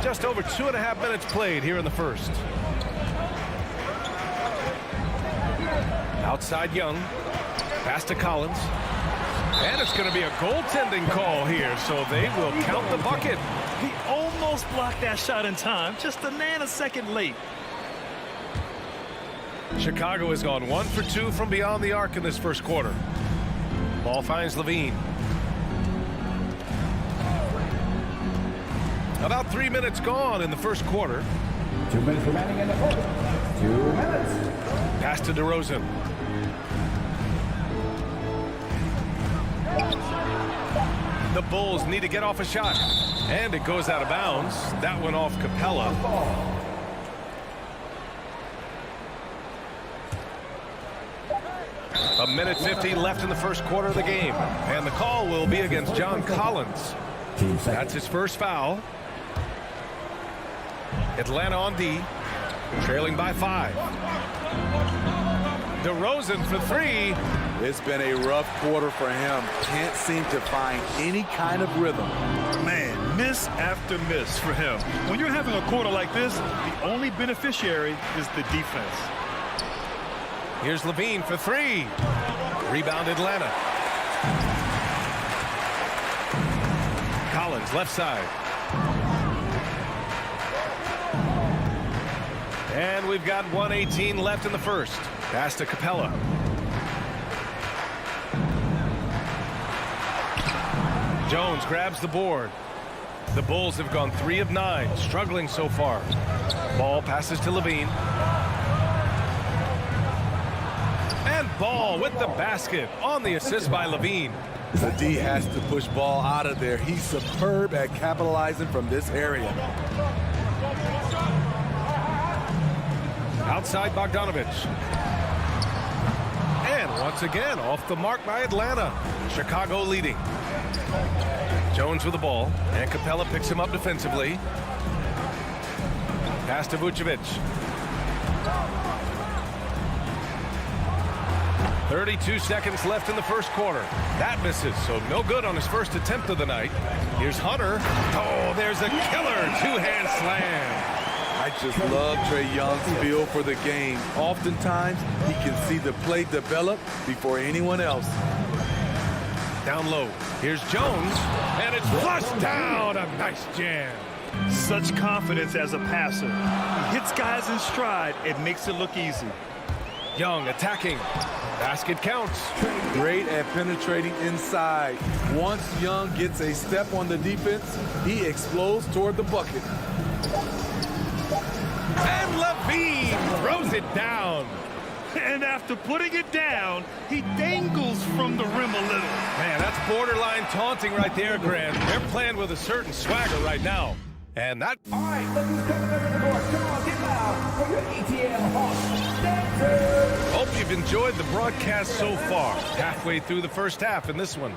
Just over 2.5 minutes played here in the first. Outside Young. Pass to Collins. And it's going to be a goaltending call here, so they will count the bucket. He almost blocked that shot in time, just a nanosecond late. Chicago has gone 1 for 2 from beyond the arc in this first quarter. Ball finds Levine. About 3 minutes gone in the first quarter. 2 minutes remaining in the fourth. 2 minutes. Pass to DeRozan. The Bulls need to get off a shot. And it goes out of bounds. That went off Capella. A minute 50 left in the first quarter of the game. And the call will be against John Collins. That's his first foul. Atlanta on D, trailing by 5. DeRozan for 3. It's been a rough quarter for him. Can't seem to find any kind of rhythm. Man, miss after miss for him. When you're having a quarter like this, the only beneficiary is the defense. Here's Levine for 3. Rebound Atlanta. Collins left side. And we've got 1:18 left in the first. Pass to Capella. Jones grabs the board. The Bulls have gone 3 of 9, struggling so far. Ball passes to Levine. And Ball with the basket on the assist by Levine. The D has to push Ball out of there. He's superb at capitalizing from this area. Outside Bogdanovic. And Once again, off the mark by Atlanta. Chicago leading. Jones with the ball, and Capella picks him up defensively. Pass to Vucevic. 32 seconds left in the first quarter. That misses, so no good on his first attempt of the night. Here's Hunter. Oh, there's a killer two-hand slam. I just love Trae Young's feel for the game. Oftentimes, he can see the play develop before anyone else. Down low. Here's Jones, and it's flushed down. A nice jam. Such confidence as a passer. He hits guys in stride. It makes it look easy. Young attacking. Basket counts. Great at penetrating inside. Once Young gets a step on the defense, he explodes toward the bucket. And Levine throws it down. And after putting it down, he dangles from the rim a little. Man, that's borderline taunting right there, Grant. They're playing with a certain swagger right now. And that... All right, look who's coming over the court. Come on, get loud for your ETN Hawks. Hope you've enjoyed the broadcast so far. Halfway through the first half in this one.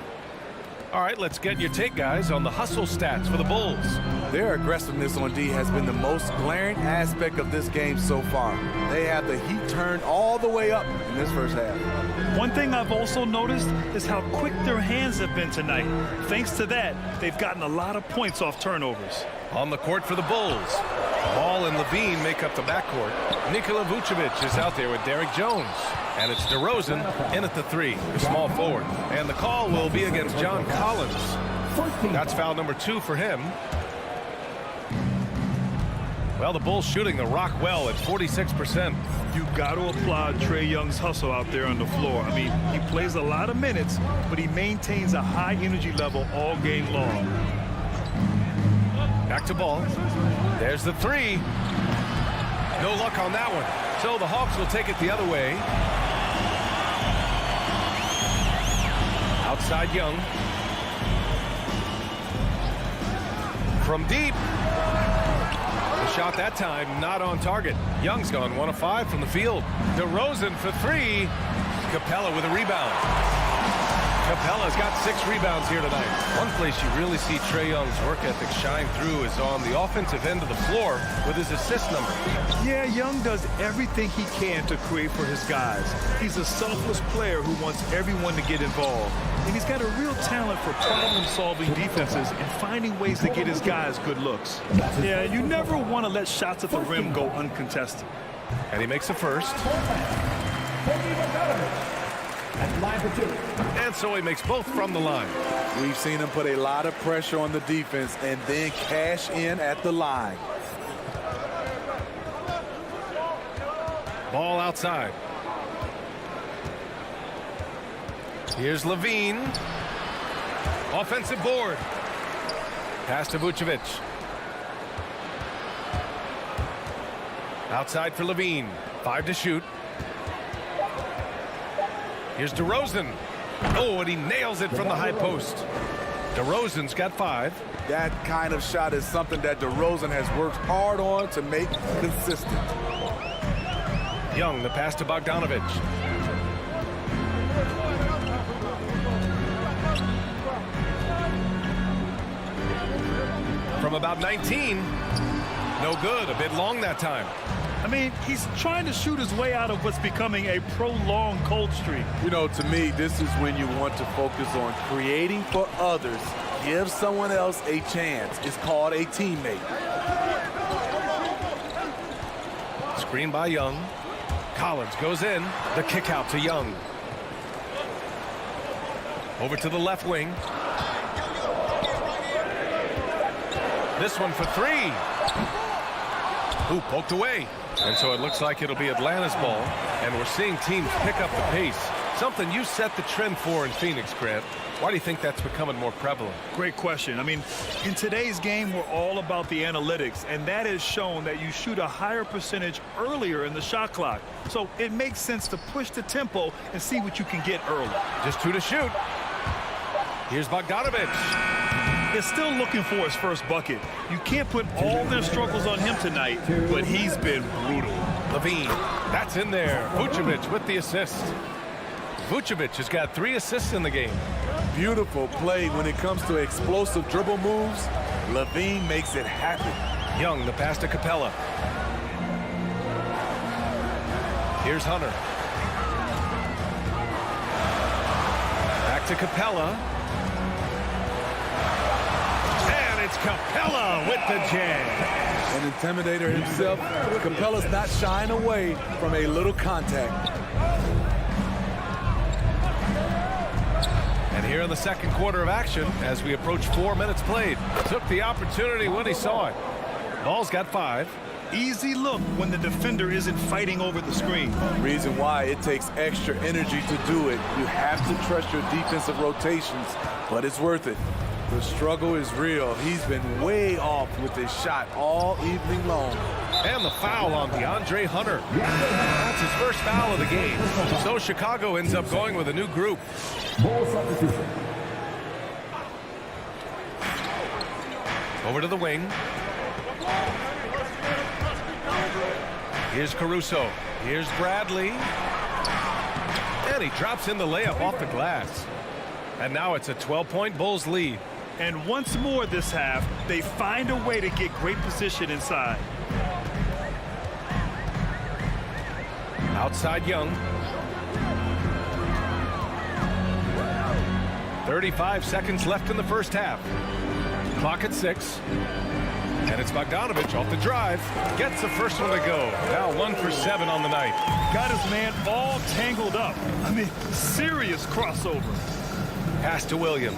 All right, let's get your take, guys, on the hustle stats for the Bulls. Their aggressiveness on D has been the most glaring aspect of this game so far. They have the heat turned all the way up in this first half. One thing I've also noticed is how quick their hands have been tonight. Thanks to that, they've gotten a lot of points off turnovers. On the court for the Bulls, Ball and Levine make up the backcourt. Nikola Vucevic is out there with Derrick Jones. And it's DeRozan in at the three, the small forward. And the call will be against John Collins. That's foul number 2 for him. Well, the Bulls shooting the rock well at 46%. You got to applaud Trae Young's hustle out there on the floor. I mean, he plays a lot of minutes, but he maintains a high energy level all game long. Back to Ball. There's the three. No luck on that one. So the Hawks will take it the other way. Outside Young. From deep. The shot that time not on target. Young's gone 1 of 5 from the field. DeRozan for 3. Capella with a rebound. Capella's got 6 rebounds here tonight. One place you really see Trae Young's work ethic shine through is on the offensive end of the floor with his assist number. Yeah, Young does everything he can to create for his guys. He's a selfless player who wants everyone to get involved. And he's got a real talent for problem-solving defenses and finding ways to get his guys good looks. Yeah, you never want to let shots at the rim go uncontested. And he makes a first. And so he makes both from the line. We've seen him put a lot of pressure on the defense and then cash in at the line. Ball outside. Here's Levine. Offensive board. Pass to Vucevic. Outside for Levine. 5 to shoot. Here's DeRozan. Oh, and he nails it from the high post. DeRozan's got 5. That kind of shot is something that DeRozan has worked hard on to make consistent. Young, the pass to Bogdanovic. From about 19. No good. A bit long that time. I mean, he's trying to shoot his way out of what's becoming a prolonged cold streak. You know, to me, this is when you want to focus on creating for others. Give someone else a chance. It's called a teammate. Screen by Young. Collins goes in. The kick out to Young. Over to the left wing. This one for 3. Ooh, poked away. And so it looks like it'll be Atlanta's ball. And we're seeing teams pick up the pace. Something you set the trend for in Phoenix, Grant. Why do you think that's becoming more prevalent? Great question. I mean, in today's game, we're all about the analytics, and that has shown that you shoot a higher percentage earlier in the shot clock. So it makes sense to push the tempo and see what you can get early. Just 2 to shoot. Here's Bogdanovic. Is still looking for his first bucket. You can't put all their struggles on him tonight, but he's been brutal. Levine, that's in there. Vucevic with the assist. Vucevic has got 3 assists in the game. Beautiful play when it comes to explosive dribble moves. Levine makes it happen. Young, the pass to Capella. Here's Hunter. Back to Capella. And it's Capella with the jam. An intimidator himself, Capella's not shying away from a little contact. And here in the second quarter of action, as we approach 4 minutes played, took the opportunity when he saw it. Ball's got 5. Easy look when the defender isn't fighting over the screen. Reason why it takes extra energy to do it. You have to trust your defensive rotations, but it's worth it. The struggle is real. He's been way off with his shot all evening long. And the foul on DeAndre Hunter. That's his first foul of the game. So Chicago ends up going with a new group. Over to the wing. Here's Caruso. Here's Bradley. And he drops in the layup off the glass. And now it's a 12-point Bulls lead. And once more this half, they find a way to get great position inside. Outside Young. 35 seconds left in the first half. Clock at 6. And it's Bogdanovic off the drive. Gets the first one to go. Now 1 for 7 on the night. Got his man all tangled up. I mean, serious crossover. Pass to Williams.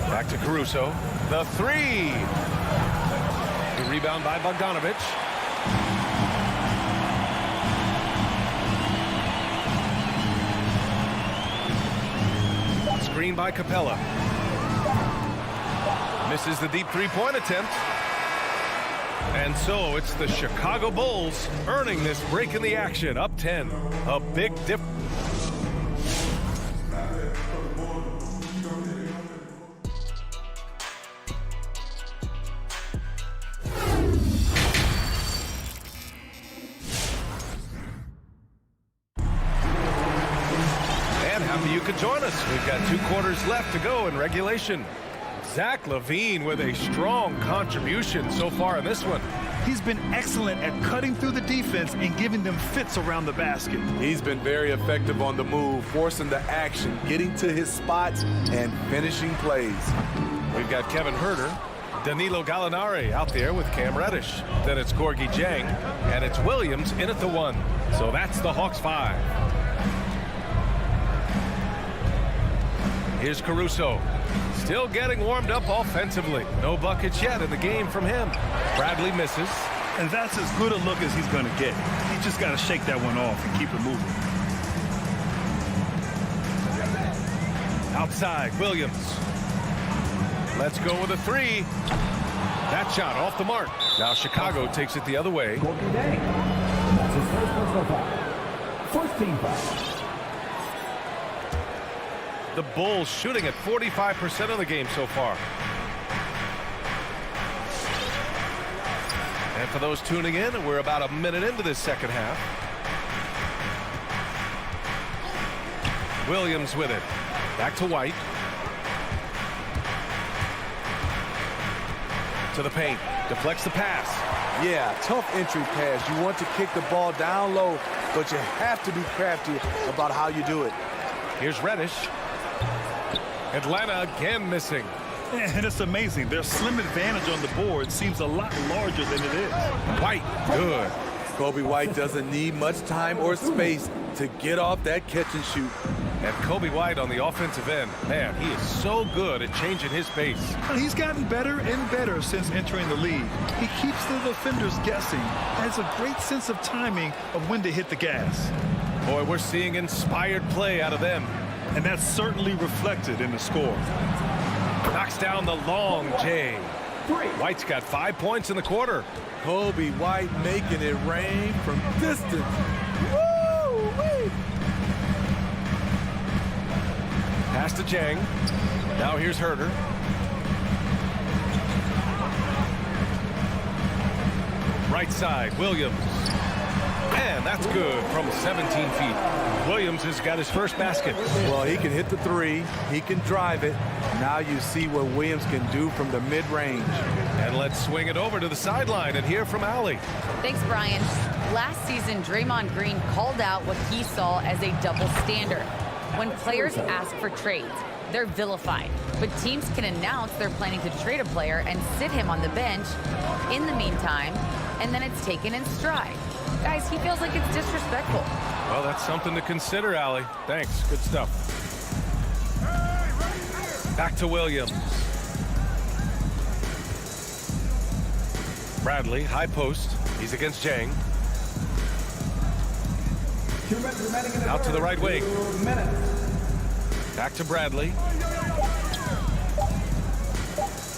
Back to Caruso. The 3. The rebound by Bogdanovic. Screen by Capella. Misses the deep three-point attempt. And so it's the Chicago Bulls earning this break in the action, up 10. A big difference. You could join us. We've got 2 quarters left to go in regulation. Zach LaVine with a strong contribution so far in this one. He's been excellent at cutting through the defense and giving them fits around the basket. He's been very effective on the move, forcing the action, getting to his spots, and finishing plays. We've got Kevin Huerter, Danilo Gallinari out there with Cam Reddish. Then it's Gorgui Dieng, and it's Williams in at the 1. So that's the Hawks 5. Here's Caruso. Still getting warmed up offensively. No buckets yet in the game from him. Bradley misses. And that's as good a look as he's going to get. He's just got to shake that one off and keep it moving. Outside, Williams. Let's go with a 3. That shot off the mark. Now Chicago takes it the other way. That's his first personal foul. First team foul. The Bulls shooting at 45% of the game so far. And for those tuning in, we're about a minute into this second half. Williams with it. Back to White. To the paint. Deflects the pass. Yeah, tough entry pass. You want to kick the ball down low, but you have to be crafty about how you do it. Here's Reddish. Atlanta again missing. And it's amazing. Their slim advantage on the board seems a lot larger than it is. White, good. Kobe White doesn't need much time or space to get off that catch and shoot. And Kobe White on the offensive end. Man, he is so good at changing his pace. He's gotten better and better since entering the league. He keeps the defenders guessing. Has a great sense of timing of when to hit the gas. Boy, we're seeing inspired play out of them. And that's certainly reflected in the score. Knocks down the long J. White's got 5 points in the quarter. Kobe White making it rain from distance. Woo-wee. Pass to Dieng. Now here's Huerter. Right side, Williams. And that's good from 17 feet. Williams has got his first basket. Well, he can hit the three. He can drive it. Now you see what Williams can do from the mid-range. And let's swing it over to the sideline and hear from Allie. Thanks, Brian. Last season, Draymond Green called out what he saw as a double standard. When players ask for trades, they're vilified. But teams can announce they're planning to trade a player and sit him on the bench in the meantime, and then it's taken in stride. Guys, he feels like it's disrespectful. Well, that's something to consider, Allie. Thanks. Good stuff. Back to Williams. Bradley, high post. He's against Jang. Out to the right wing. Back to Bradley.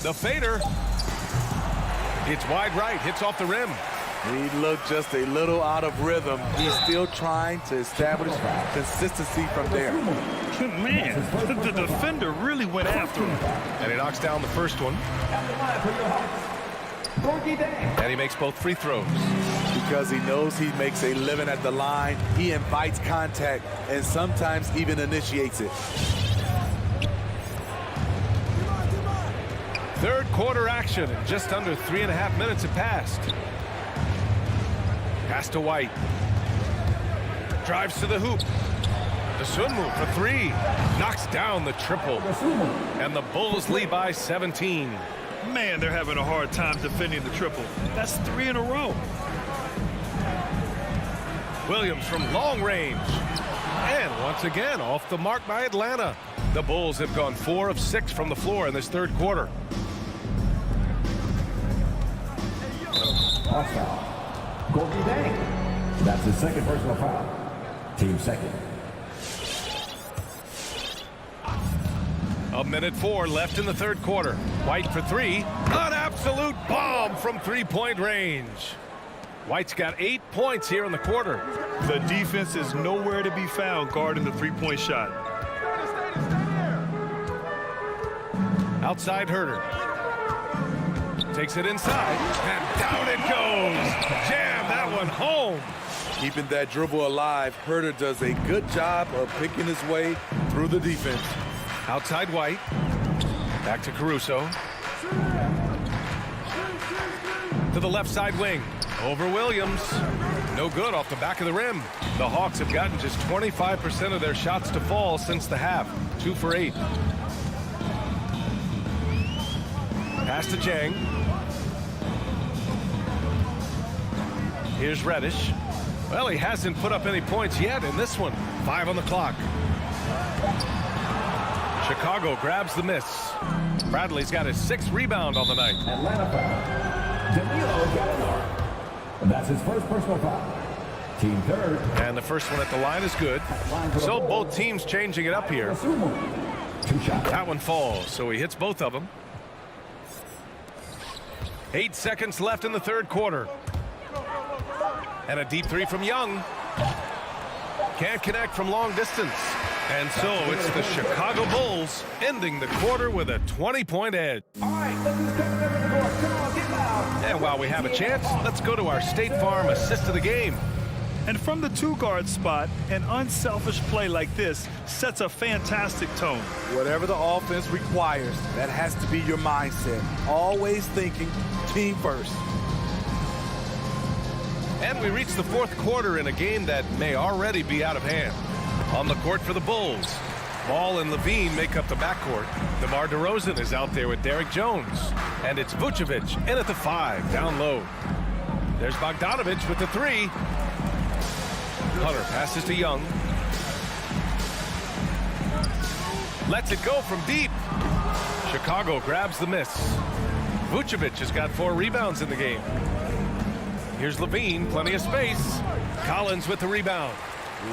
The fader. It's wide right. Hits off the rim. He looked just a little out of rhythm. He's still trying to establish consistency from there. Man, the defender really went after him. And he knocks down the first one. And he makes both free throws. Because he knows he makes a living at the line, he invites contact and sometimes even initiates it. Third quarter action. Just under 3.5 minutes have passed. Pass to White. Drives to the hoop. The Sunmu for three. Knocks down the triple. And the Bulls lead by 17. Man, they're having a hard time defending the triple. That's 3 in a row. Williams from long range. And once again, off the mark by Atlanta. The Bulls have gone 4 of 6 from the floor in this third quarter. Foul. Gorgie Dang. That's his second personal foul. Team second. 1:04 left in the third quarter. White for three. An absolute bomb from three-point range. White's got 8 points here in the quarter. The defense is nowhere to be found guarding the three-point shot. Outside Herter. Takes it inside, and down it goes. Jam that one home. Keeping that dribble alive, Herter does a good job of picking his way through the defense. Outside White. Back to Caruso. To the left side wing. Over Williams. No good off the back of the rim. The Hawks have gotten just 25% of their shots to fall since the half. 2 for 8. Pass to Jang. Here's Reddish. Well, he hasn't put up any points yet in this one. 5 on the clock. Chicago grabs the miss. Bradley's got his 6th rebound on the night. Atlanta foul. Danilo Gallinari. That's his first personal foul. Team third. And the first one at the line is good. So both teams changing it up here. 2 shots. That one falls, so he hits both of them. 8 seconds left in the third quarter. And a deep three from Young. Can't connect from long distance. And so it's the Chicago Bulls ending the quarter with a 20-point edge. And while we have a chance, let's go to our State Farm assist of the game. And from the 2-guard spot, an unselfish play like this sets a fantastic tone. Whatever the offense requires, that has to be your mindset. Always thinking team first. And we reach the fourth quarter in a game that may already be out of hand. On the court for the Bulls, Ball and Levine make up the backcourt. DeMar DeRozan is out there with Derrick Jones. And it's Vucevic in at the 5, down low. There's Bogdanovich with the 3. Hunter passes to Young. Lets it go from deep. Chicago grabs the miss. Vucevic has got 4 rebounds in the game. Here's Levine, plenty of space. Collins with the rebound.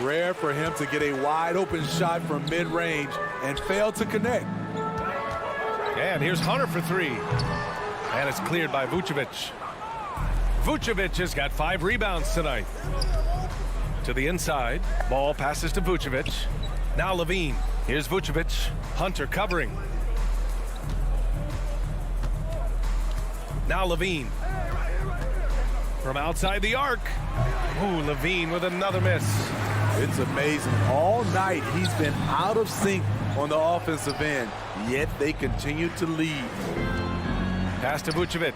Rare for him to get a wide open shot from mid-range and fail to connect. And here's Hunter for 3. And it's cleared by Vucevic. Vucevic has got 5 rebounds tonight. To the inside. Ball passes to Vucevic. Now Levine. Here's Vucevic. Hunter covering. Now Levine. From outside the arc. Ooh, Levine with another miss. It's amazing. All night he's been out of sync on the offensive end, yet they continue to lead. Pass to Vucevic.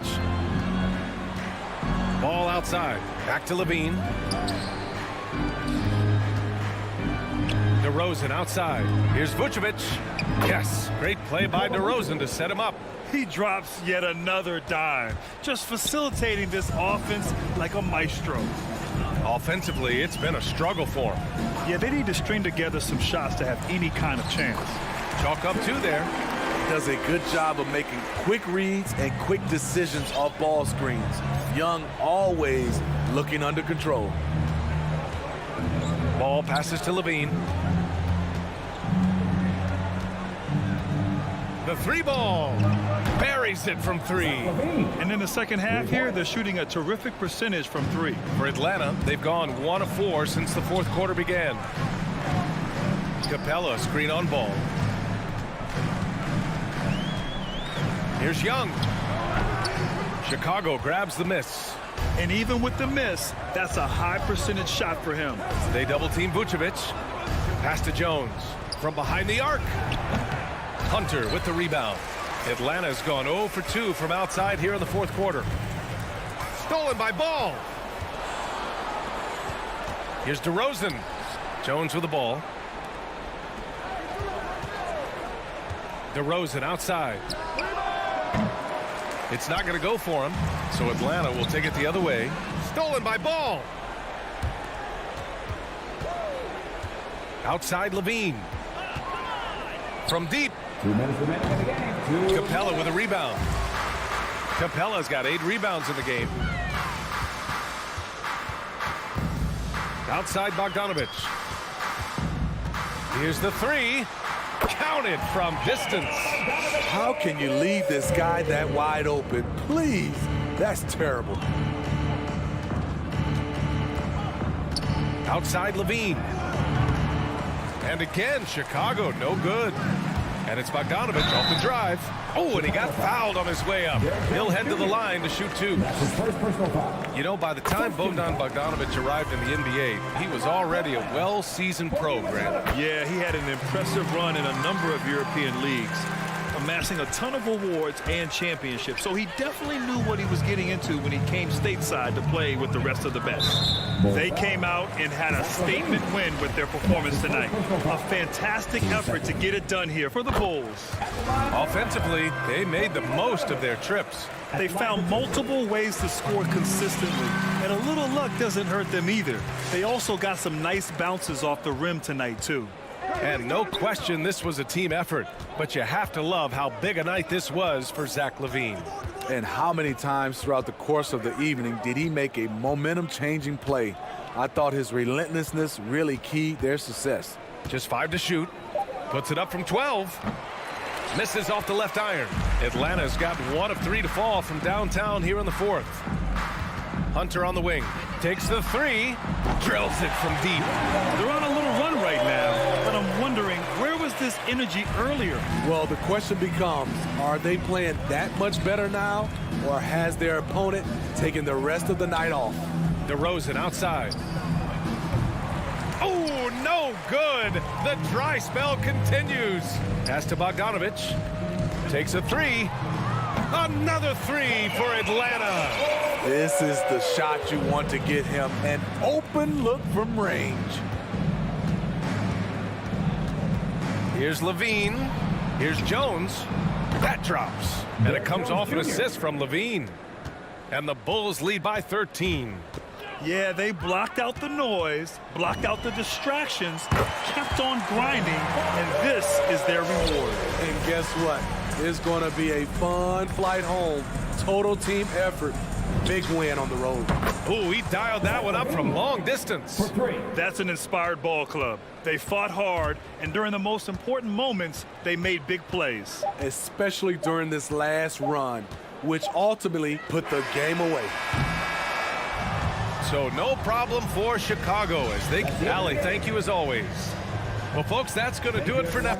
Ball outside. Back to Levine. DeRozan outside. Here's Vucevic. Yes, great play by DeRozan to set him up. He drops yet another dime, just facilitating this offense like a maestro. Offensively, it's been a struggle for him. Yeah, they need to string together some shots to have any kind of chance. Chalk up two there. Does a good job of making quick reads and quick decisions off ball screens. Young always looking under control. Ball passes to Levine. The three ball. Buries it from three. And in the second half here, they're shooting a terrific percentage from three. For Atlanta, they've gone 1 of 4 since the fourth quarter began. Capella screen on ball. Here's Young. Chicago grabs the miss. And even with the miss, that's a high percentage shot for him. They double team Vucevic. Pass to Jones. From behind the arc. Hunter with the rebound. Atlanta's gone 0 for 2 from outside here in the fourth quarter. Stolen by Ball. Here's DeRozan. Jones with the ball. DeRozan outside. It's not going to go for him, so Atlanta will take it the other way. Stolen by Ball. Outside Levine. From deep. 2 minutes remaining in the game. Capella with a rebound. Capella's got 8 rebounds in the game. Outside Bogdanovich. Here's the three. Counted from distance. How can you leave this guy that wide open? Please, that's terrible. Outside Levine. And again, Chicago, no good. And it's Bogdanovich off the drive. Oh, and he got fouled on his way up. He'll head to the line to shoot 2. That's his first personal foul. You know, by the time Bogdan Bogdanovich arrived in the NBA, he was already a well-seasoned program. Yeah, he had an impressive run in a number of European leagues, amassing a ton of awards and championships. So he definitely knew what he was getting into when he came stateside to play with the rest of the best. They came out and had a statement win with their performance tonight. A fantastic effort to get it done here for the Bulls. Offensively, they made the most of their trips. They found multiple ways to score consistently, and a little luck doesn't hurt them either. They also got some nice bounces off the rim tonight, too. And no question this was a team effort, but you have to love how big a night this was for Zach LaVine. And how many times throughout the course of the evening did he make a momentum-changing play? I thought his relentlessness really keyed their success. Just 5 to shoot. Puts it up from 12. Misses off the left iron. Atlanta's got 1 of 3 to fall from downtown here in the fourth. Hunter on the wing. Takes the 3. Drills it from deep. They're on a little run right now, but I'm wondering, where was this energy earlier? Well, the question becomes, are they playing that much better now, or has their opponent taken the rest of the night off? DeRozan outside. Oh, no good. The dry spell continues. Pass to Bogdanovich. Takes a 3. Another 3 for Atlanta. This is the shot you want to get him. An open look from range. Here's Levine. Here's Jones. That drops. And it comes off an assist from Levine. And the Bulls lead by 13. Yeah, they blocked out the noise, blocked out the distractions, kept on grinding, and this is their reward. And guess what? It's going to be a fun flight home. Total team effort. Big win on the road. Ooh, he dialed that one up from long distance. That's an inspired ball club. They fought hard, and during the most important moments, they made big plays. Especially during this last run, which ultimately put the game away. So no problem for Chicago as they... Allie, thank you as always. Well, folks, that's going to do it for now.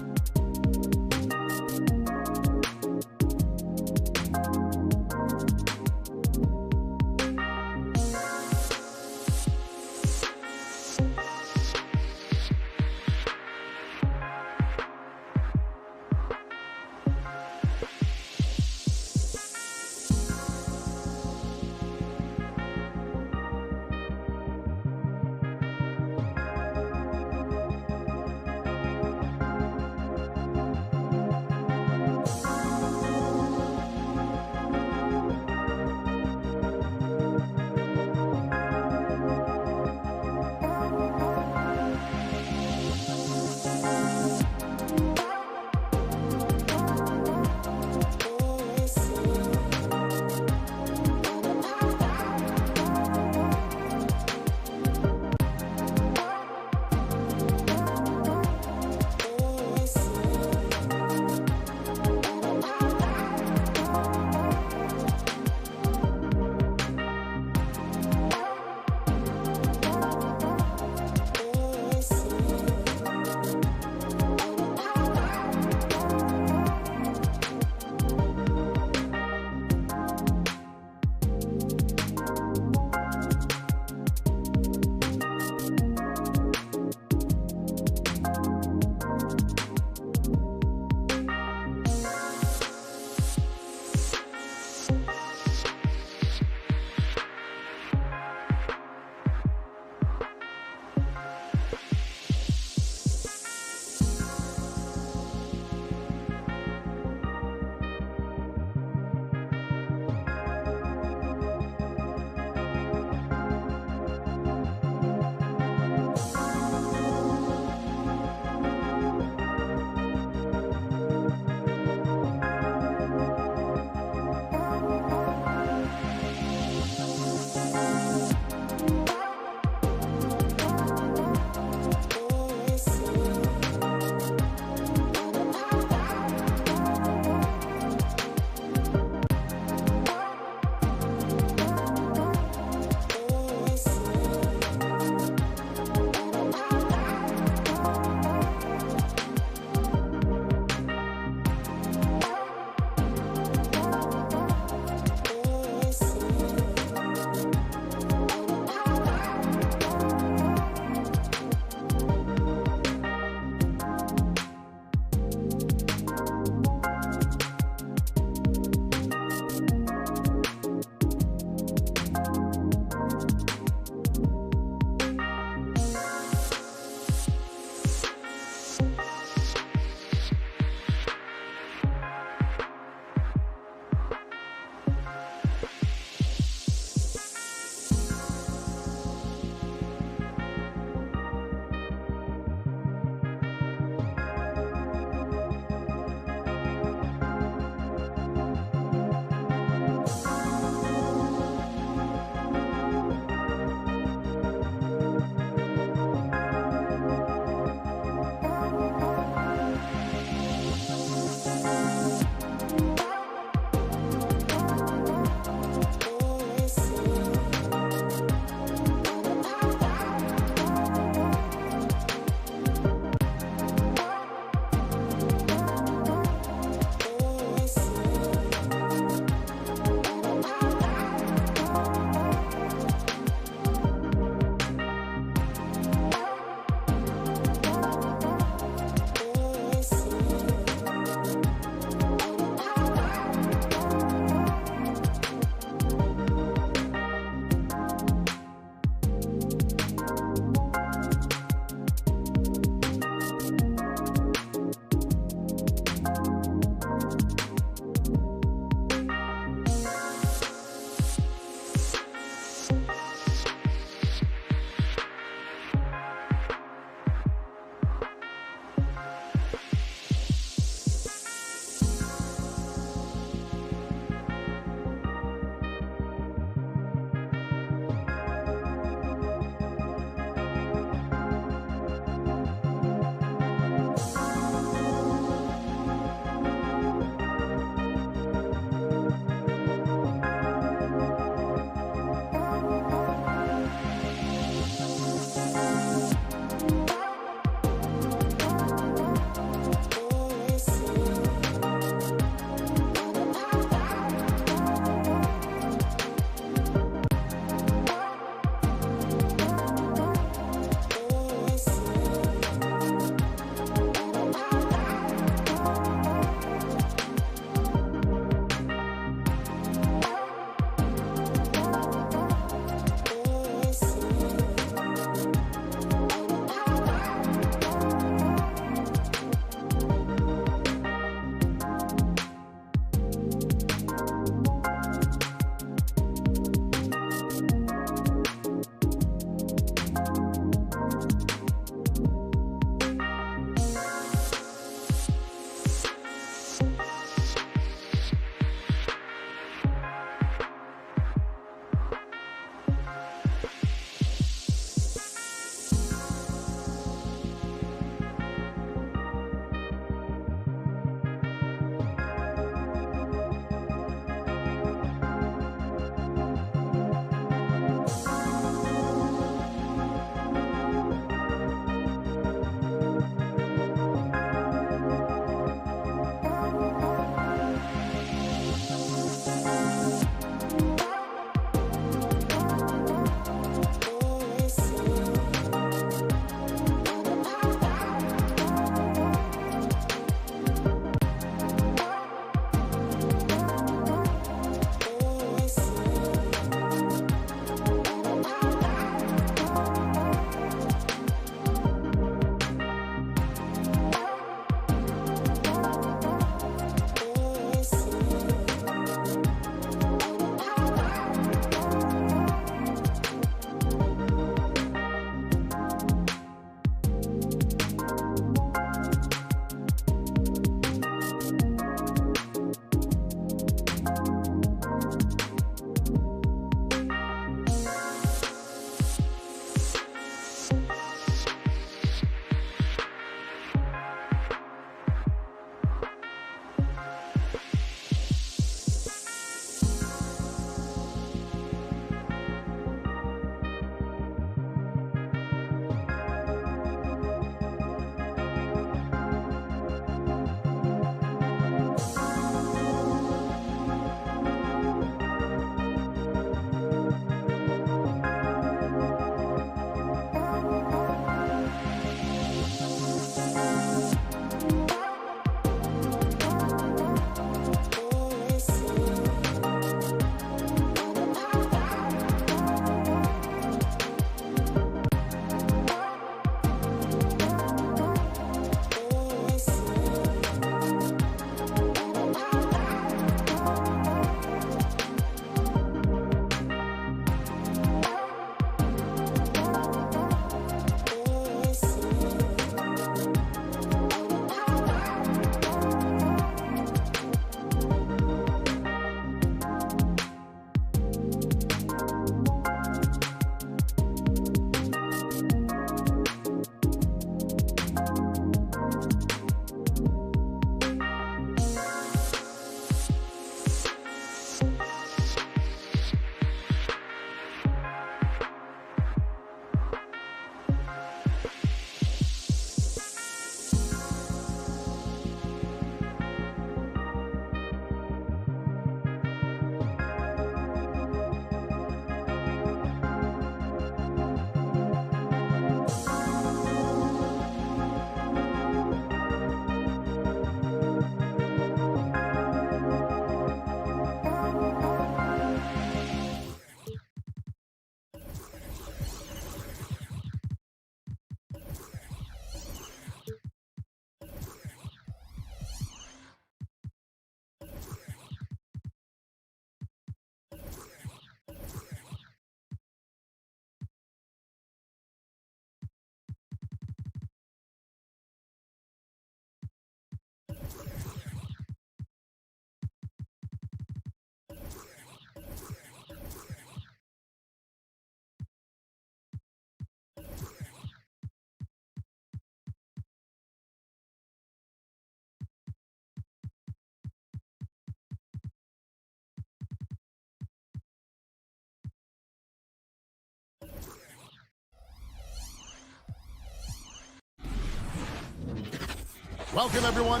Welcome, everyone.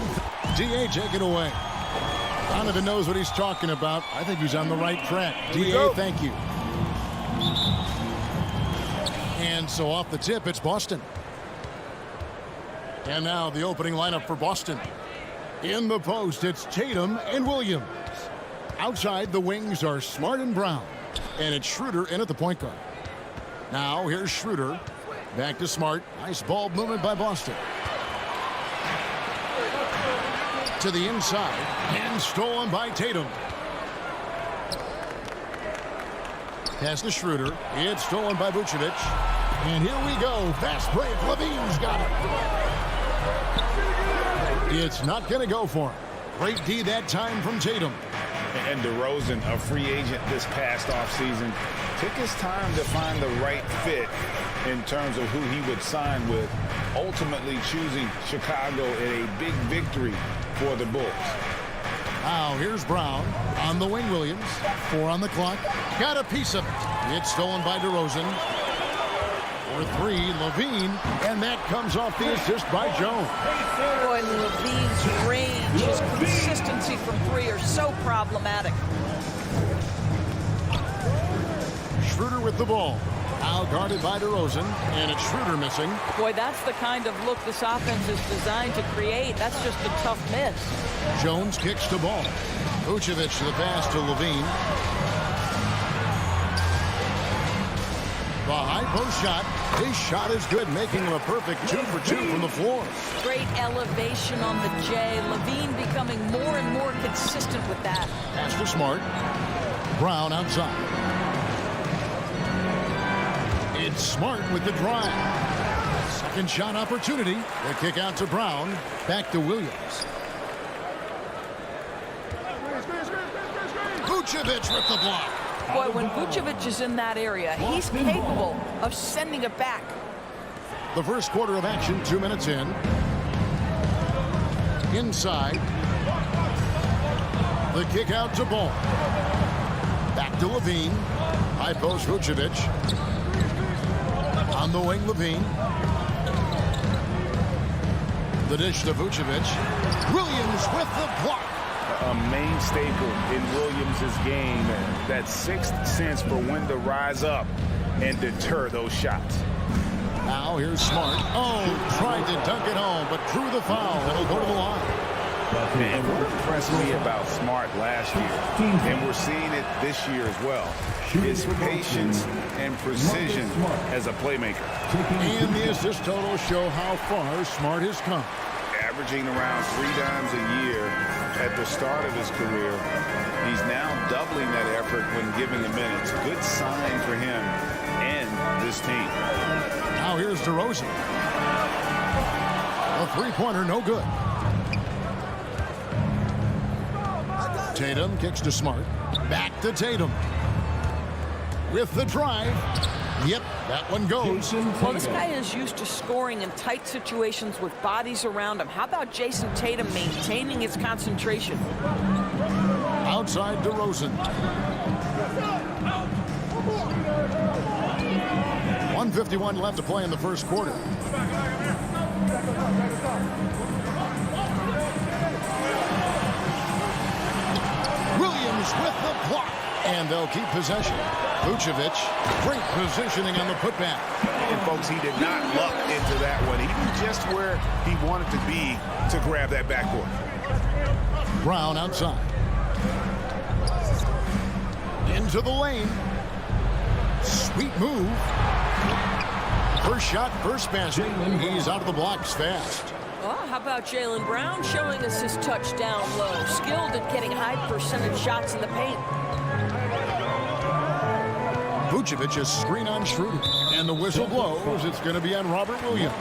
DA, take it away. Donovan knows what he's talking about. I think he's on the right track. DA, thank you. And so off the tip, it's Boston. And now the opening lineup for Boston. In the post, it's Tatum and Williams. Outside, the wings are Smart and Brown. And it's Schroeder in at the point guard. Now, here's Schroeder. Back to Smart. Nice ball movement by Boston. To the inside. And stolen by Tatum. Pass to Schroeder. It's stolen by Vucevic. And here we go. Fast break. Levine's got it. It's not going to go for him. Great D that time from Tatum. And DeRozan, a free agent this past offseason, took his time to find the right fit in terms of who he would sign with, ultimately choosing Chicago in a big victory for the Bulls. Now here's Brown on the wing. Williams, 4 on the clock. Got a piece of it. It's stolen by DeRozan. For 3, Levine, and that comes off the assist by Jones. Boy, Levine's range, his consistency from 3 are so problematic. Schroeder with the ball. Now guarded by DeRozan, and it's Schroeder missing. Boy, that's the kind of look this offense is designed to create. That's just a tough miss. Jones kicks the ball. Vucevic to the pass to Levine. The high post shot. His shot is good, making him a perfect 2 for 2 from the floor. Great elevation on the J. Levine becoming more and more consistent with that. Pass to Smart. Brown outside. It's Smart with the drive. Second shot opportunity. The kick out to Brown. Back to Williams. Vucevic with the block. Boy, when Vucevic is in that area, he's capable of sending it back. The first quarter of action, 2 minutes in. Inside. The kick out to Ball. Back to Levine. High post Vucevic. On the wing, Levine. The dish to Vucevic. Williams with the block. A main staple in Williams' game, that sixth sense for when to rise up and deter those shots. Now here's Smart. Oh, tried to dunk it home, but drew the foul. It'll go to the line. And what impressed me about Smart last year, and we're seeing it this year as well, is patience and precision as a playmaker. And the assist totals show how far Smart has come. Averaging around 3 times a year at the start of his career. He's now doubling that effort when given the minutes. Good sign for him and this team. Now here's DeRozan. A three-pointer, no good. Tatum kicks to Smart. Back to Tatum. With the drive. Yep, that one goes. Well, this guy is used to scoring in tight situations with bodies around him. How about Jason Tatum maintaining his concentration? Outside DeRozan. 1:51 left to play in the first quarter. Williams with the block. And they'll keep possession. Vucevic, great positioning on the putback. And folks, he did not luck into that one. He knew just where he wanted to be to grab that backboard. Brown outside. Into the lane. Sweet move. First shot, first basket. He's out of the blocks fast. Well, how about Jaylen Brown showing us his touchdown low? Skilled at getting high percentage shots in the paint. Vucevic is screen on Schroeder. And the whistle blows. It's going to be on Robert Williams.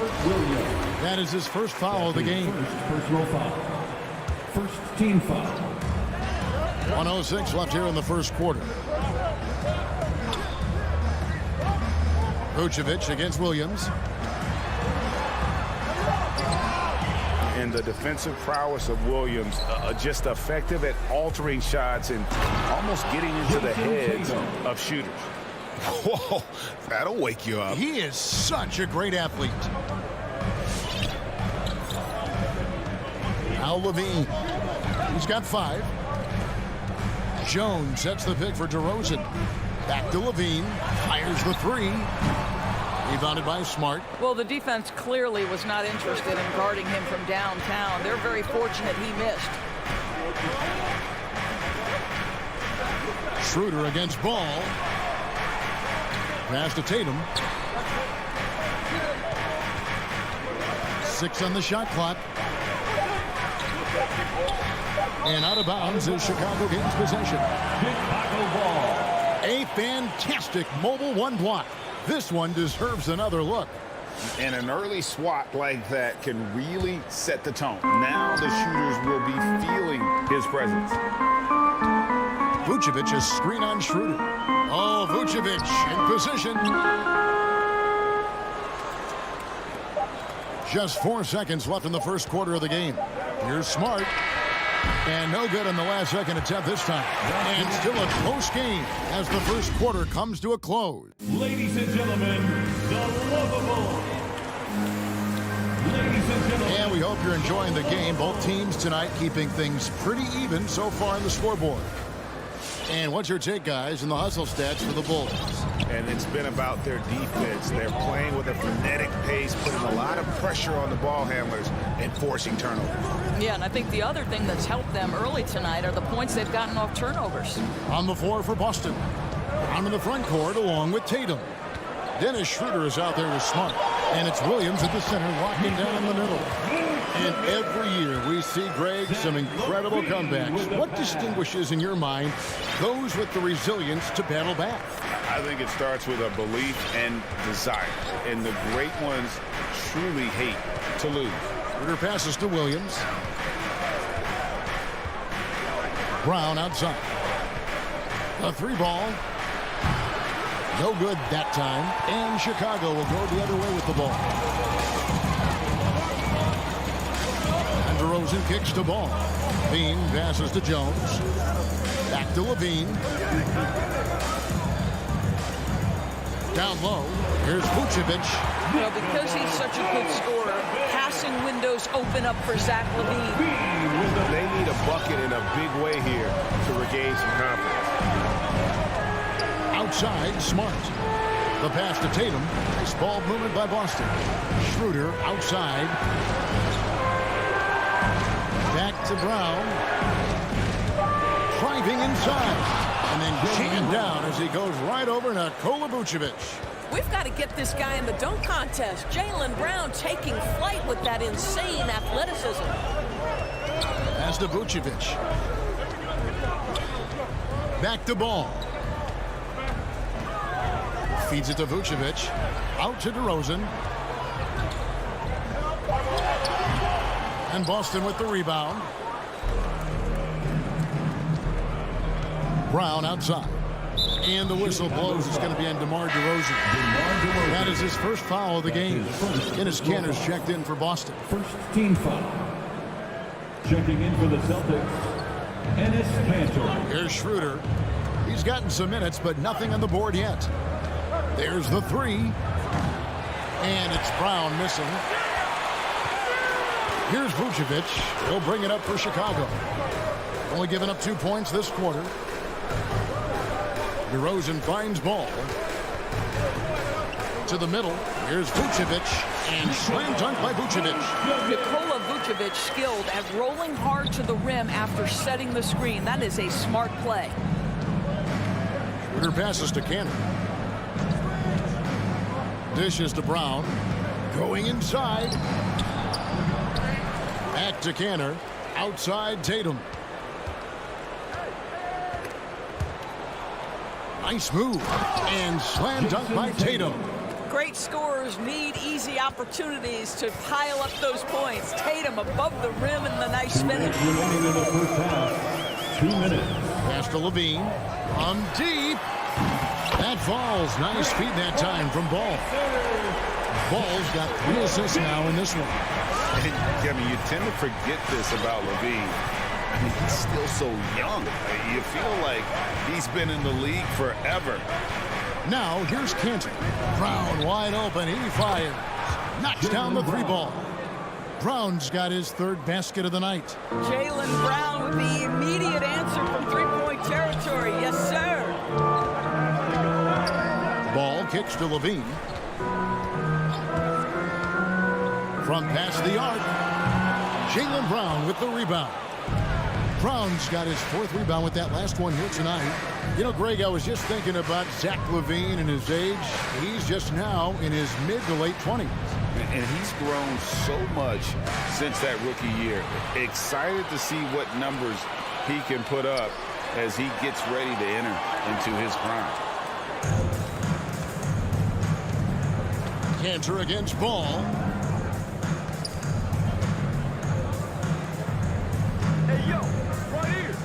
That is his first foul of the game. Personal foul. First team foul. 1:06 left here in the first quarter. Vucevic against Williams. And the defensive prowess of Williams, just effective at altering shots and almost getting into the heads of shooters. Whoa, that'll wake you up. He is such a great athlete. Now Levine. He's got 5. Jones sets the pick for DeRozan. Back to Levine. Fires the 3. Rebounded by Smart. Well, the defense clearly was not interested in guarding him from downtown. They're very fortunate he missed. Schroeder against Ball. Pass to Tatum. 6 on the shot clock. And out of bounds is Chicago gains possession. Chicago ball. A fantastic mobile 1 block. This one deserves another look. And an early swat like that can really set the tone. Now the shooters will be feeling his presence. Vucevic is screen on Schroeder. Oh, Vucevic in position. Just 4 seconds left in the first quarter of the game. Here's Smart. And no good in the last second attempt this time. And still a close game as the first quarter comes to a close. Ladies and gentlemen, the lovable. Ladies and gentlemen. And we hope you're enjoying the game. Both teams tonight keeping things pretty even so far on the scoreboard. And what's your take, guys, in the hustle stats for the Bulls? And it's been about their defense. They're playing with a frenetic pace, putting a lot of pressure on the ball handlers and forcing turnovers. Yeah, and I think the other thing that's helped them early tonight are the points they've gotten off turnovers. On the floor for Boston. On in the front court along with Tatum. Dennis Schroeder is out there with Smart. And it's Williams at the center walking down the middle. And every year we see, Greg, some incredible comebacks. What distinguishes, in your mind, those with the resilience to battle back? I think it starts with a belief and desire. And the great ones truly hate to lose. Schroeder passes to Williams. Brown outside. A 3 ball. No good that time. And Chicago will go the other way with the ball. And DeRozan kicks to Ball. Levine passes to Jones. Back to Levine. Down low. Here's Vucevic. You know, because he's such a good scorer, passing windows open up for Zach LaVine. They need a bucket in a big way here to regain some confidence. Outside, Smart. The pass to Tatum. Nice ball movement by Boston. Schroeder outside. Back to Brown. Driving inside. And then jammed down as he goes right over Nikola Vucevic. We've got to get this guy in the dunk contest. Jaylen Brown taking flight with that insane athleticism. Pass to Vucevic. Back to Ball. Feeds it to Vucevic. Out to DeRozan. And Boston with the rebound. Brown outside. And the whistle blows. It's going to be on DeMar DeRozan. That is his first foul of the game. Dennis Cantor's checked in for Boston. First team foul. Checking in for the Celtics, Dennis Cantor. Here's Schroeder. He's gotten some minutes, but nothing on the board yet. There's the 3. And it's Brown missing. Here's Vucevic. He'll bring it up for Chicago. Only given up 2 points this quarter. DeRozan finds Ball. To the middle. Here's Vucevic. And slam dunk by Vucevic. Nikola Vucevic skilled at rolling hard to the rim after setting the screen. That is a smart play. Schroeder passes to Cantor. Dishes to Brown. Going inside. Back to Cantor. Outside Tatum. Nice move. And slam dunk by Tatum. Great scorers need easy opportunities to pile up those points. Tatum above the rim and the nice finish. Remaining in the first half. 2 minutes. Pass to Levine. On deep. That falls. Nice feed that time from Ball. Ball's got 3 assists now in this one. Kevin, you tend to forget this about Levine. I mean, he's still so young. You feel like he's been in the league forever. Now, here's Cantor. Brown wide open. He fires. Knocks down the 3 ball. Brown's got his third basket of the night. Jaylen Brown with the immediate answer from three-point territory. Yes, sir. Ball kicks to Levine. From past the arc, Jaylen Brown with the rebound. Brown's got his fourth rebound with that last one here tonight. You know, Greg, I was just thinking about Zach LaVine and his age. He's just now in his mid to late 20s. And he's grown so much since that rookie year. Excited to see what numbers he can put up as he gets ready to enter into his prime. Cantor against Ball. Hey, yo, right here.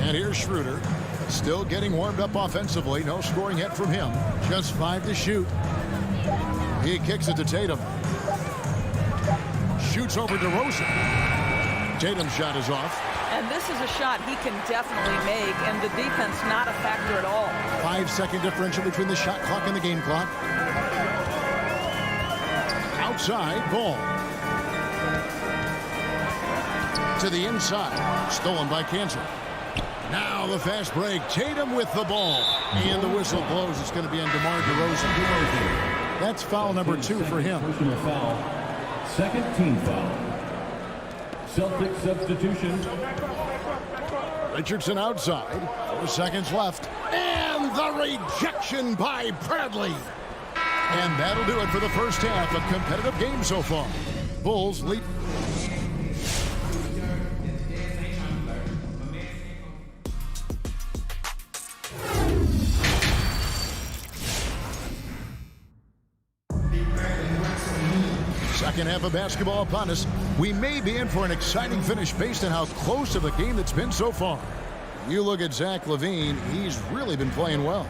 And here's Schroeder. Still getting warmed up offensively. No scoring hit from him. Just 5 to shoot. He kicks it to Tatum. Shoots over to DeRozan. Tatum's shot is off. And this is a shot he can definitely make, and the defense not a factor at all. 5-second differential between the shot clock and the game clock. Outside, Ball. To the inside. Stolen by Cantor. Now the fast break. Tatum with the ball. And the whistle blows. It's going to be on DeMar DeRozan. That's foul number 2 for him. Personal foul. Second team foul. Celtic substitution. Richardson outside. 4 seconds left. And the rejection by Bradley. And that'll do it for the first half. A competitive game so far. Bulls lead. Second half of basketball upon us. We may be in for an exciting finish based on how close of a game that's been so far. You look at Zach LaVine, he's really been playing well.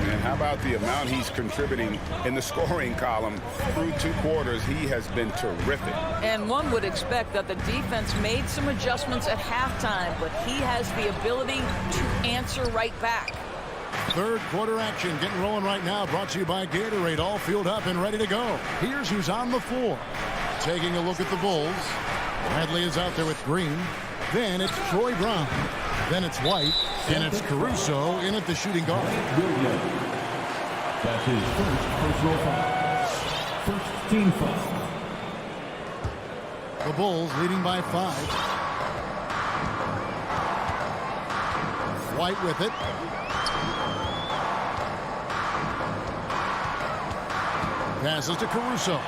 And how about the amount he's contributing in the scoring column through 2 quarters? He has been terrific. And one would expect that the defense made some adjustments at halftime, but he has the ability to answer right back. Third quarter action getting rolling right now, brought to you by Gatorade, all fueled up and ready to go. Here's who's on the floor. Taking a look at the Bulls. Bradley is out there with Green. Then it's Troy Brown. Then it's White. And it's Caruso in at the shooting guard. That's his first personal foul. First team foul. The Bulls leading by 5. White with it. Passes to Caruso.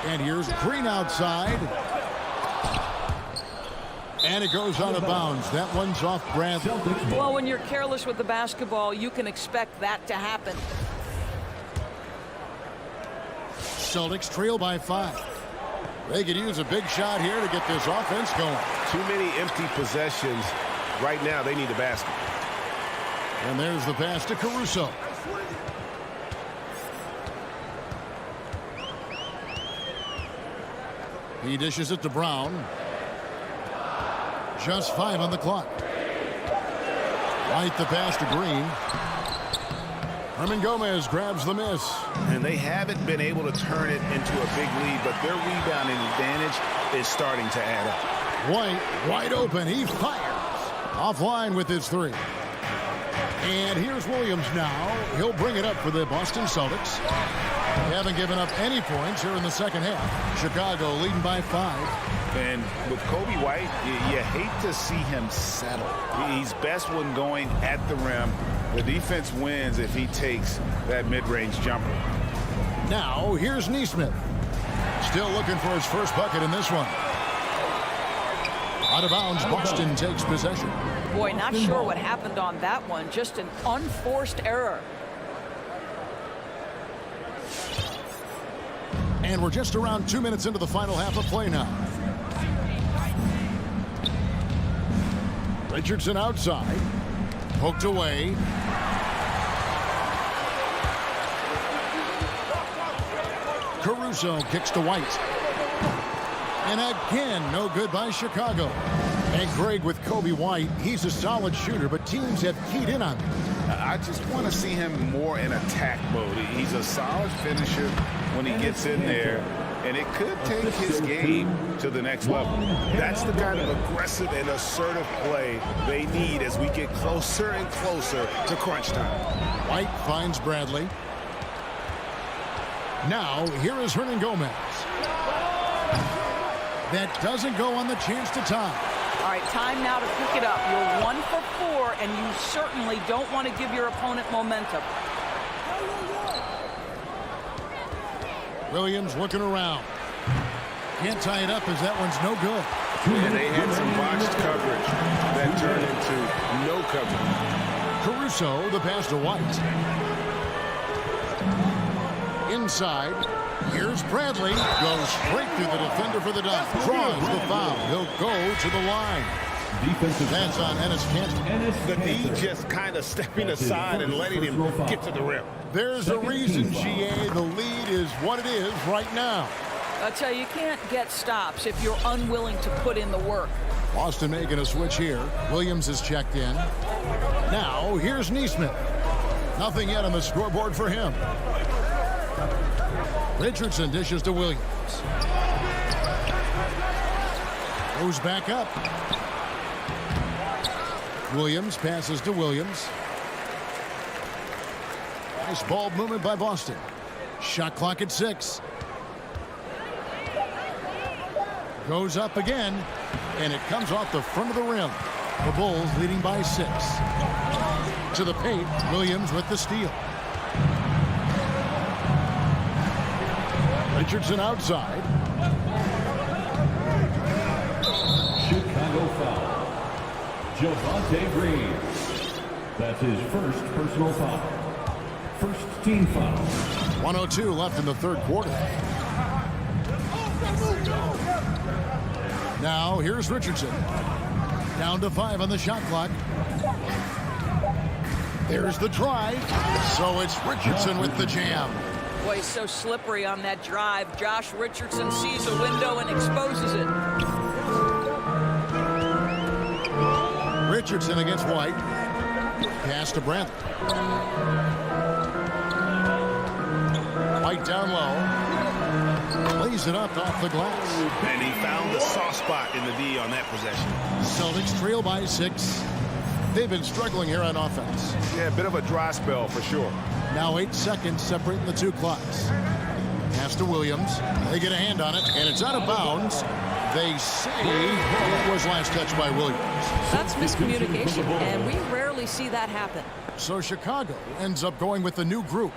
And here's Green outside. And it goes out of bounds. That one's off Bradley. Well, when you're careless with the basketball, you can expect that to happen. Celtics trail by 5. They could use a big shot here to get this offense going. Too many empty possessions. Right now, they need a basket. And there's the pass to Caruso. He dishes it to Brown. Just 5 on the clock. White the pass to Green. Herman Gomez grabs the miss. And they haven't been able to turn it into a big lead, but their rebounding advantage is starting to add up. White wide open. He fires. Offline with his 3. And here's Williams now. He'll bring it up for the Boston Celtics. They haven't given up any points here in the second half. Chicago leading by 5. And with Kobe White, you hate to see him settle. He's best when going at the rim. The defense wins if he takes that mid-range jumper. Now, here's Nesmith. Still looking for his first bucket in this one. Out of bounds, Boston takes possession. Boy, not sure what happened on that one. Just an unforced error. And we're just around 2 minutes into the final half of play now. Richardson outside. Poked away. Caruso kicks to White. And again, no good by Chicago. And Greg, with Kobe White, he's a solid shooter, but teams have keyed in on him. I just want to see him more in attack mode. He's a solid finisher when he gets in there, and it could take his game to the next level. That's the kind of aggressive and assertive play they need as we get closer and closer to crunch time. White finds Bradley. Now, here is Hernan Gomez. That doesn't go on the chance to tie. All right, time now to pick it up. You're 1 for 4, and you certainly don't want to give your opponent momentum. Williams looking around. Can't tie it up as that one's no good. And they had some botched coverage that turned into no coverage. Caruso, the pass to White. Inside. Here's Bradley. Goes straight through the defender for the dunk. Draws the foul. He'll go to the line. That's on Ennis Cantor. The D just kind of stepping aside and letting him get to the rim. There's a reason, GA. The lead is what it is right now. I'll tell you can't get stops if you're unwilling to put in the work. Boston making a switch here. Williams is checked in. Now, here's Neesmith. Nothing yet on the scoreboard for him. Richardson dishes to Williams. Goes back up. Williams passes to Williams. Nice ball movement by Boston. Shot clock at 6. Goes up again, and it comes off the front of the rim. The Bulls leading by 6. To the paint, Williams with the steal. Richardson outside. Chicago foul. Javonte Green. That's his first personal foul. First team foul. 1:02 left in the third quarter. Now here's Richardson. Down to 5 on the shot clock. There's the drive. So it's Richardson with the jam. Boy, he's so slippery on that drive. Josh Richardson sees a window and exposes it. Richardson against White. Pass to Bradley. White down low. Lays it up off the glass. And he found the soft spot in the D on that possession. Celtics trail by 6. They've been struggling here on offense. Yeah, a bit of a dry spell for sure. Now 8 seconds separating the two clocks. Pass to Williams. They get a hand on it, and it's out of bounds. They say it was last touched by Williams. That's miscommunication, and we rarely see that happen. So Chicago ends up going with the new group.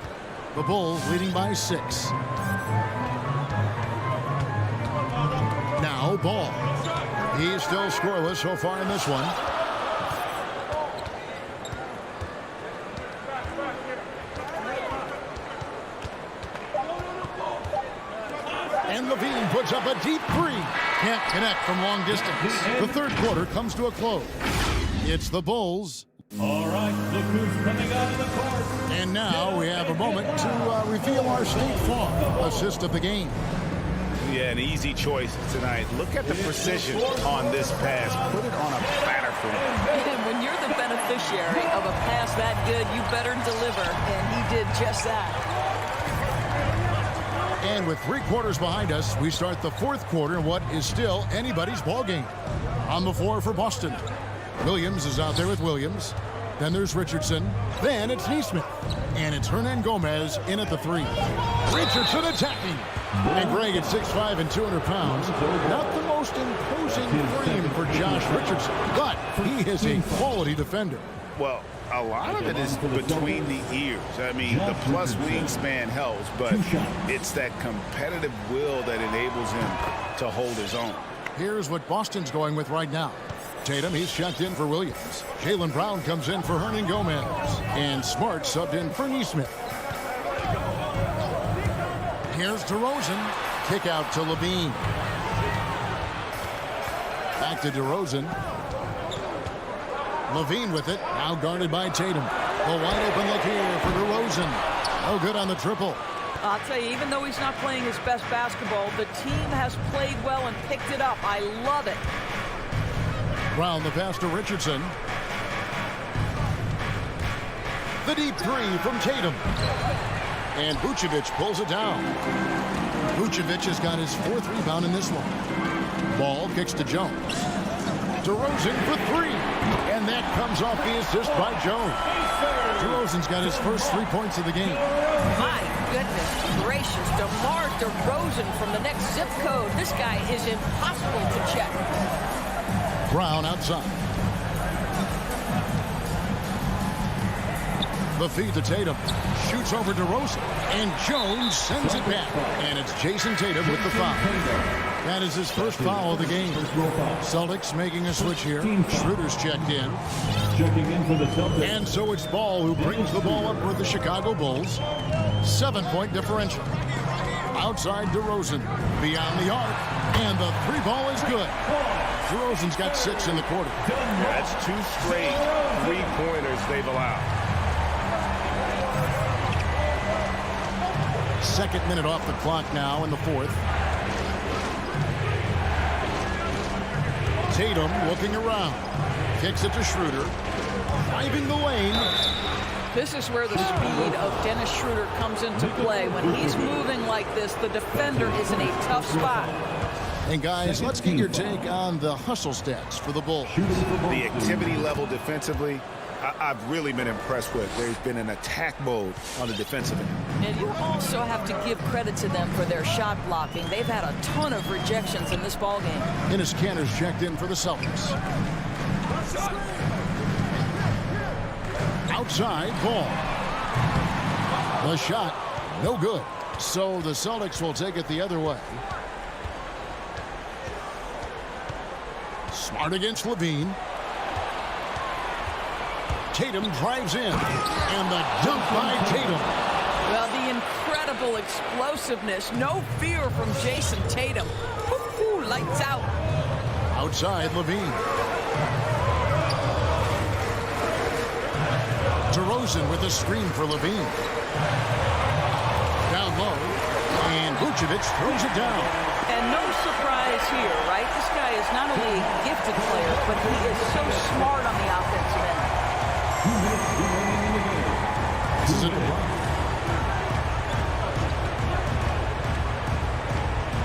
The Bulls leading by 6. Now Ball. He's still scoreless so far in this one. And Levine puts up a deep 3. Can't connect from long distance. The third quarter comes to a close. It's the Bulls. All right, look who's coming out of the court. And now we have a moment to reveal our State Farm assist of the game. Yeah, an easy choice tonight. Look at the precision on this pass. Put it on a platter for him. And when you're the beneficiary of a pass that good, you better deliver. And he did just that. And with 3 quarters behind us, we start the fourth quarter in what is still anybody's ball game. On the floor for Boston. Williams is out there with Williams. Then there's Richardson. Then it's Neesmith. And it's Hernan Gomez in at the 3. Richardson attacking. And Greg at 6'5" and 200 pounds. Not the most imposing frame for Josh Richardson, but he is a quality defender. Well, a lot of it is between the ears. I mean, the plus wingspan helps, but it's that competitive will that enables him to hold his own. Here's what Boston's going with right now. Tatum, he's checked in for Williams. Jaylen Brown comes in for Hernan Gomez. And Smart subbed in for Neesmith. Here's DeRozan. Kick out to Levine. Back to DeRozan. Levine with it. Now guarded by Tatum. The wide open look here for DeRozan. Oh, good on the triple. I'll tell you, even though he's not playing his best basketball, the team has played well and picked it up. I love it. Brown the pass to Richardson. The deep three from Tatum. And Vucevic pulls it down. Vucevic has got his 4th rebound in this one. Ball kicks to Jones. DeRozan for 3. And that comes off the assist by Jones. DeRozan's got his first 3 points of the game. My goodness gracious, DeMar DeRozan from the next zip code. This guy is impossible to check. Brown outside. The feed to Tatum. Shoots over DeRozan. And Jones sends it back. And it's Jason Tatum with the foul. That is his first foul of the game. Celtics making a switch here. Schroeder's checked in. Checking in for the Celtics. And so it's Ball who brings the ball up for the Chicago Bulls. 7-point differential. Outside DeRozan. Beyond the arc. And the 3 ball is good. DeRozan's got 6 in the quarter. That's 2 straight 3-pointers they've allowed. 2nd minute off the clock now in the 4th. Tatum looking around. Kicks it to Schroeder. Driving the lane. This is where the speed of Dennis Schroeder comes into play. When he's moving like this, the defender is in a tough spot. And guys, let's get your take on the hustle stats for the Bulls. The activity level defensively, I've really been impressed with. There's been an attack mode on the defensive end. And you also have to give credit to them for their shot blocking. They've had a ton of rejections in this ballgame. Enes Kanter's checked in for the Celtics. Outside, Ball. The shot, no good. So the Celtics will take it the other way. Smart against Levine. Tatum drives in. And the dunk by Tatum. Well, the incredible explosiveness. No fear from Jason Tatum. Woo-hoo, lights out. Outside, Levine. DeRozan with a screen for Levine. Down low. And Vucevic throws it down. And no surprise here, right? This guy is not only a gifted player, but he is so smart on the offensive end.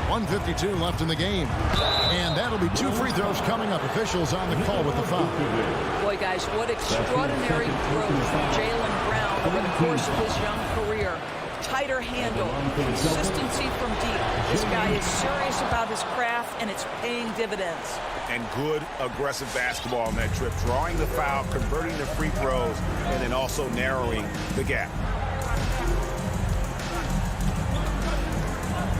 1:52 left in the game. And that'll be 2 free throws coming up. Officials on the call with the foul. Boy, guys, what extraordinary growth from Jaylen Brown over the course of his young career. Tighter handle, consistency from deep. This guy is serious about his craft, and it's paying dividends. And good aggressive basketball on that trip. Drawing the foul, converting the free throws, and then also narrowing the gap.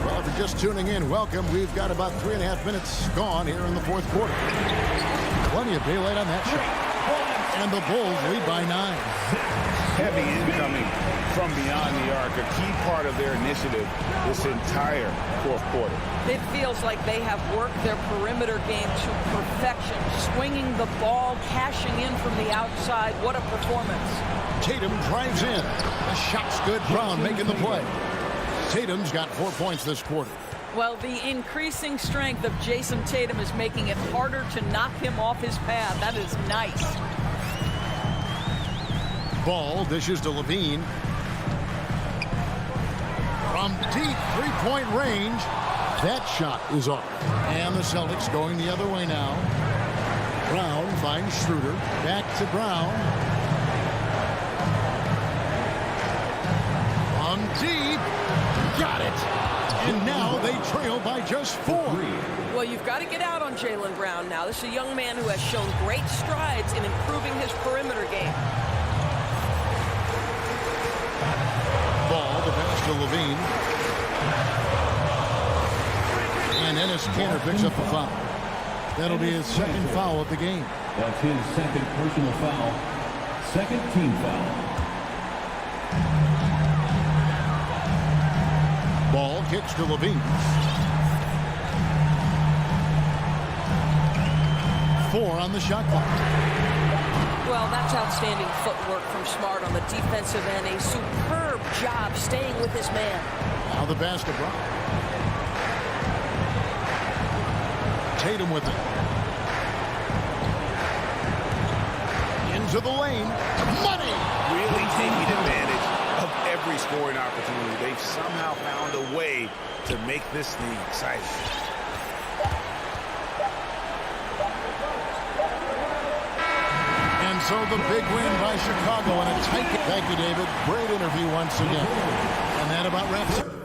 Well, if you're just tuning in, welcome. We've got about 3.5 minutes gone here in the 4th quarter. Plenty of daylight on that shot. And the Bulls lead by 9. Heavy incoming from beyond the arc, a key part of their initiative this entire 4th quarter. It feels like they have worked their perimeter game to perfection, swinging the ball, cashing in from the outside. What a performance. Tatum drives in. The shot's good. Brown making the play. Tatum's got 4 points this quarter. Well, the increasing strength of Jason Tatum is making it harder to knock him off his path. That is nice. Ball dishes to Levine. From deep 3-point range. That shot is off. And the Celtics going the other way now. Brown finds Schroeder. Back to Brown. From deep. Got it. And now they trail by just 4. Well, you've got to get out on Jaylen Brown now. This is a young man who has shown great strides in improving his perimeter game. Ball, the pass to Levine. And Enes Kanter picks up the foul. That'll be his 2nd foul of the game. That's his 2nd personal foul. 2nd team foul. Ball kicks to Levine. 4 on the shot clock. Well, that's outstanding footwork from Smart on the defensive end. A superb job staying with his man. Now the basket Brown. Tatum with it. Into the lane. Money! Really taking advantage of every scoring opportunity. They've somehow found a way to make this thing exciting. And so the big win by Chicago and a tight game. Thank you, David. Great interview once again. And that about wraps it.